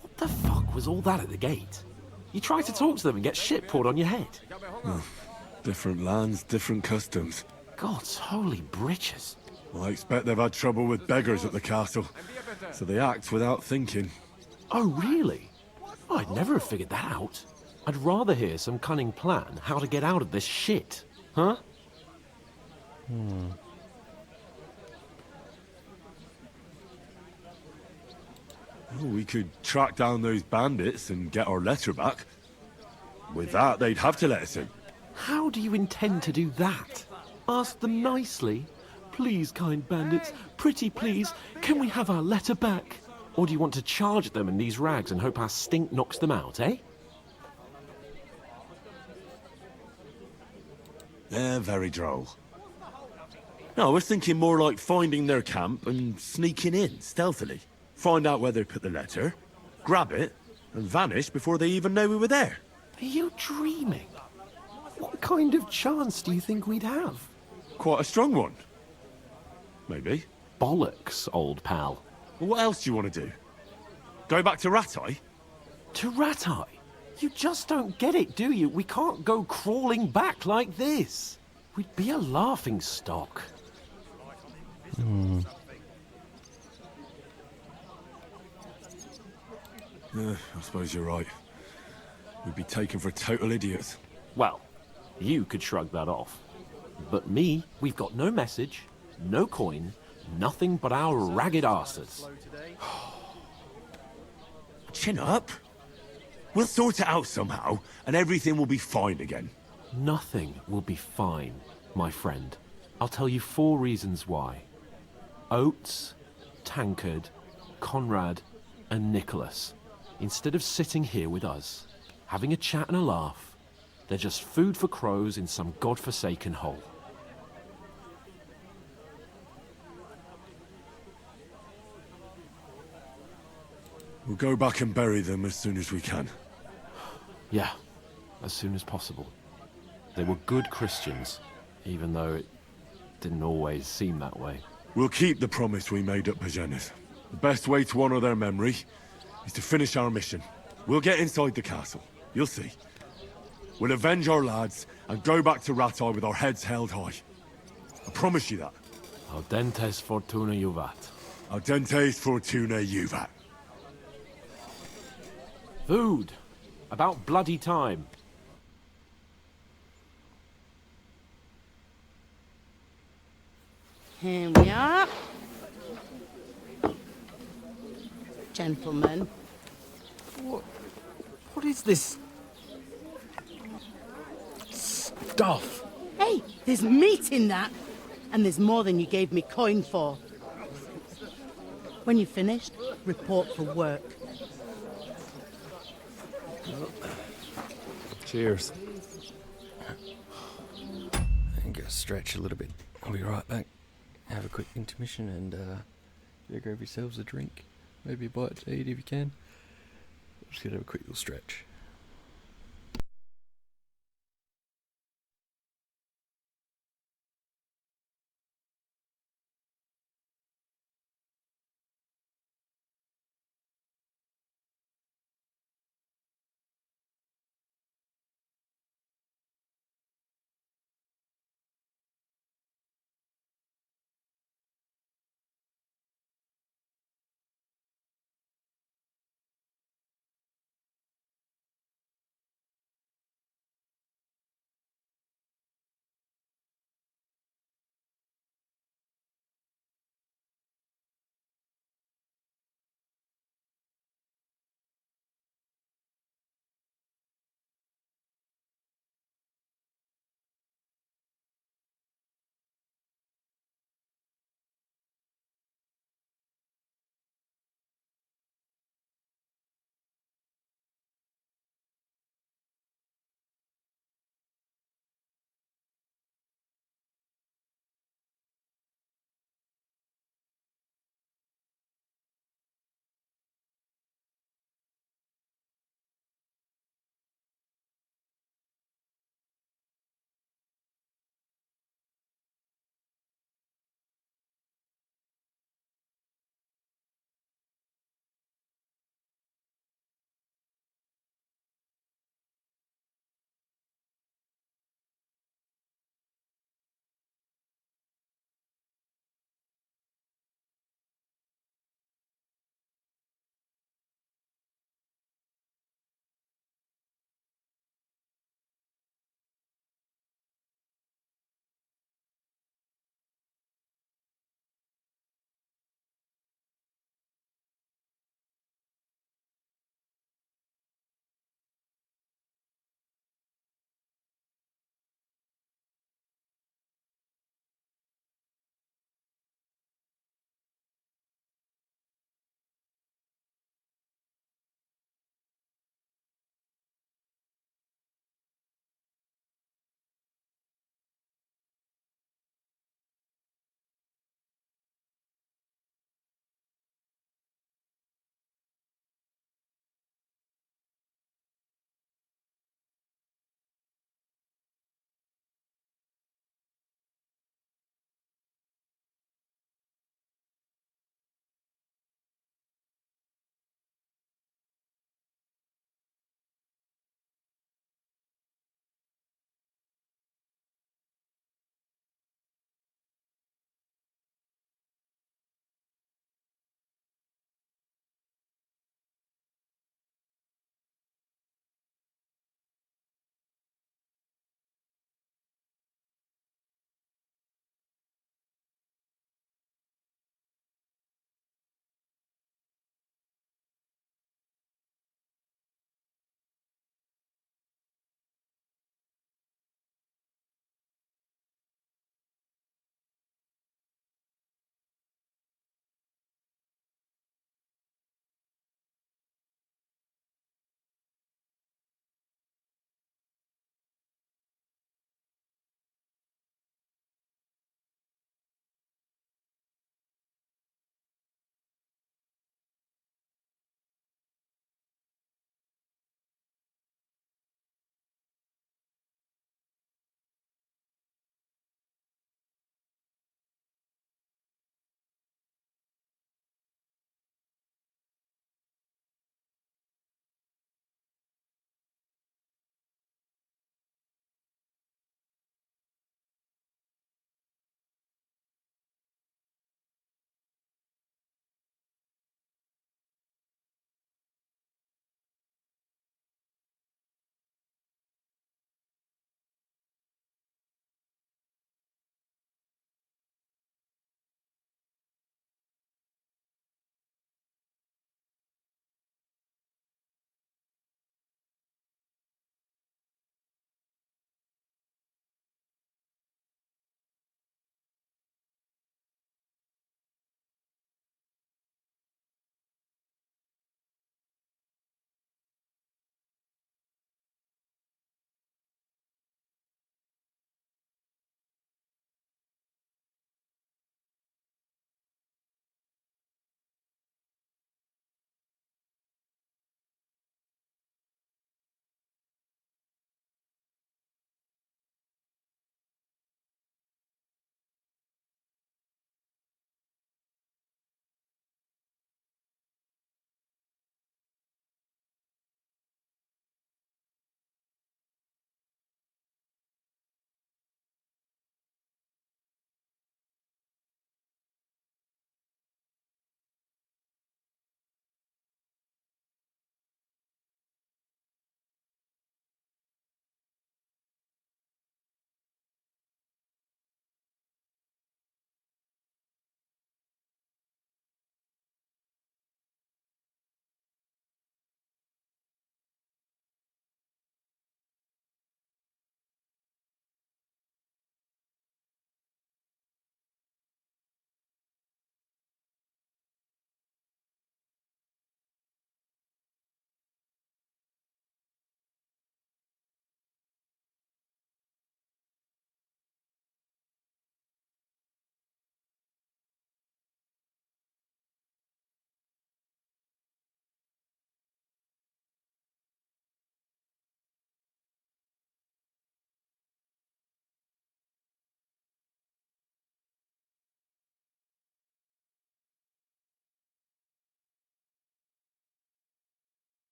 What the fuck was all that at the gate? You try to talk to them and get shit poured on your head. Different lands, different customs. God's holy britches. Well, I expect they've had trouble with beggars at the castle, so they act without thinking. Oh, really? I'd never have figured that out. I'd rather hear some cunning plan how to get out of this shit. Huh? Well, we could track down those bandits and get our letter back. With that, they'd have to let us in. How do you intend to do that? Ask them nicely. Please, kind bandits, pretty please, can we have our letter back? Or do you want to charge them in these rags and hope our stink knocks them out, eh? They're very droll. No, I was thinking more like finding their camp and sneaking in, stealthily. Find out where they put the letter, grab it, and vanish before they even know we were there. Are you dreaming? What kind of chance do you think we'd have? Quite a strong one. Maybe. Bollocks, old pal. Well, what else do you want to do? Go back to Ratai? To Ratai? You just don't get it, do you? We can't go crawling back like this. We'd be a laughing stock. I suppose you're right. We'd be taken for total idiots. Well, you could shrug that off. But me, we've got no message, no coin, nothing but our ragged arses. Chin up. We'll sort it out somehow, and everything will be fine again. Nothing will be fine, my friend. I'll tell you 4 reasons why. Oates, Tankard, Conrad, and Nicholas. Instead of sitting here with us, having a chat and a laugh, they're just food for crows in some godforsaken hole. We'll go back and bury them as soon as we can. Yeah, as soon as possible. They were good Christians, even though it didn't always seem that way. We'll keep the promise we made at Pagenis. The best way to honor their memory is to finish our mission. We'll get inside the castle. You'll see. We'll avenge our lads and go back to Ratai with our heads held high. I promise you that. Audentes fortuna juvat. Audentes fortuna juvat. Food! About bloody time. Here we are. Gentlemen. What is this stuff? Hey, there's meat in that. And there's more than you gave me coin for. When you're finished, report for work. Cheers. And go stretch a little bit. I'll be right back. Have a quick intermission and grab yourselves a drink. Maybe a bite to eat if you can. Just gonna have a quick little stretch.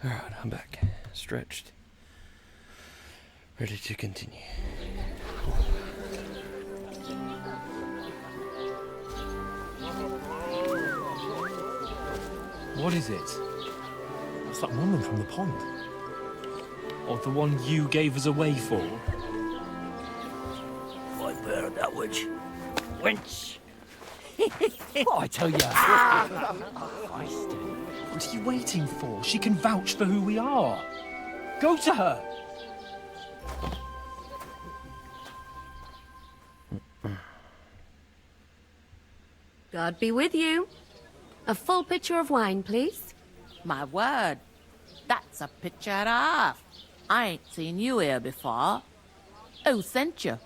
Alright, I'm back. Stretched. Ready to continue. What is it? It's that woman from the pond. Or the one you gave us away for. I bear that witch. Wench! What I tell you? What are you waiting for? She can vouch for who we are. Go to her. God be with you. A full pitcher of wine, please. My word, that's a picture and a half. I ain't seen you here before. Who sent you?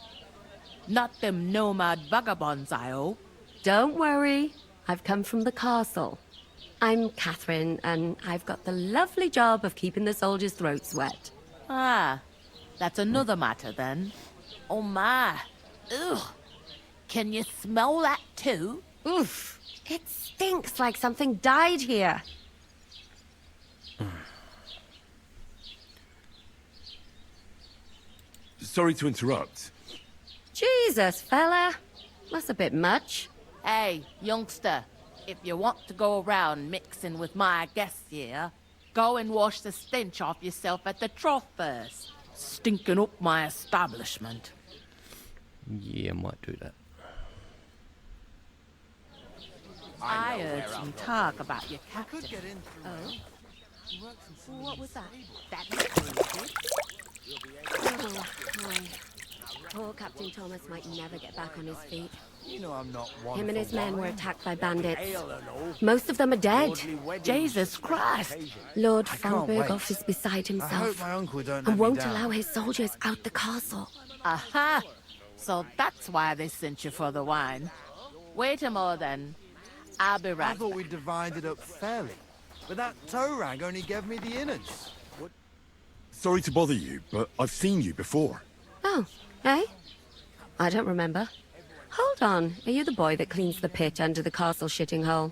Not them nomad vagabonds, I hope. Don't worry. I've come from the castle. I'm Catherine, and I've got the lovely job of keeping the soldiers' throats wet. Ah, that's another matter then. Oh my. Ugh. Can you smell that too? Oof. It stinks like something died here. Sorry to interrupt. Jesus, fella. That's a bit much. Hey, youngster, if you want to go around mixing with my guests here, go and wash the stench off yourself at the trough first. Stinking up my establishment. Yeah, I might do that. I heard some talk about your captain. Oh? What was that? That was Oh, boy. Poor Captain Thomas might never get back on his feet. You know I'm not one Him and for his men were wine. attacked by bandits. Ale and all. Most of them are dead. Jesus Christ! Lord I von can't wait. Berghoff is beside I himself hope my uncle don't let and me won't down. allow his soldiers out the castle. Aha! So that's why they sent you for the wine. Wait a moment then. I'll be I right thought we divided up fairly, but that tow rag only gave me the innards. Sorry to bother you, but I've seen you before. Oh, eh? I don't remember. Hold on. Are you the boy that cleans the pit under the castle shitting hole?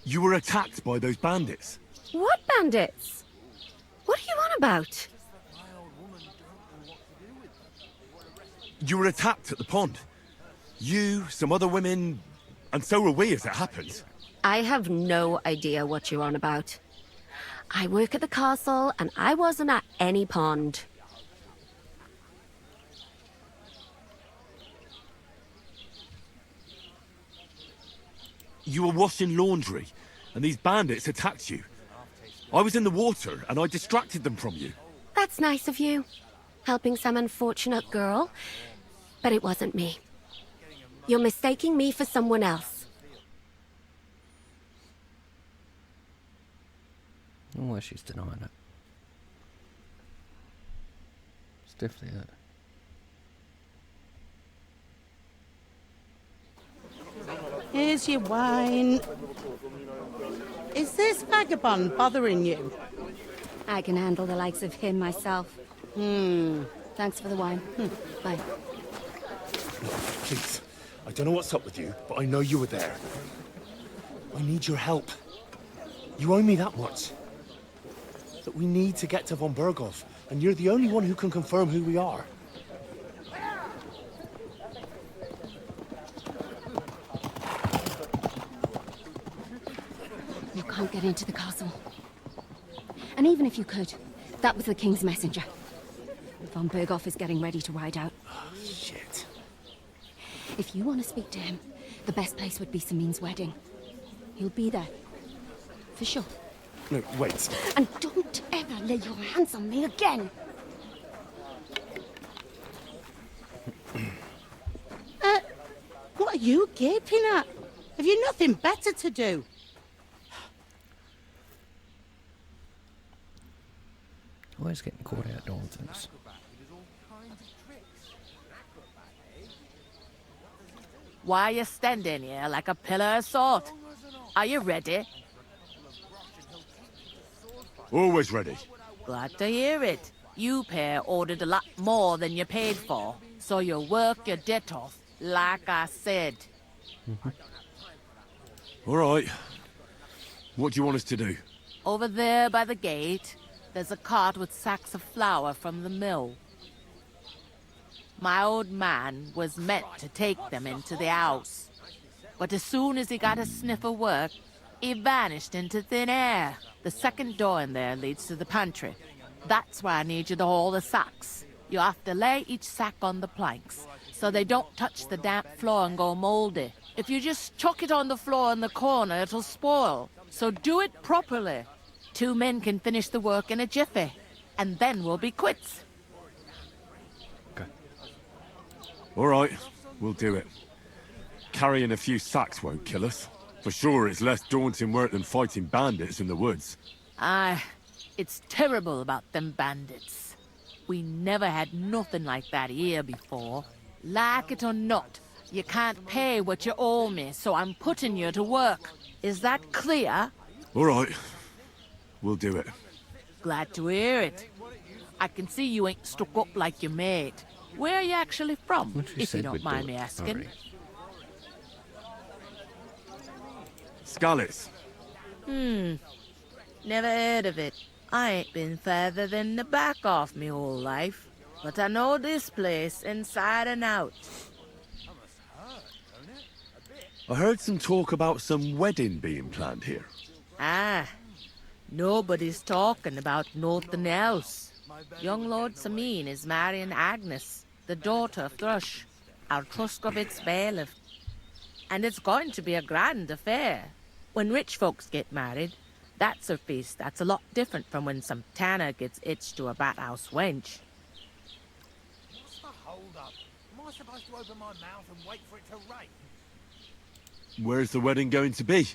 You were attacked by those bandits. What bandits? What are you on about? You were attacked at the pond. You, some other women, and so were we as it happened. I have no idea what you're on about. I work at the castle, and I wasn't at any pond. You were washing laundry, and these bandits attacked you. I was in the water, and I distracted them from you. That's nice of you. Helping some unfortunate girl. But it wasn't me. You're mistaking me for someone else. Oh, she's denying it. It's definitely it. Here's your wine. Is this vagabond bothering you? I can handle the likes of him myself. Thanks for the wine. Bye. Please, I don't know what's up with you, but I know you were there. I need your help. You owe me that much. That we need to get to von Berghoff, and you're the only one who can confirm who we are. You can't get into the castle. And even if you could, that was the King's messenger. Von Berghoff is getting ready to ride out. Shit. If you want to speak to him, the best place would be Samin's wedding. He'll be there. For sure. No, wait. And don't ever lay your hands on me again! What are you gaping at? Have you nothing better to do? Always getting caught out doing things. Why are you standing here like a pillar of salt? Are you ready? Always ready. Glad to hear it. You pair ordered a lot more than you paid for, so you work your debt off, like I said. All right. What do you want us to do? Over there by the gate, there's a cart with sacks of flour from the mill. My old man was meant to take them into the house. But as soon as he got a sniff of work, he vanished into thin air. The second door in there leads to the pantry. That's where I need you to haul the sacks. You have to lay each sack on the planks, so they don't touch the damp floor and go moldy. If you just chuck it on the floor in the corner, it'll spoil. So do it properly. 2 men can finish the work in a jiffy, and then we'll be quits. All right, we'll do it. Carrying a few sacks won't kill us. For sure, it's less daunting work than fighting bandits in the woods. Aye, it's terrible about them bandits. We never had nothing like that here before. Like it or not, you can't pay what you owe me, so I'm putting you to work. Is that clear? All right, we'll do it. Glad to hear it. I can see you ain't stuck up like your mate. Where are you actually from, if you don't mind me asking? Scallis. Never heard of it. I ain't been further than the back off me whole life. But I know this place inside and out. I heard some talk about some wedding being planned here. Ah, nobody's talking about nothing else. Young Lord Samin is marrying Agnes, the daughter of Thrush, our Truscovitz bailiff. And it's going to be a grand affair. When rich folks get married, that's a feast that's a lot different from when some tanner gets hitched to a bat-house wench. What's the hold-up? Am I supposed to open my mouth and wait for it to rain? Where's the wedding going to be?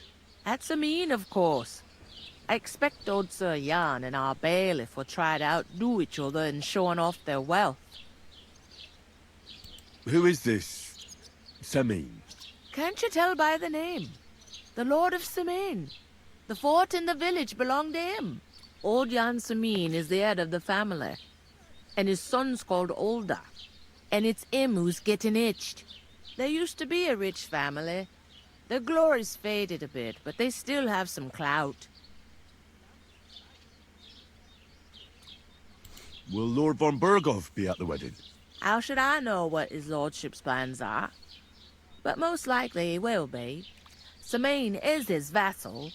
At Samin, of course. I expect old Sir Jan and our bailiff will try to outdo each other in showing off their wealth. Who is this Samin? Can't you tell by the name? The Lord of Samin. The fort in the village belonged to him. Old Jan Samin is the head of the family, and his son's called Olda. And it's him who's getting itched. There used to be a rich family. Their glory's faded a bit, but they still have some clout. Will Lord von Bergov be at the wedding? How should I know what his lordship's plans are? But most likely he will be. Samin is his vassal.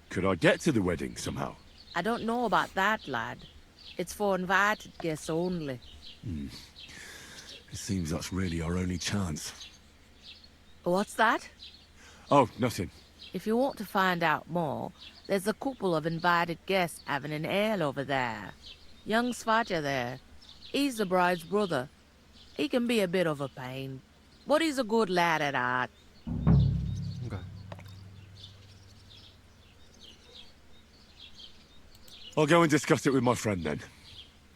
Could I get to the wedding somehow? I don't know about that, lad. It's for invited guests only. It seems that's really our only chance. What's that? Oh, nothing. If you want to find out more, there's a couple of invited guests having an ale over there. Young Svaja there. He's the bride's brother. He can be a bit of a pain, but he's a good lad at heart. Okay. I'll go and discuss it with my friend then.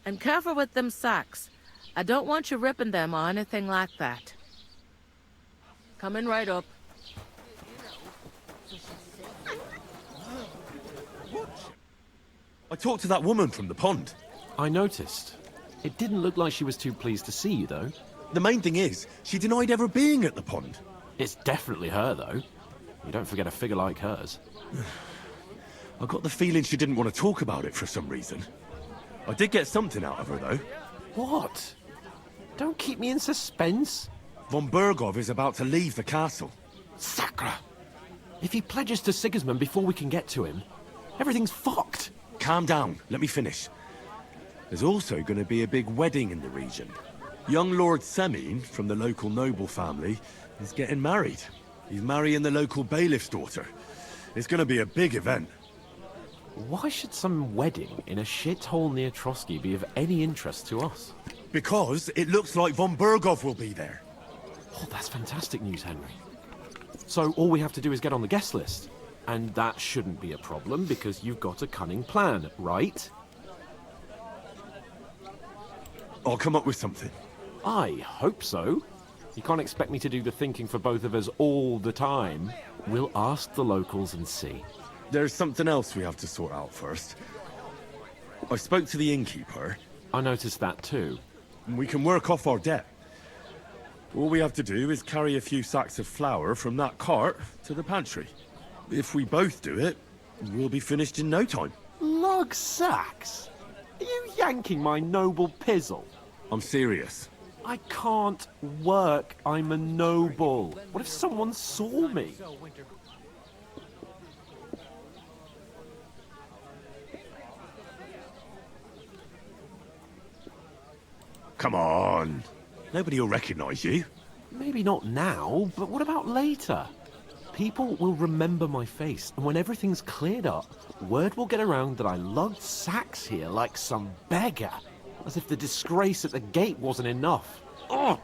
And careful with them sacks. I don't want you ripping them or anything like that. Coming right up. I talked to that woman from the pond. I noticed. It didn't look like she was too pleased to see you, though. The main thing is, she denied ever being at the pond. It's definitely her, though. You don't forget a figure like hers. I got the feeling she didn't want to talk about it for some reason. I did get something out of her, though. What? Don't keep me in suspense. Von Bergov is about to leave the castle. Sacre! If he pledges to Sigismund before we can get to him, everything's fucked. Calm down, let me finish. There's also going to be a big wedding in the region. Young Lord Semin, from the local noble family, is getting married. He's marrying the local bailiff's daughter. It's going to be a big event. Why should some wedding in a shithole near Trotsky be of any interest to us? Because it looks like von Bergov will be there. Oh, that's fantastic news, Henry. So all we have to do is get on the guest list. And that shouldn't be a problem because you've got a cunning plan, right? I'll come up with something. I hope so. You can't expect me to do the thinking for both of us all the time. We'll ask the locals and see. There's something else we have to sort out first. I spoke to the innkeeper. I noticed that too. We can work off our debt. All we have to do is carry a few sacks of flour from that cart to the pantry. If we both do it, we'll be finished in no time. Lug sacks? Are you yanking my noble pizzle? I'm serious. I can't work. I'm a noble. What if someone saw me? Come on. Nobody will recognize you. Maybe not now, but what about later? People will remember my face, and when everything's cleared up, word will get around that I lugged sacks here like some beggar. As if the disgrace at the gate wasn't enough. Ugh!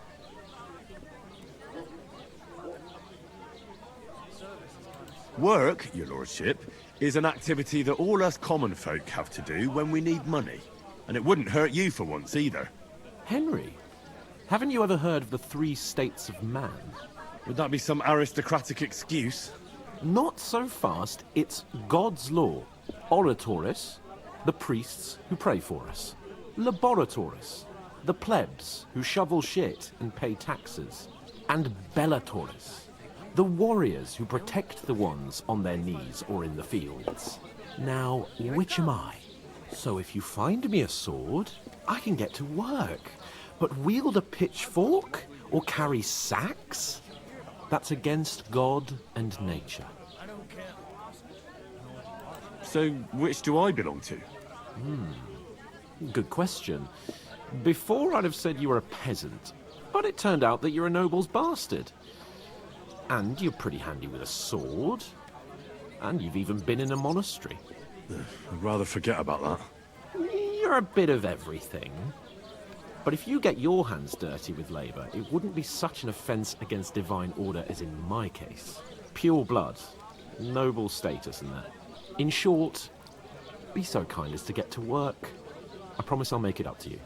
Work, your lordship, is an activity that all us common folk have to do when we need money. And it wouldn't hurt you for once either. Henry, haven't you ever heard of the 3 states of man? Would that be some aristocratic excuse? Not so fast. It's God's law. Oratoris, the priests who pray for us. Laboratoris, the plebs who shovel shit and pay taxes. And Bellatoris, the warriors who protect the ones on their knees or in the fields. Now, which am I? So if you find me a sword, I can get to work. But wield a pitchfork or carry sacks? That's against God and nature. So, which do I belong to? Good question. Before I'd have said you were a peasant, but it turned out that you're a noble's bastard. And you're pretty handy with a sword. And you've even been in a monastery. I'd rather forget about that. You're a bit of everything. But if you get your hands dirty with labour, it wouldn't be such an offence against divine order as in my case. Pure blood, noble status and that. In short, be so kind as to get to work. I promise I'll make it up to you.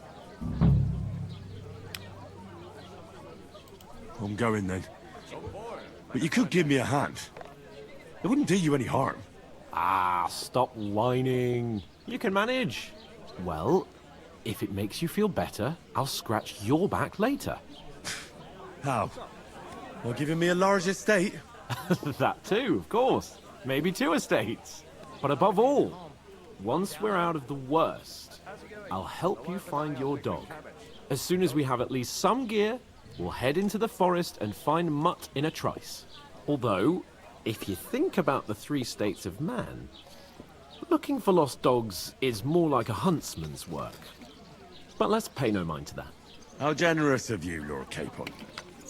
I'm going then. But you could give me a hand. It wouldn't do you any harm. Ah, stop whining. You can manage. Well, if it makes you feel better, I'll scratch your back later. How? By giving me a large estate? That too, of course. Maybe 2 estates. But above all, once we're out of the worst, I'll help you find your dog. As soon as we have at least some gear, we'll head into the forest and find Mutt in a trice. Although, if you think about the 3 states of man, looking for lost dogs is more like a huntsman's work. But let's pay no mind to that. How generous of you, Lord Capon.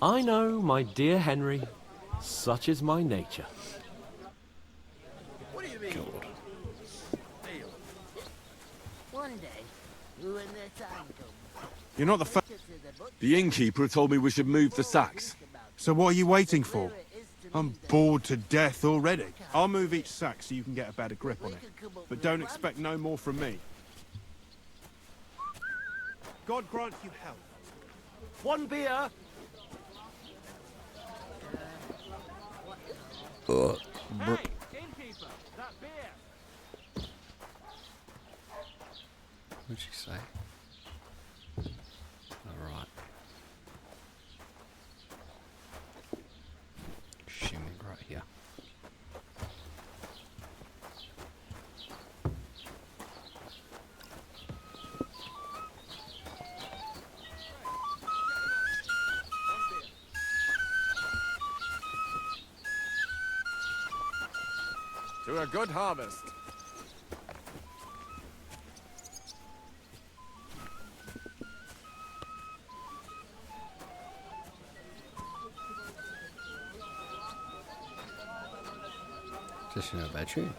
I know, my dear Henry. Such is my nature. What do you mean? One day, when the time comes. You're not the The innkeeper told me we should move the sacks. So what are you waiting for? I'm bored to death already. I'll move each sack so you can get a better grip on it. But don't expect no more from me. God grant you health. 1 beer. Hey, innkeeper, that beer. What'd she say? Alright. Shimming right here. To a good harvest. Just not a bad tune.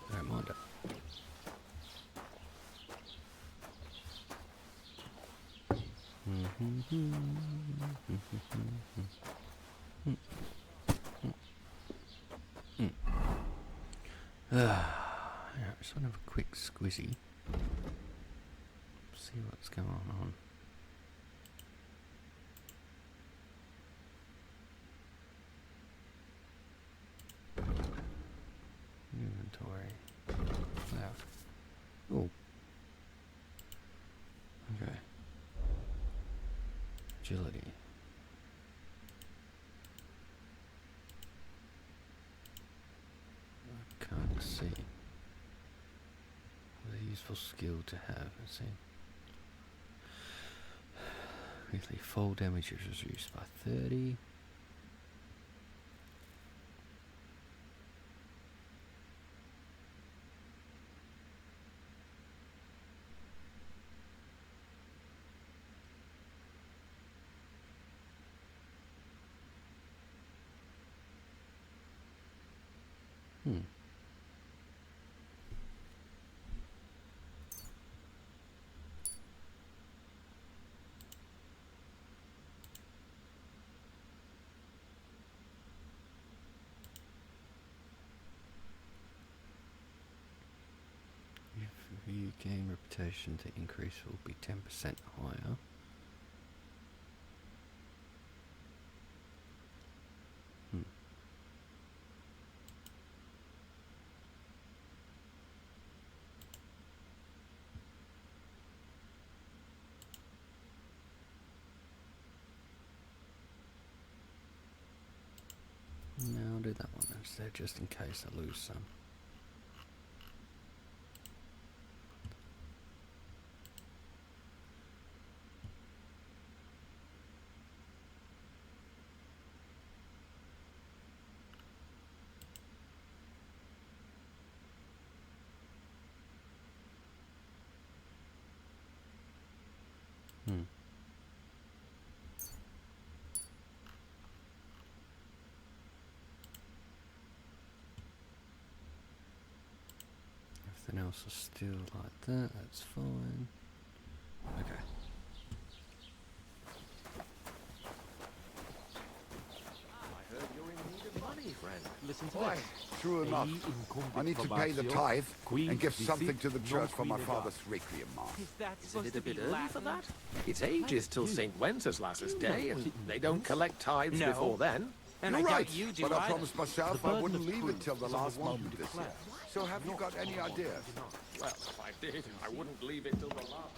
I don't mind it. Yeah, just want to have a quick squizzy. See what's going on. Inventory. Wow. Oh. Okay. Agility. I can't see. What a useful skill to have. Let's see. Quickly, fall damage is reduced by 30. If you gain reputation, the increase will be 10% higher. No, I'll do that one instead, just in case I lose some. Everything else is still like that, that's fine. Okay. Listen to that. True enough. I need to pay the tithe and give something to the church for my father's requiem mass. Is it a bit early for that? It's ages till St. Wenceslas's Day, and they don't collect tithes before then. You're right, but I promised myself I wouldn't leave it till the last moment this year. So have you got any ideas? Well, if I did, I wouldn't leave it till the last moment.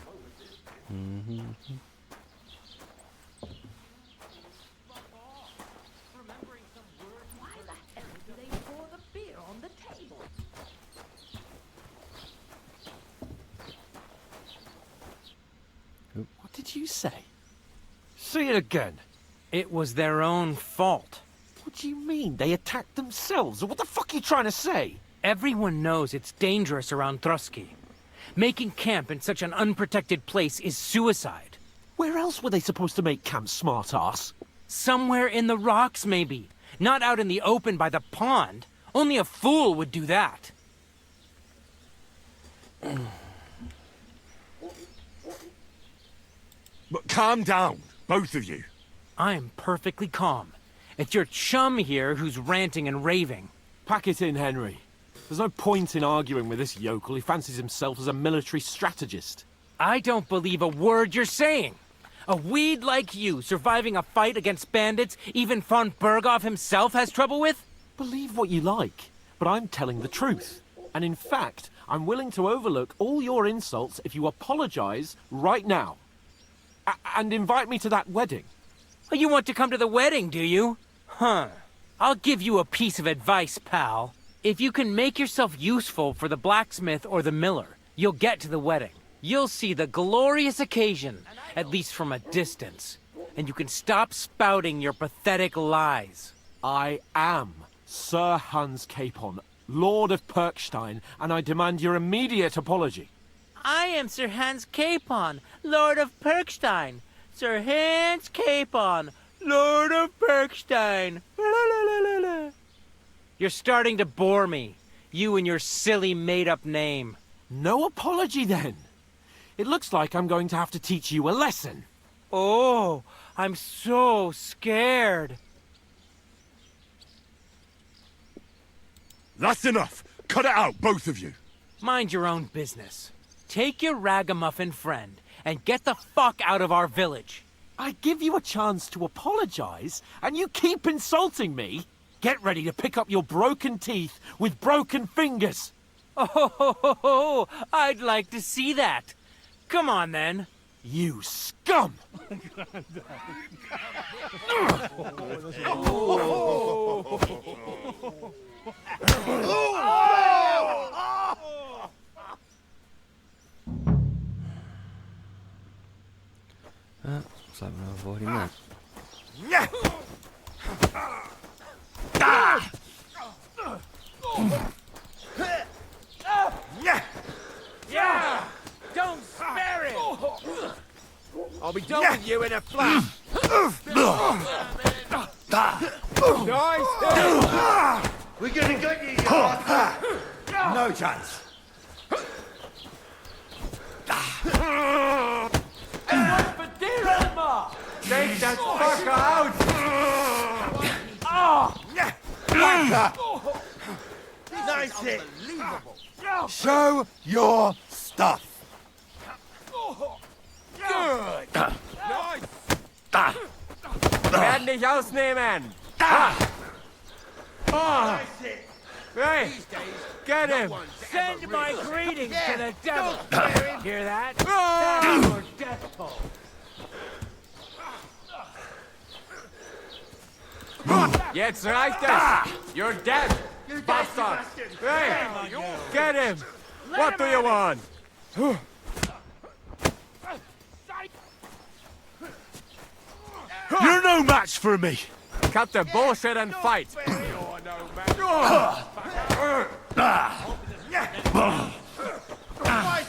Why the hell do they pour the beer on the table? What did you say? Say it again. It was their own fault. What do you mean? They attacked themselves? What the fuck are you trying to say? Everyone knows it's dangerous around Trotsky. Making camp in such an unprotected place is suicide. Where else were they supposed to make camp, smart-ass? Somewhere in the rocks, maybe. Not out in the open by the pond. Only a fool would do that. But calm down, both of you. I'm perfectly calm. It's your chum here who's ranting and raving. Pack it in, Henry. There's no point in arguing with this yokel. He fancies himself as a military strategist. I don't believe a word you're saying. A weed like you surviving a fight against bandits even von Berghoff himself has trouble with? Believe what you like, but I'm telling the truth. And in fact, I'm willing to overlook all your insults if you apologize right now. And invite me to that wedding. Oh, you want to come to the wedding, do you? Huh. I'll give you a piece of advice, pal. If you can make yourself useful for the blacksmith or the miller, you'll get to the wedding. You'll see the glorious occasion, at least from a distance. And you can stop spouting your pathetic lies. I am Sir Hans Capon, Lord of Perkstein, and I demand your immediate apology. I am Sir Hans Capon, Lord of Perkstein. Sir Hans Capon, Lord of Perkstein. You're starting to bore me. You and your silly made-up name. No apology, then. It looks like I'm going to have to teach you a lesson. Oh, I'm so scared. That's enough. Cut it out, both of you. Mind your own business. Take your ragamuffin friend and get the fuck out of our village. I give you a chance to apologize, and you keep insulting me. Get ready to pick up your broken teeth with broken fingers. Oh, I'd like to see that. Come on, then. You scum! Looks like we're avoiding that. Yeah! Don't spare it! I'll be done with you in a flash! Nice! We're gonna get you, you Arthur! No chance. Everyone for dear Emma! Take that fucker out! Nice hit! Show your stuff. Good! Nice! Werden dich ausnehmen! Hey! Get him! Send my greetings to the devil! Hear that? That's your death toll. Jetzt reicht es! You're dead! Bastard! Hey! Get him! What do you want? You're no match for me! Cut the bullshit and fight! Spice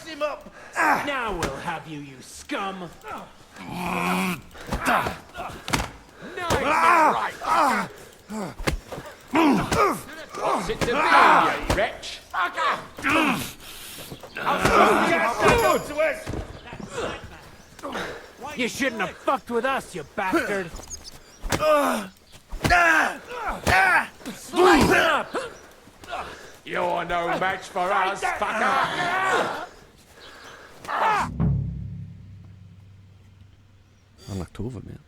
him up! Now we'll have you, you scum! What's it to be, you wretch? You shouldn't have fucked with us, you bastard! Slice up! You're no match for us, fucker! I like two of them, man.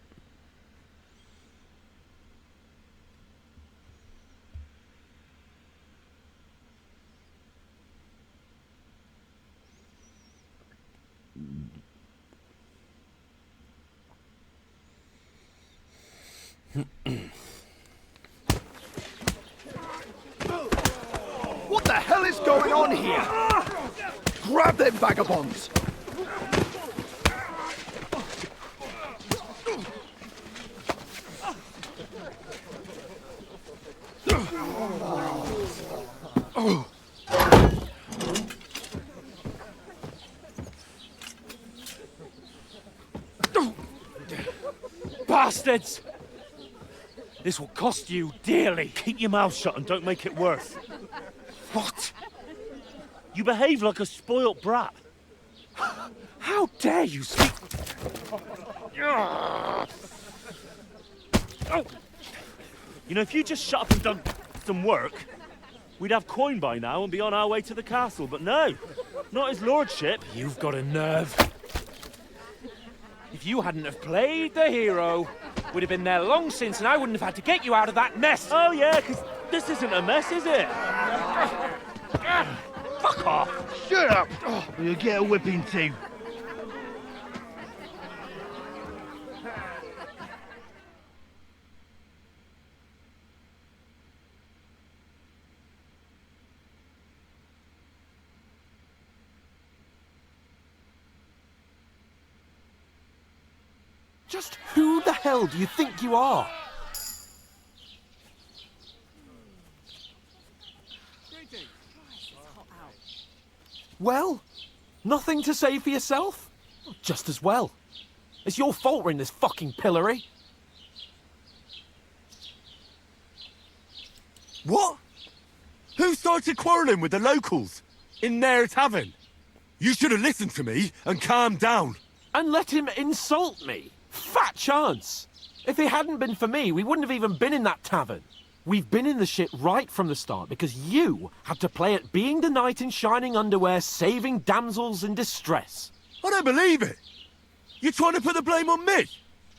What the hell is going on here? Grab them vagabonds! Bastards! This will cost you dearly. Keep your mouth shut and don't make it worse. What? You behave like a spoilt brat. How dare you speak... Oh. You know, if you just shut up and done some work, we'd have coin by now and be on our way to the castle. But no, not his lordship. You've got a nerve. If you hadn't have played the hero, we'd have been there long since and I wouldn't have had to get you out of that mess. Oh yeah, because this isn't a mess, is it? Fuck off. Shut up! Oh, you'll get a whipping too. Just who the hell do you think you are? Well, nothing to say for yourself? Just as well. It's your fault we're in this fucking pillory. What? Who started quarrelling with the locals? In their tavern? You should have listened to me and calmed down. And let him insult me? Fat chance! If it hadn't been for me, we wouldn't have even been in that tavern. We've been in the shit right from the start because you had to play at being the knight in shining underwear, saving damsels in distress. I don't believe it. You're trying to put the blame on me?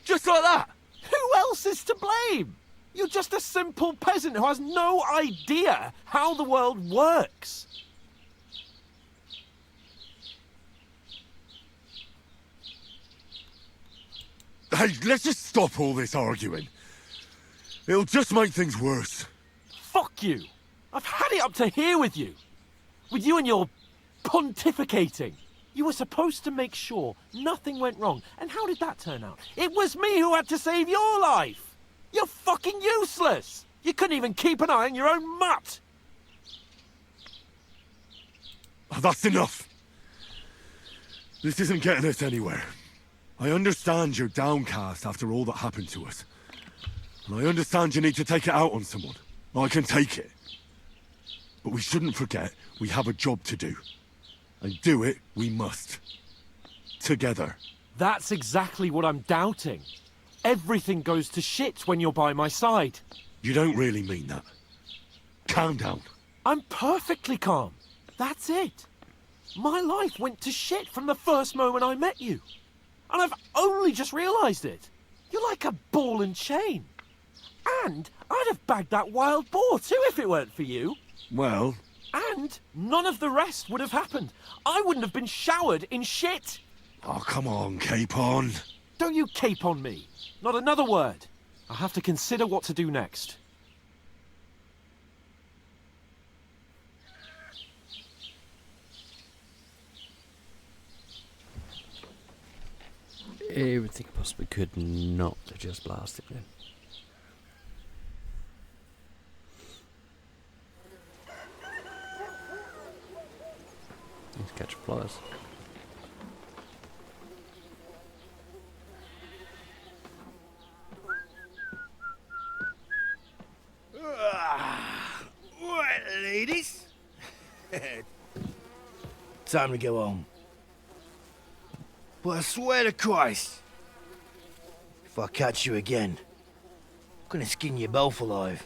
Just like that? Who else is to blame? You're just a simple peasant who has no idea how the world works. Hey, let's just stop all this arguing. It'll just make things worse. Fuck you! I've had it up to here with you! With you and your pontificating. You were supposed to make sure nothing went wrong, and how did that turn out? It was me who had to save your life! You're fucking useless! You couldn't even keep an eye on your own mutt! Oh, that's enough. This isn't getting us anywhere. I understand you're downcast after all that happened to us. And I understand you need to take it out on someone. I can take it. But we shouldn't forget we have a job to do. And do it we must. Together. That's exactly what I'm doubting. Everything goes to shit when you're by my side. You don't really mean that. Calm down. I'm perfectly calm. That's it. My life went to shit from the first moment I met you. And I've only just realised it. You're like a ball and chain. And I'd have bagged that wild boar too if it weren't for you. Well... And none of the rest would have happened. I wouldn't have been showered in shit. Oh, come on, Capon. Don't you cape on me. Not another word. I'll have to consider what to do next. Everything I possibly could not to just blast it then. Let's catch flies. Right, ladies. Time to go home. But I swear to Christ, if I catch you again, I'm gonna skin you both alive.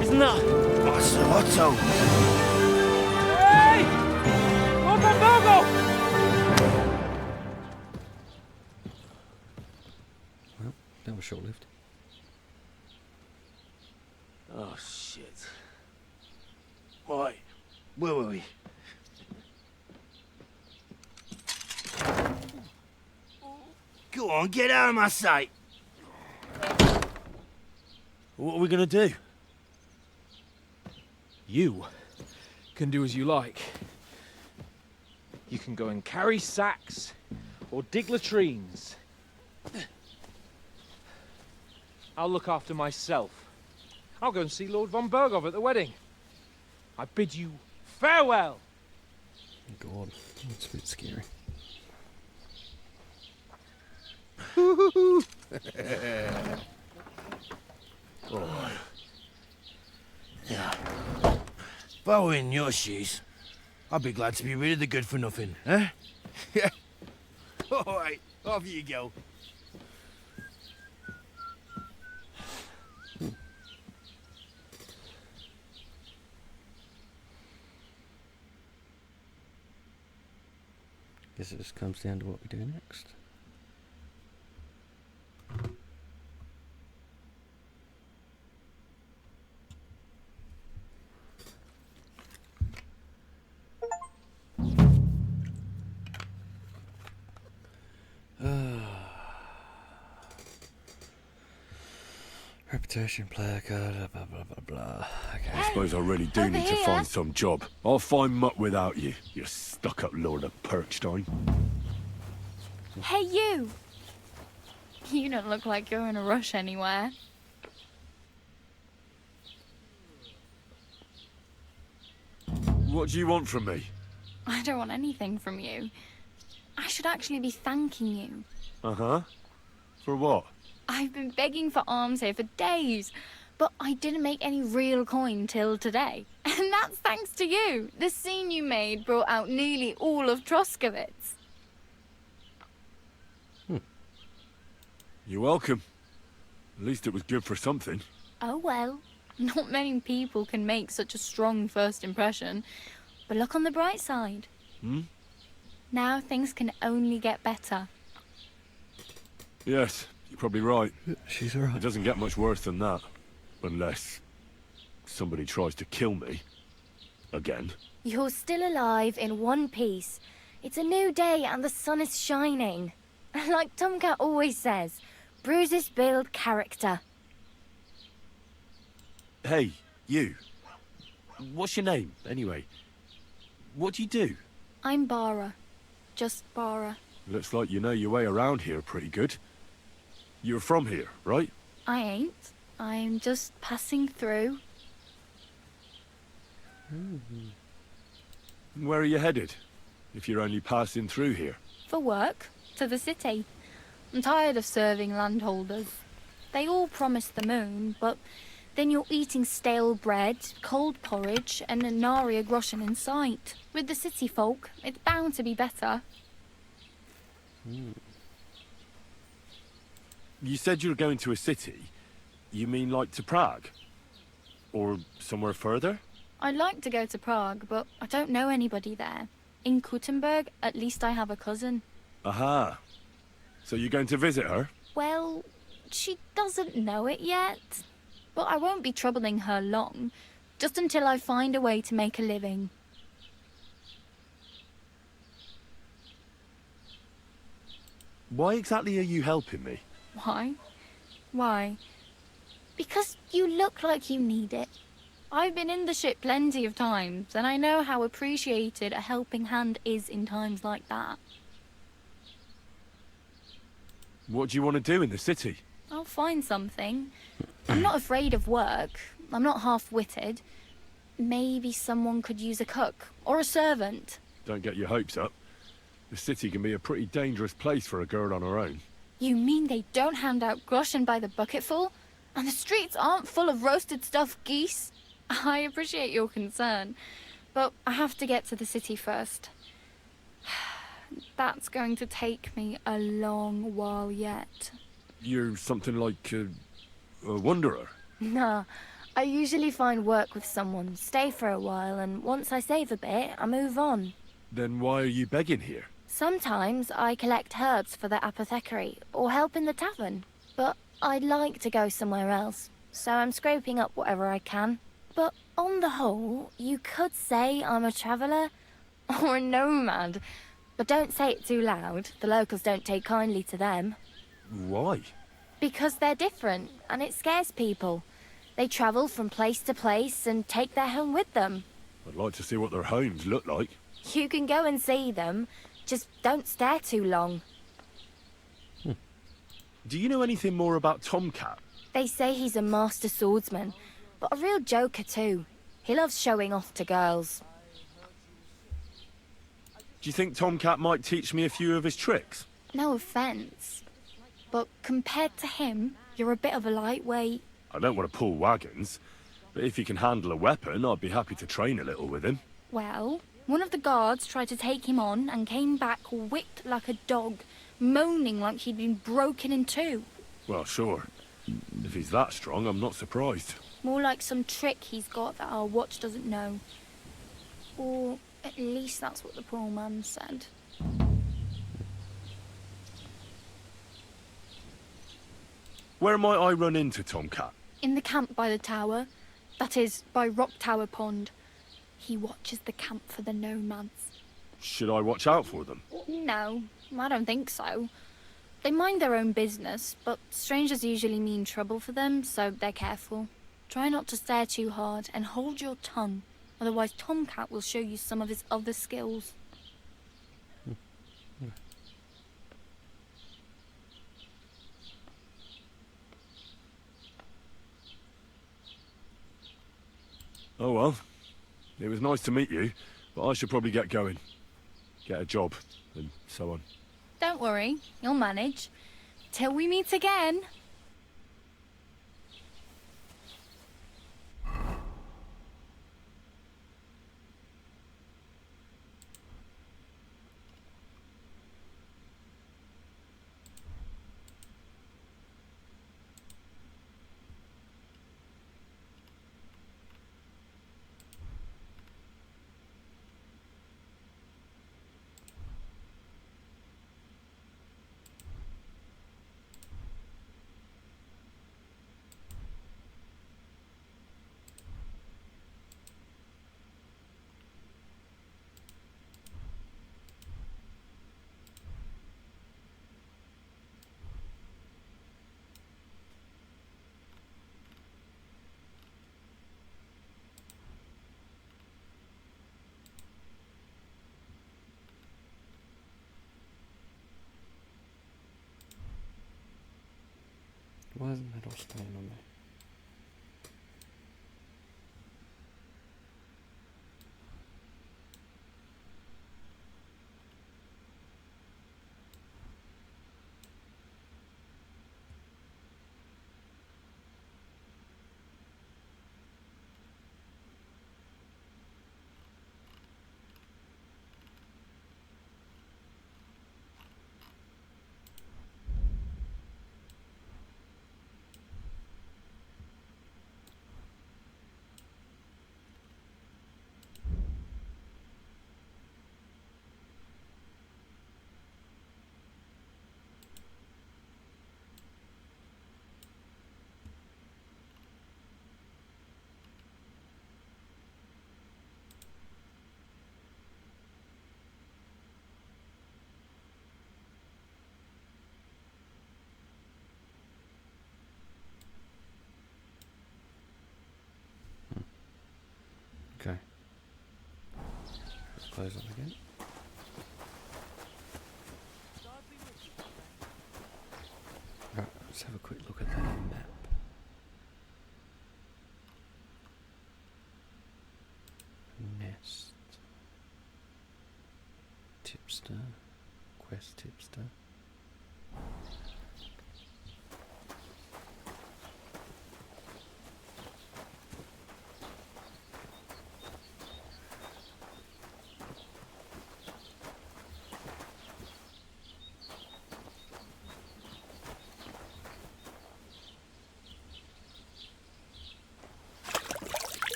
Isn't that? What's Otto? Hey! Open Bogo! Well, that was short-lived. Oh, shit. Right, where were we? Go on, get out of my sight. What are we gonna do? You can do as you like. You can go and carry sacks or dig latrines. I'll look after myself. I'll go and see Lord von Bergov at the wedding. I bid you farewell. God, that's a bit scary. Oh. Yeah. If I were in your shoes, I'd be glad to be rid of the good-for-nothing, eh? Yeah. All right, off you go. Guess it just comes down to what we do next. Reputation, player card, blah blah blah blah. Okay. I suppose I really do need to find some job. I'll find mutt without you, you stuck-up Lord of Perkstein. Hey, you! You don't look like you're in a rush anywhere. What do you want from me? I don't want anything from you. I should actually be thanking you. Uh-huh. For what? I've been begging for alms here for days, but I didn't make any real coin till today. And that's thanks to you. The scene you made brought out nearly all of Troskowitz. You're welcome. At least it was good for something. Oh well, not many people can make such a strong first impression. But look on the bright side. Now things can only get better. Yes, you're probably right. She's right. It doesn't get much worse than that. Unless somebody tries to kill me. Again. You're still alive in one piece. It's a new day and the sun is shining. Like Tomcat always says, bruises build character. Hey, you. What's your name, anyway? What do you do? I'm Bara. Just Bara. Looks like you know your way around here pretty good. You're from here, right? I ain't. I'm just passing through. Where are you headed? If you're only passing through here. For work. To the city. I'm tired of serving landholders. They all promise the moon, but then you're eating stale bread, cold porridge, and a nary a groschen in sight. With the city folk, it's bound to be better. You said you were going to a city. You mean like to Prague? Or somewhere further? I'd like to go to Prague, but I don't know anybody there. In Kuttenberg, at least I have a cousin. Aha. So you're going to visit her? Well, she doesn't know it yet. But I won't be troubling her long, just until I find a way to make a living. Why exactly are you helping me? Why? Why? Because you look like you need it. I've been in the ship plenty of times, and I know how appreciated a helping hand is in times like that. What do you want to do in the city? I'll find something. I'm not afraid of work. I'm not half-witted. Maybe someone could use a cook, or a servant. Don't get your hopes up. The city can be a pretty dangerous place for a girl on her own. You mean they don't hand out groschen by the bucketful? And the streets aren't full of roasted stuffed geese? I appreciate your concern, but I have to get to the city first. That's going to take me a long while yet. You're something like a wanderer? Nah, I usually find work with someone, stay for a while, and once I save a bit, I move on. Then why are you begging here? Sometimes I collect herbs for the apothecary, or help in the tavern. But I'd like to go somewhere else, so I'm scraping up whatever I can. But on the whole, you could say I'm a traveller, or a nomad. But don't say it too loud, the locals don't take kindly to them. Why? Because they're different, and it scares people. They travel from place to place and take their home with them. I'd like to see what their homes look like. You can go and see them, just don't stare too long. Do you know anything more about Tomcat? They say he's a master swordsman, but a real joker too. He loves showing off to girls. Do you think Tomcat might teach me a few of his tricks? No offence, but compared to him, you're a bit of a lightweight. I don't want to pull wagons, but if he can handle a weapon, I'd be happy to train a little with him. Well, one of the guards tried to take him on and came back whipped like a dog, moaning like he'd been broken in two. Well, sure. If he's that strong, I'm not surprised. More like some trick he's got that our watch doesn't know. Or at least that's what the poor man said. Where might I run into Tomcat? In the camp by the tower. That is, by Rock Tower Pond. He watches the camp for the nomads. Should I watch out for them? No, I don't think so. They mind their own business, but strangers usually mean trouble for them, so they're careful. Try not to stare too hard and hold your tongue, otherwise Tomcat will show you some of his other skills. Oh well. It was nice to meet you, but I should probably get going. Get a job, and so on. Don't worry, you'll manage. Till we meet again. is the metal stain on me? Okay. Let's close up again. Right, let's have a quick look at that map. Nest. Tipster. Quest tipster.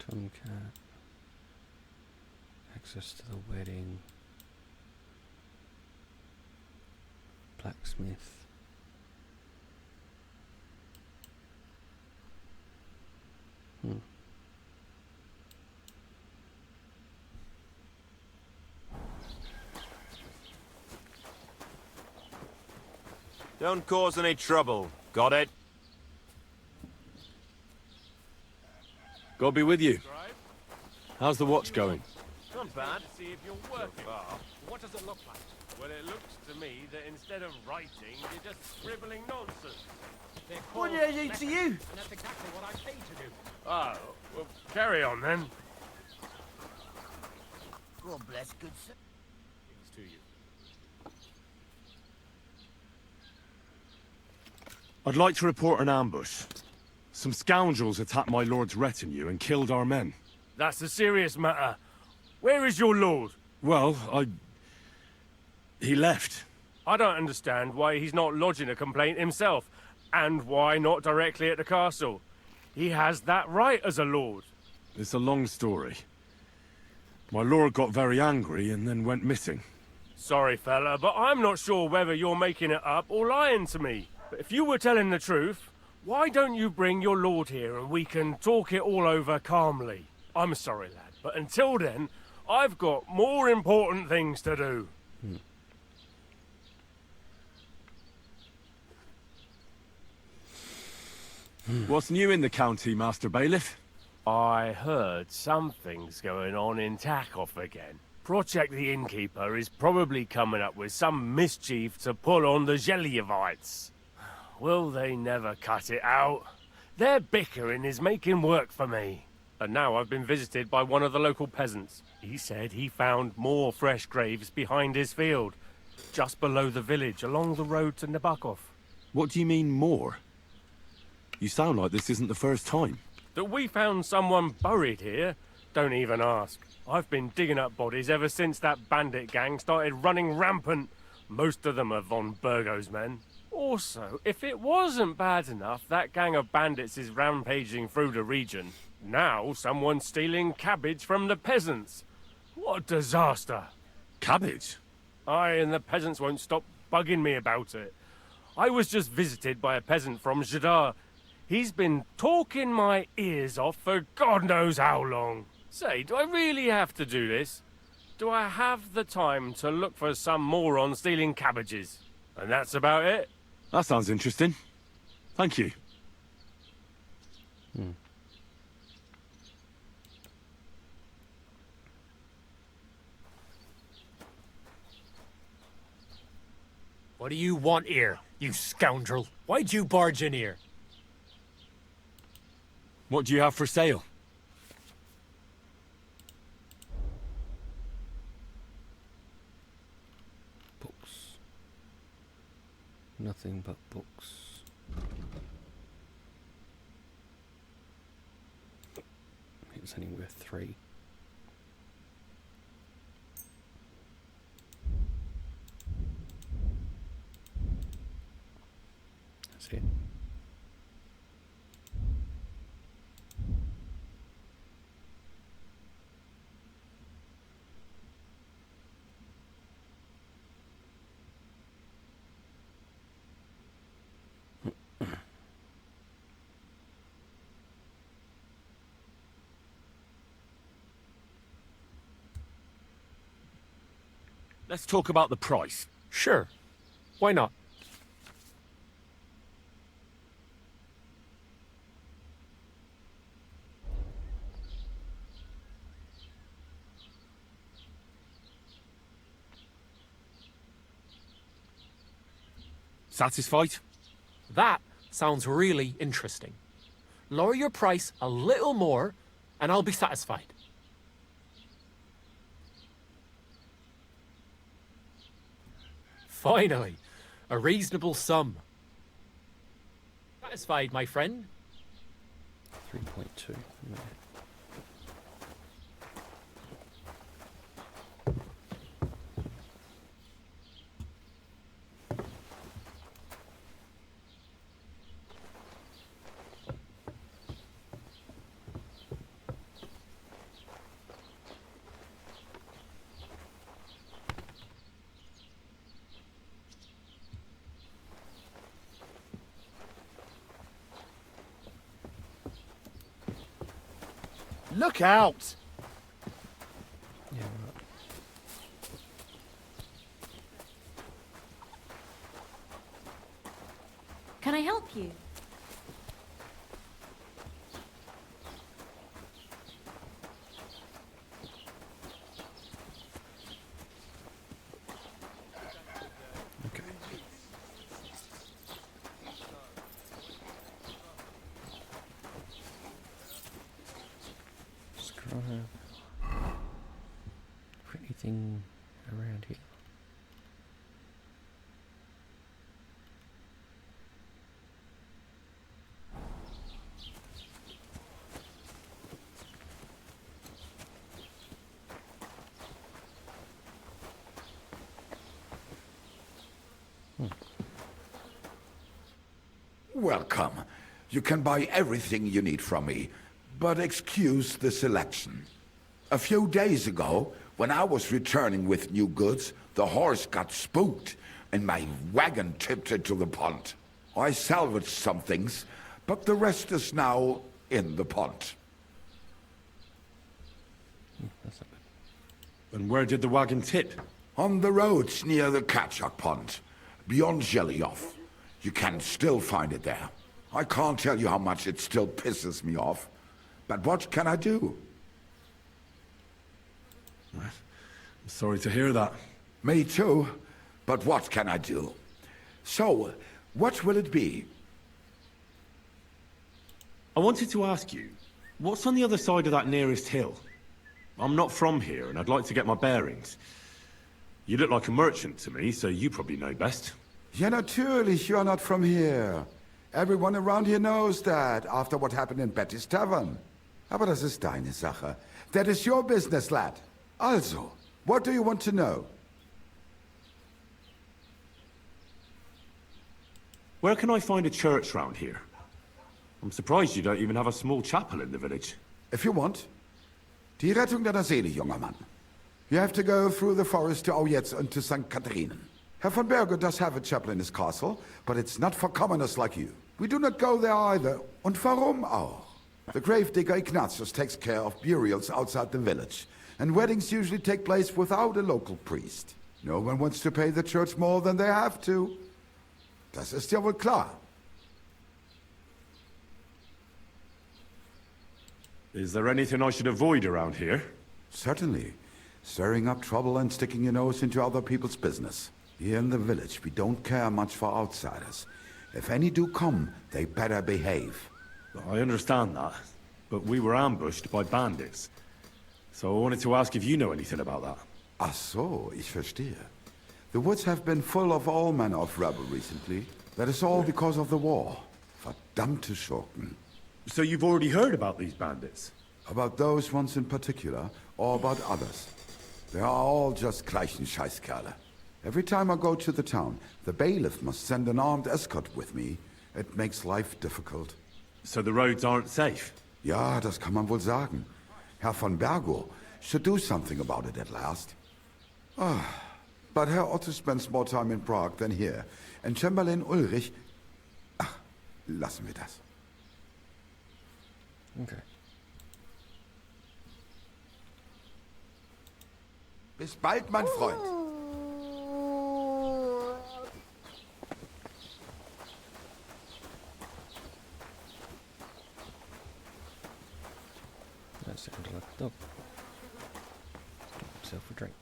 Tomcat. Access to the wedding. Blacksmith. Don't cause any trouble. Got it? God be with you. How's the watch going? Not bad. To see if you're working. What does it look like? Well, it looks to me that instead of writing, you're just scribbling nonsense. What did I do to you? And that's exactly what I paid to do. Oh, well, carry on then. God bless good sir. Thanks to you. I'd like to report an ambush. Some scoundrels attacked my lord's retinue and killed our men. That's a serious matter. Where is your lord? Well, he left. I don't understand why he's not lodging a complaint himself, and why not directly at the castle. He has that right as a lord. It's a long story. My lord got very angry and then went missing. Sorry, fella, but I'm not sure whether you're making it up or lying to me. But if you were telling the truth, why don't you bring your lord here and we can talk it all over calmly? I'm sorry, lad, but until then, I've got more important things to do. What's new in the county, Master Bailiff? I heard something's going on in Takoff again. Project the Innkeeper is probably coming up with some mischief to pull on the Zhelyevites. Will they never cut it out? Their bickering is making work for me. And now I've been visited by one of the local peasants. He said he found more fresh graves behind his field, just below the village, along the road to Nabokov. What do you mean, more? You sound like this isn't the first time. That we found someone buried here? Don't even ask. I've been digging up bodies ever since that bandit gang started running rampant. Most of them are von Burgo's men. Also, if it wasn't bad enough that gang of bandits is rampaging through the region, Now someone's stealing cabbage from the peasants. What a disaster. Cabbage? Aye, and the peasants won't stop bugging me about it. I was just visited by a peasant from Jadar. He's been talking my ears off for God knows how long. Say, do I really have to do this? Do I have the time to look for some moron stealing cabbages? And that's about it. That sounds interesting. Thank you. What do you want here, you scoundrel? Why'd you barge in here? What do you have for sale? Books. Nothing but books. It's only worth 3. That's it. Let's talk about the price. Sure. Why not? Satisfied? That sounds really interesting. Lower your price a little more, and I'll be satisfied. Finally, a reasonable sum. Satisfied, my friend? 3.2. No. Look out! Yeah, right. Can I help you? Okay. Scribe. For anything around here. Welcome. You can buy everything you need from me, but excuse the selection. A few days ago, when I was returning with new goods, the horse got spooked and my wagon tipped into the pond. I salvaged some things, but the rest is now in the pond. That's not good. And where did the wagon tip? On the roads near the Katchak pond, beyond Jelioff. You can still find it there. I can't tell you how much it still pisses me off. But what can I do? I'm sorry to hear that. Me too. But what can I do? So, what will it be? I wanted to ask you, what's on the other side of that nearest hill? I'm not from here, and I'd like to get my bearings. You look like a merchant to me, so you probably know best. Ja, natürlich, you are not from here. Everyone around here knows that, after what happened in Betty's Tavern. Aber das ist deine Sache. That is your business, lad. Also, what do you want to know? Where can I find a church round here? I'm surprised you don't even have a small chapel in the village. If you want. Die Rettung deiner Seele, junger Mann. You have to go through the forest to Aujetz and to St. Catharinen. Herr von Berger does have a chapel in his castle, but it's not for commoners like you. We do not go there either. Und warum auch? The gravedigger Ignatius takes care of burials outside the village, and weddings usually take place without a local priest. No one wants to pay the church more than they have to. Das ist ja wohl klar. Is there anything I should avoid around here? Certainly. Stirring up trouble and sticking your nose into other people's business. Here in the village, we don't care much for outsiders. If any do come, they better behave. I understand that, but we were ambushed by bandits. So I wanted to ask if you know anything about that. Ach so, ich verstehe. The woods have been full of all manner of rebel recently. That is all because of the war. Verdammte Schurken. So you've already heard about these bandits? About those ones in particular, or about others. They are all just gleichen Scheißkerle. Every time I go to the town, the bailiff must send an armed escort with me. It makes life difficult. So the roads aren't safe? Ja, das kann man wohl sagen. Herr von Bergo should do something about it at last. But Herr Otto spends more time in Prague than here. And Chamberlain Ulrich... Ach, lassen wir das. Okay. Bis bald, mein Freund. That sounded like a dog. Get himself a drink.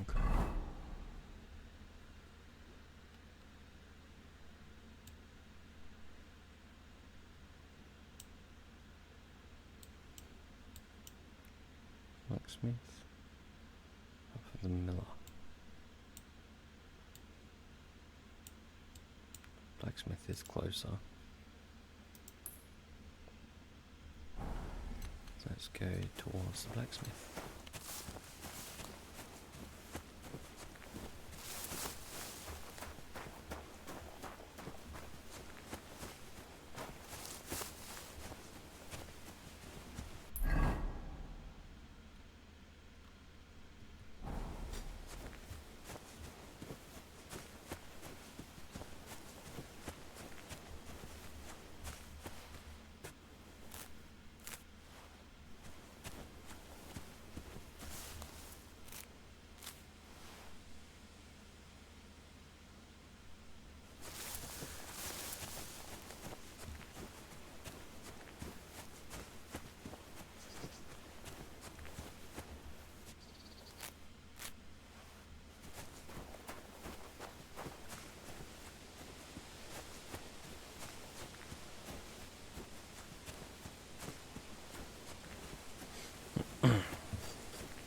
Okay. Blacksmith. Up for the miller. Blacksmith is closer. So let's go towards the blacksmith.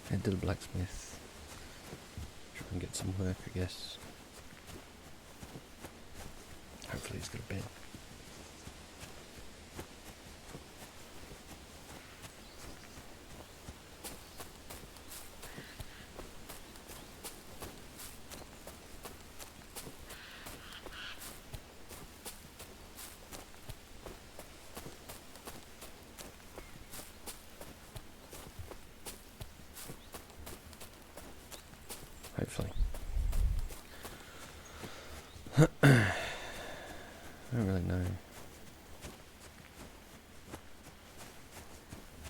Head to the blacksmith. Try and get some work, I guess. Hopefully he's got a bed. Hopefully. I don't really know.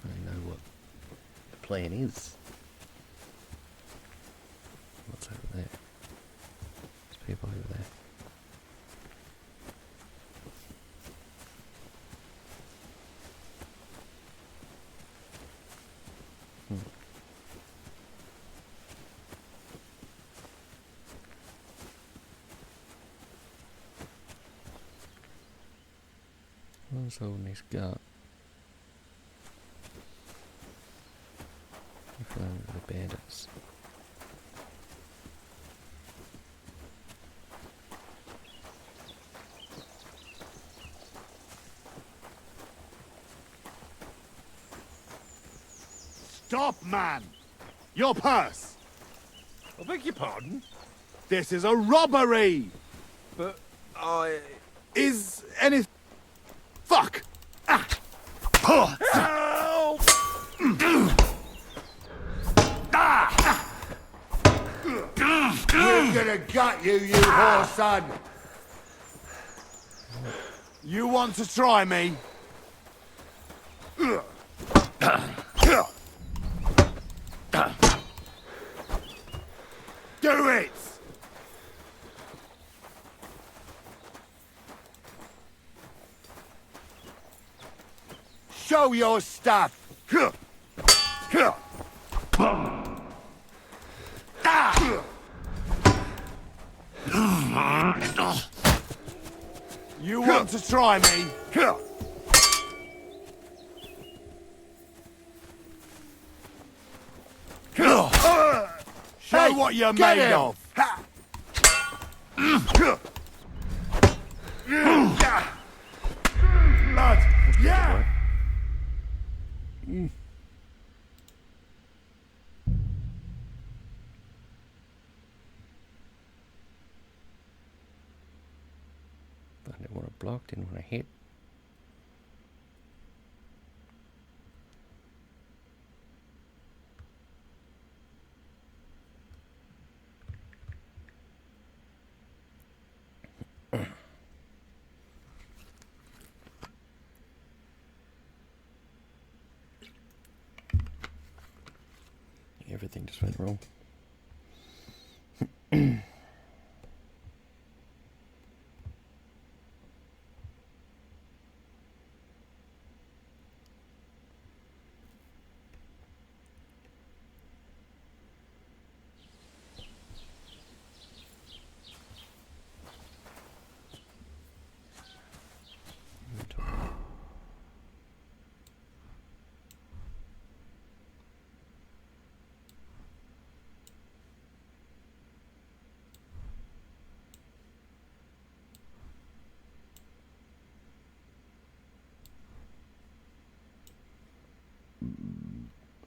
I don't know what the plan is. What's over there? There's people over there. What's holding his gut? The bandits. Stop, man! Your purse! I beg your pardon? This is a robbery! But I... Is any... Fuck! Ah! Help! We're gonna gut you, you whore son! You want to try me? Do it! Show your stuff! You want to try me? Show what you're get made him. of! Blood! Yeah! I didn't want to block, didn't want to hit. Everything just went wrong.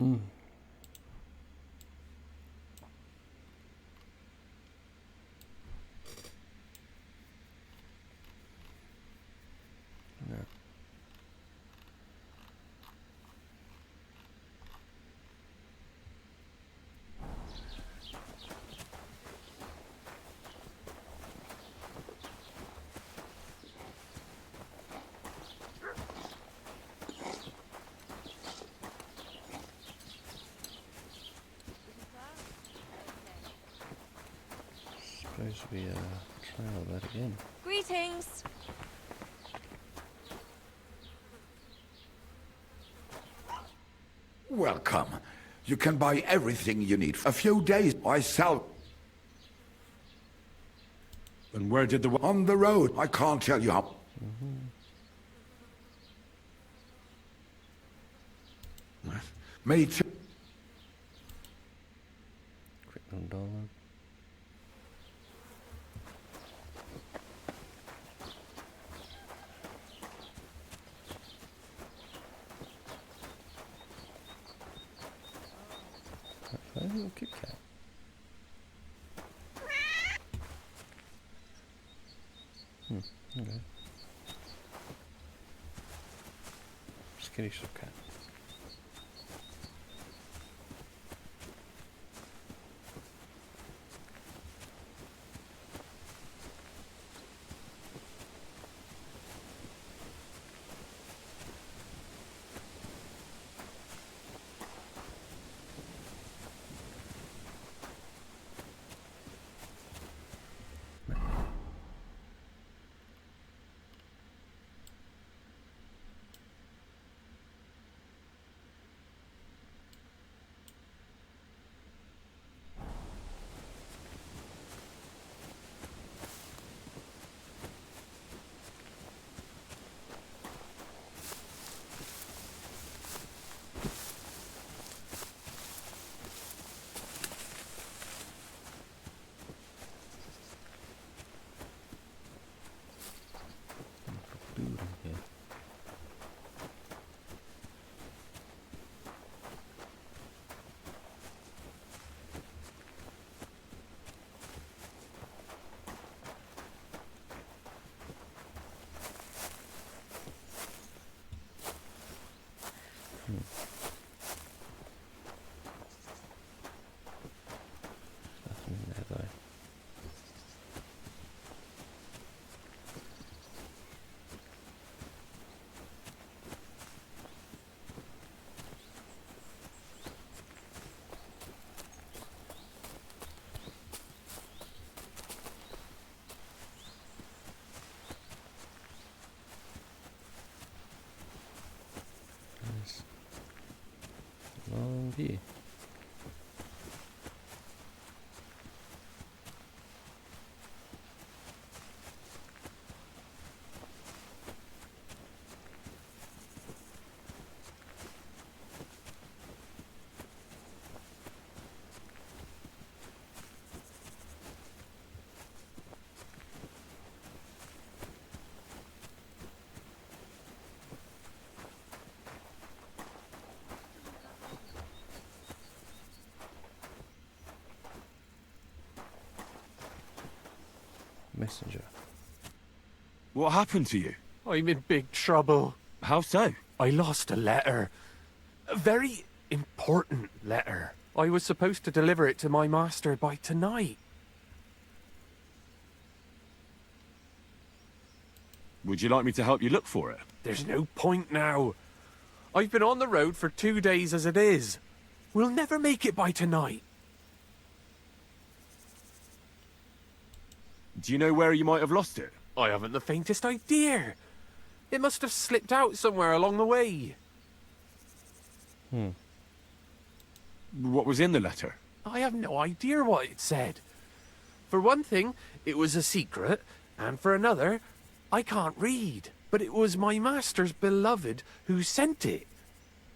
No. Suppose we trial that again. Greetings. Welcome. You can buy everything you need. A few days I sell... And where did the... On the road. I can't tell you how... Me too. Quick little dialogue. A little Kit Kat. Okay. Skittish little cat. Nothing in there though. Nice. Long view. Messenger. What happened to you? I'm in big trouble. How so? I lost a letter. A very important letter. I was supposed to deliver it to my master by tonight. Would you like me to help you look for it? There's no point now. I've been on the road for 2 days as it is. We'll never make it by tonight. Do you know where you might have lost it? I haven't the faintest idea. It must have slipped out somewhere along the way. What was in the letter? I have no idea what it said. For one thing, it was a secret, and for another, I can't read. But it was my master's beloved who sent it.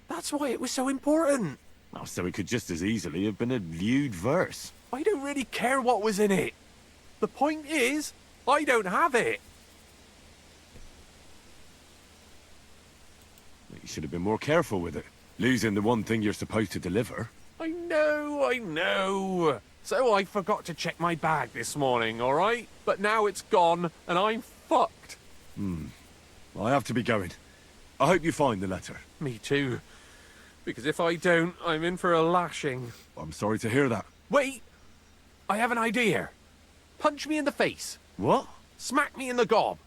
That's why it was so important. Oh, so it could just as easily have been a lewd verse. I don't really care what was in it. The point is, I don't have it. You should have been more careful with it. Losing the one thing you're supposed to deliver. I know. So I forgot to check my bag this morning, all right? But now it's gone, and I'm fucked. I have to be going. I hope you find the letter. Me too. Because if I don't, I'm in for a lashing. I'm sorry to hear that. Wait! I have an idea. Punch me in the face. What? Smack me in the gob.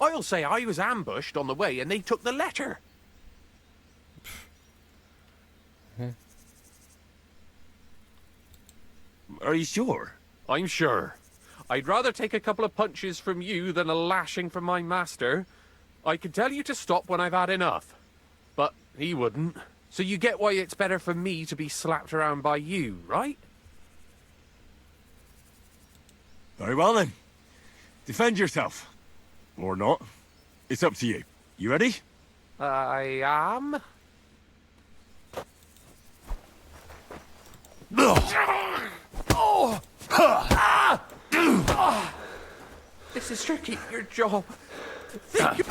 I'll say I was ambushed on the way and they took the letter. Are you sure? I'm sure. I'd rather take a couple of punches from you than a lashing from my master. I could tell you to stop when I've had enough. But he wouldn't. So you get why it's better for me to be slapped around by you, right? Very well then. Defend yourself. Or not. It's up to you. You ready? I am. This is tricky, your job. Think you...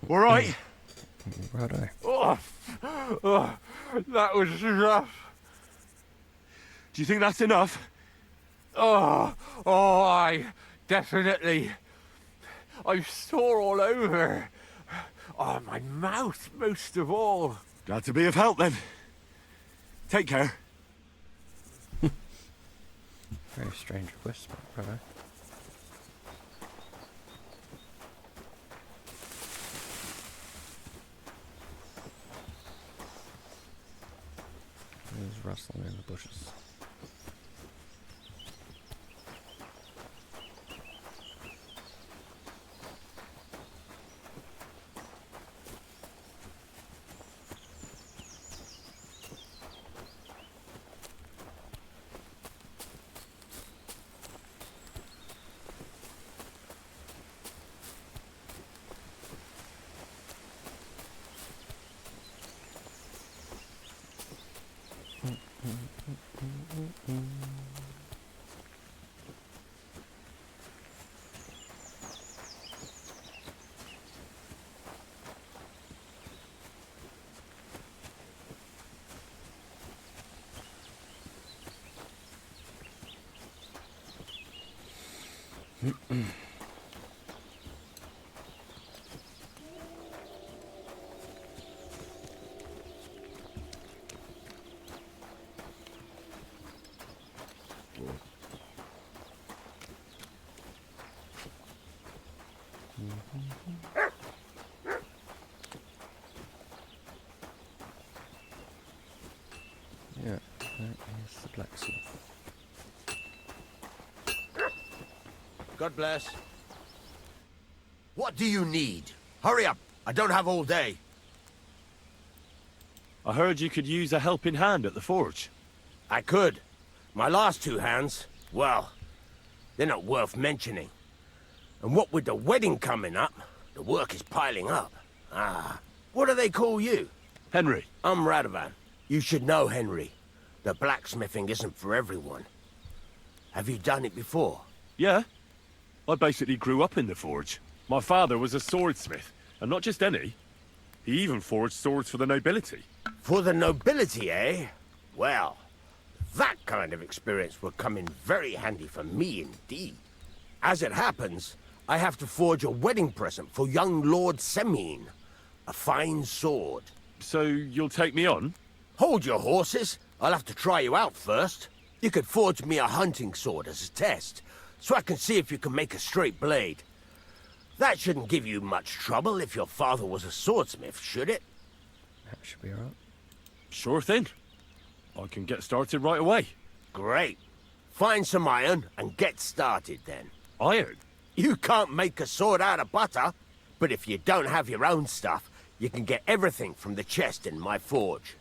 All right. Righto. Oh, that was rough. Do you think that's enough? I definitely. I'm sore all over. Oh, my mouth most of all. Glad to be of help then. Take care. Very strange request, brother. There's rustling in the bushes. Yeah, that is the blacksmith. God bless. What do you need? Hurry up. I don't have all day. I heard you could use a helping hand at the forge. I could. My last two hands, well, they're not worth mentioning. And what with the wedding coming up, the work is piling up. What do they call you? Henry. I'm Radovan. You should know, Henry. The blacksmithing isn't for everyone. Have you done it before? Yeah. I basically grew up in the forge. My father was a swordsmith, and not just any. He even forged swords for the nobility. For the nobility, eh? Well, that kind of experience will come in very handy for me indeed. As it happens, I have to forge a wedding present for young Lord Semine. A fine sword. So you'll take me on? Hold your horses. I'll have to try you out first. You could forge me a hunting sword as a test, so I can see if you can make a straight blade. That shouldn't give you much trouble if your father was a swordsmith, should it? That should be alright. Sure thing. I can get started right away. Great. Find some iron and get started then. Iron? You can't make a sword out of butter, but if you don't have your own stuff, you can get everything from the chest in my forge.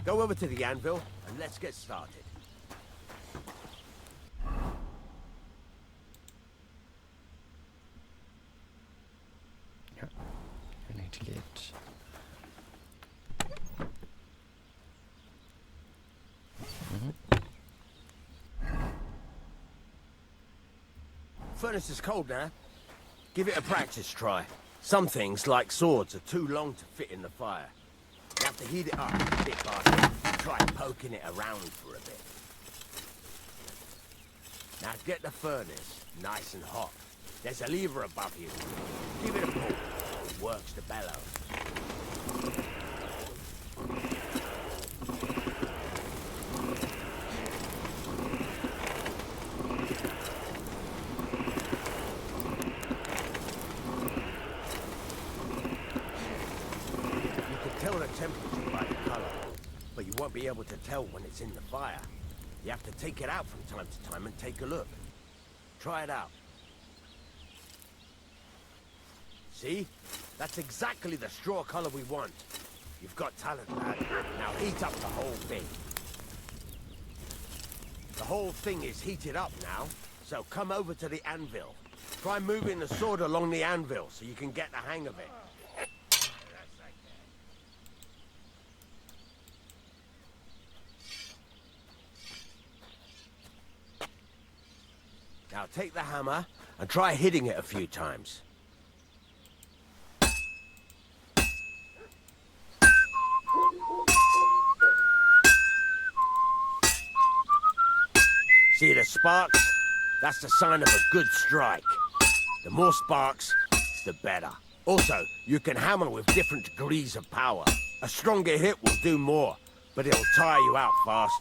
Go over to the anvil and let's get started. Yeah. I need to get... Furnace is cold now. Give it a practice try. Some things, like swords, are too long to fit in the fire. You have to heat it up bit by bit. Try poking it around for a bit. Now get the furnace nice and hot. There's a lever above you. Give it a pull. It works the bellows. Tell the temperature by the color, but you won't be able to tell when it's in the fire. You have to take it out from time to time and take a look. Try it out. See? That's exactly the straw color we want. You've got talent, lad. Now heat up the whole thing. The whole thing is heated up now, so come over to the anvil. Try moving the sword along the anvil so you can get the hang of it. Now take the hammer and try hitting it a few times. See the sparks? That's the sign of a good strike. The more sparks, the better. Also, you can hammer with different degrees of power. A stronger hit will do more, but it'll tire you out fast.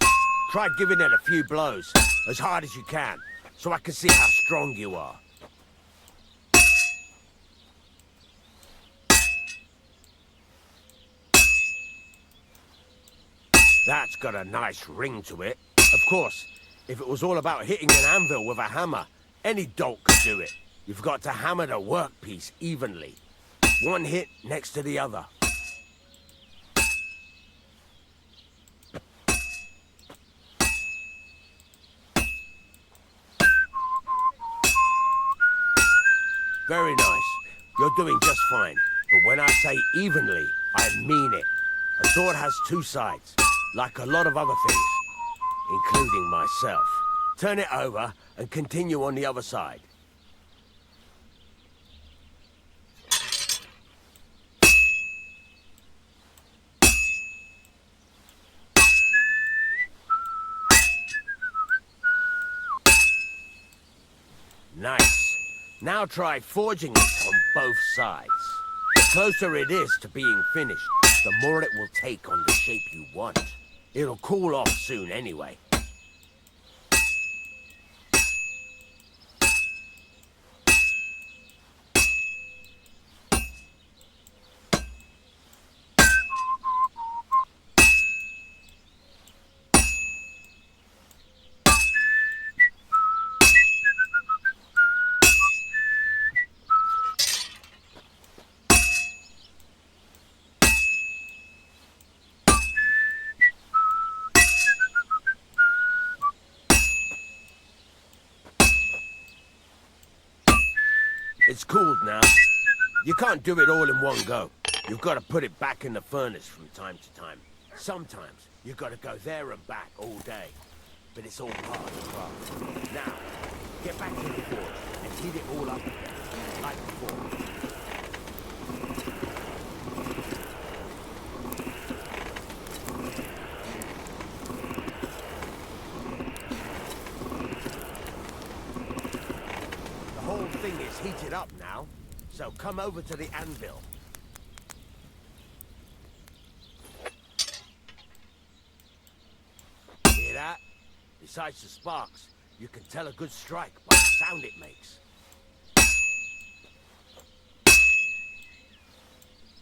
Try giving it a few blows, as hard as you can, so I can see how strong you are. That's got a nice ring to it. Of course, if it was all about hitting an anvil with a hammer, any dolt could do it. You've got to hammer the workpiece evenly. One hit next to the other. Very nice. You're doing just fine. But when I say evenly, I mean it. A sword has two sides, like a lot of other things, including myself. Turn it over and continue on the other side. Nice. Now try forging it on both sides. The closer it is to being finished, the more it will take on the shape you want. It'll cool off soon anyway. It's cooled now. You can't do it all in one go. You've got to put it back in the furnace from time to time. Sometimes you've got to go there and back all day. But it's all part of the craft. Now, get back to the forge and heat it all up again, like before. The whole thing is heated up now, so come over to the anvil. Hear that? Besides the sparks, you can tell a good strike by the sound it makes.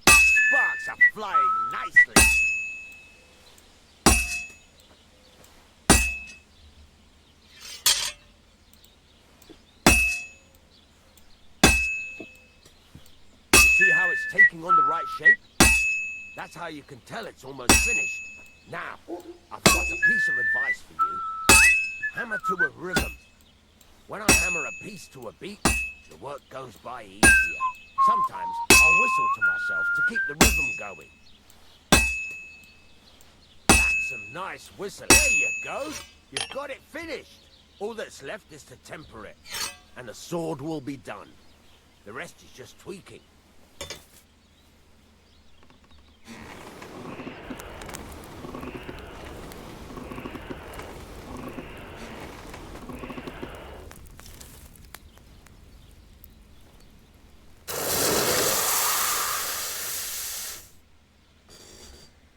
Sparks are flying nicely. See how it's taking on the right shape? That's how you can tell it's almost finished. Now, I've got a piece of advice for you. Hammer to a rhythm. When I hammer a piece to a beat, the work goes by easier. Sometimes I'll whistle to myself to keep the rhythm going. That's a nice whistle. There you go. You've got it finished. All that's left is to temper it, and the sword will be done. The rest is just tweaking.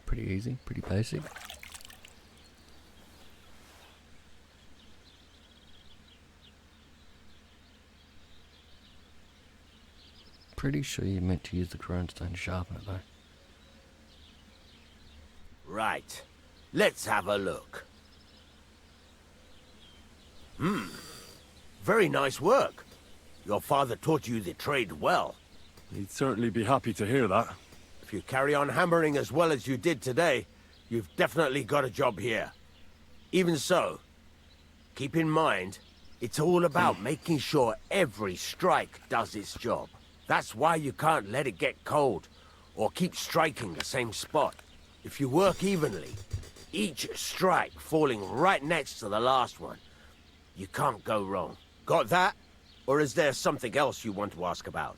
Pretty easy, pretty basic. Pretty sure you're meant to use the grindstone to sharpen it though. Right. Let's have a look. Very nice work. Your father taught you the trade well. He'd certainly be happy to hear that. If you carry on hammering as well as you did today, you've definitely got a job here. Even so, keep in mind, it's all about making sure every strike does its job. That's why you can't let it get cold, or keep striking the same spot. If you work evenly, each strike falling right next to the last one, you can't go wrong. Got that? Or is there something else you want to ask about?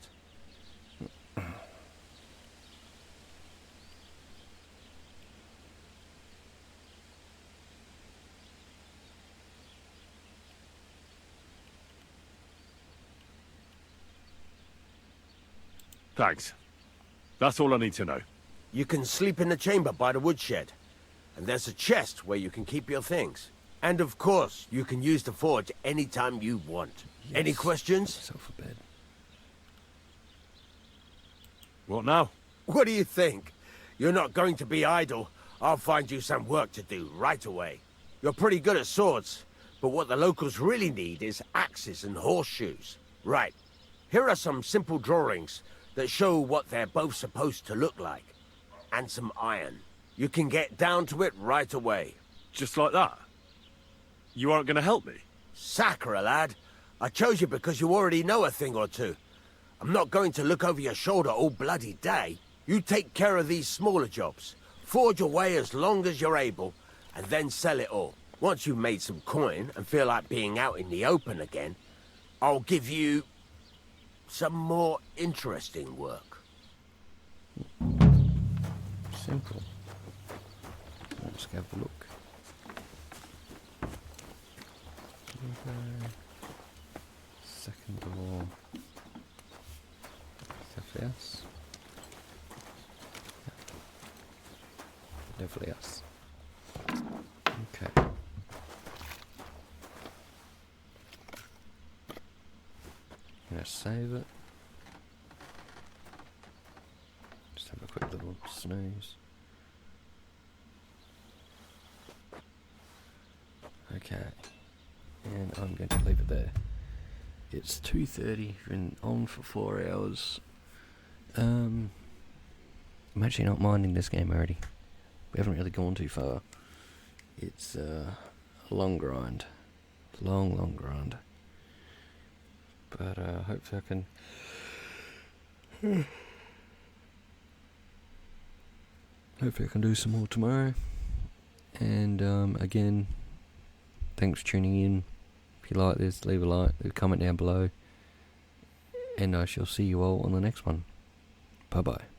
Thanks. That's all I need to know. You can sleep in the chamber by the woodshed. And there's a chest where you can keep your things. And of course, you can use the forge anytime you want. Yes. Any questions? So for bed. What now? What do you think? You're not going to be idle. I'll find you some work to do right away. You're pretty good at swords, but what the locals really need is axes and horseshoes. Right. Here are some simple drawings that show what they're both supposed to look like. And some iron. You can get down to it right away. Just like that? You aren't going to help me? Sacre, lad. I chose you because you already know a thing or two. I'm not going to look over your shoulder all bloody day. You take care of these smaller jobs. Forge away as long as you're able, and then sell it all. Once you've made some coin and feel like being out in the open again, I'll give you some more interesting work. Simple. Let's have a look. Second door. Yes. Definitely us. Okay. Gonna save it. Just have a quick little snooze. Okay. And I'm going to leave it there. It's 2:30, been on for 4 hours. I'm actually not minding this game already. We haven't really gone too far. It's a long grind. Long grind. But hopefully I can... hopefully I can do some more tomorrow. And again, thanks for tuning in. If you like this, leave a like, leave a comment down below. And I shall see you all on the next one. Bye bye.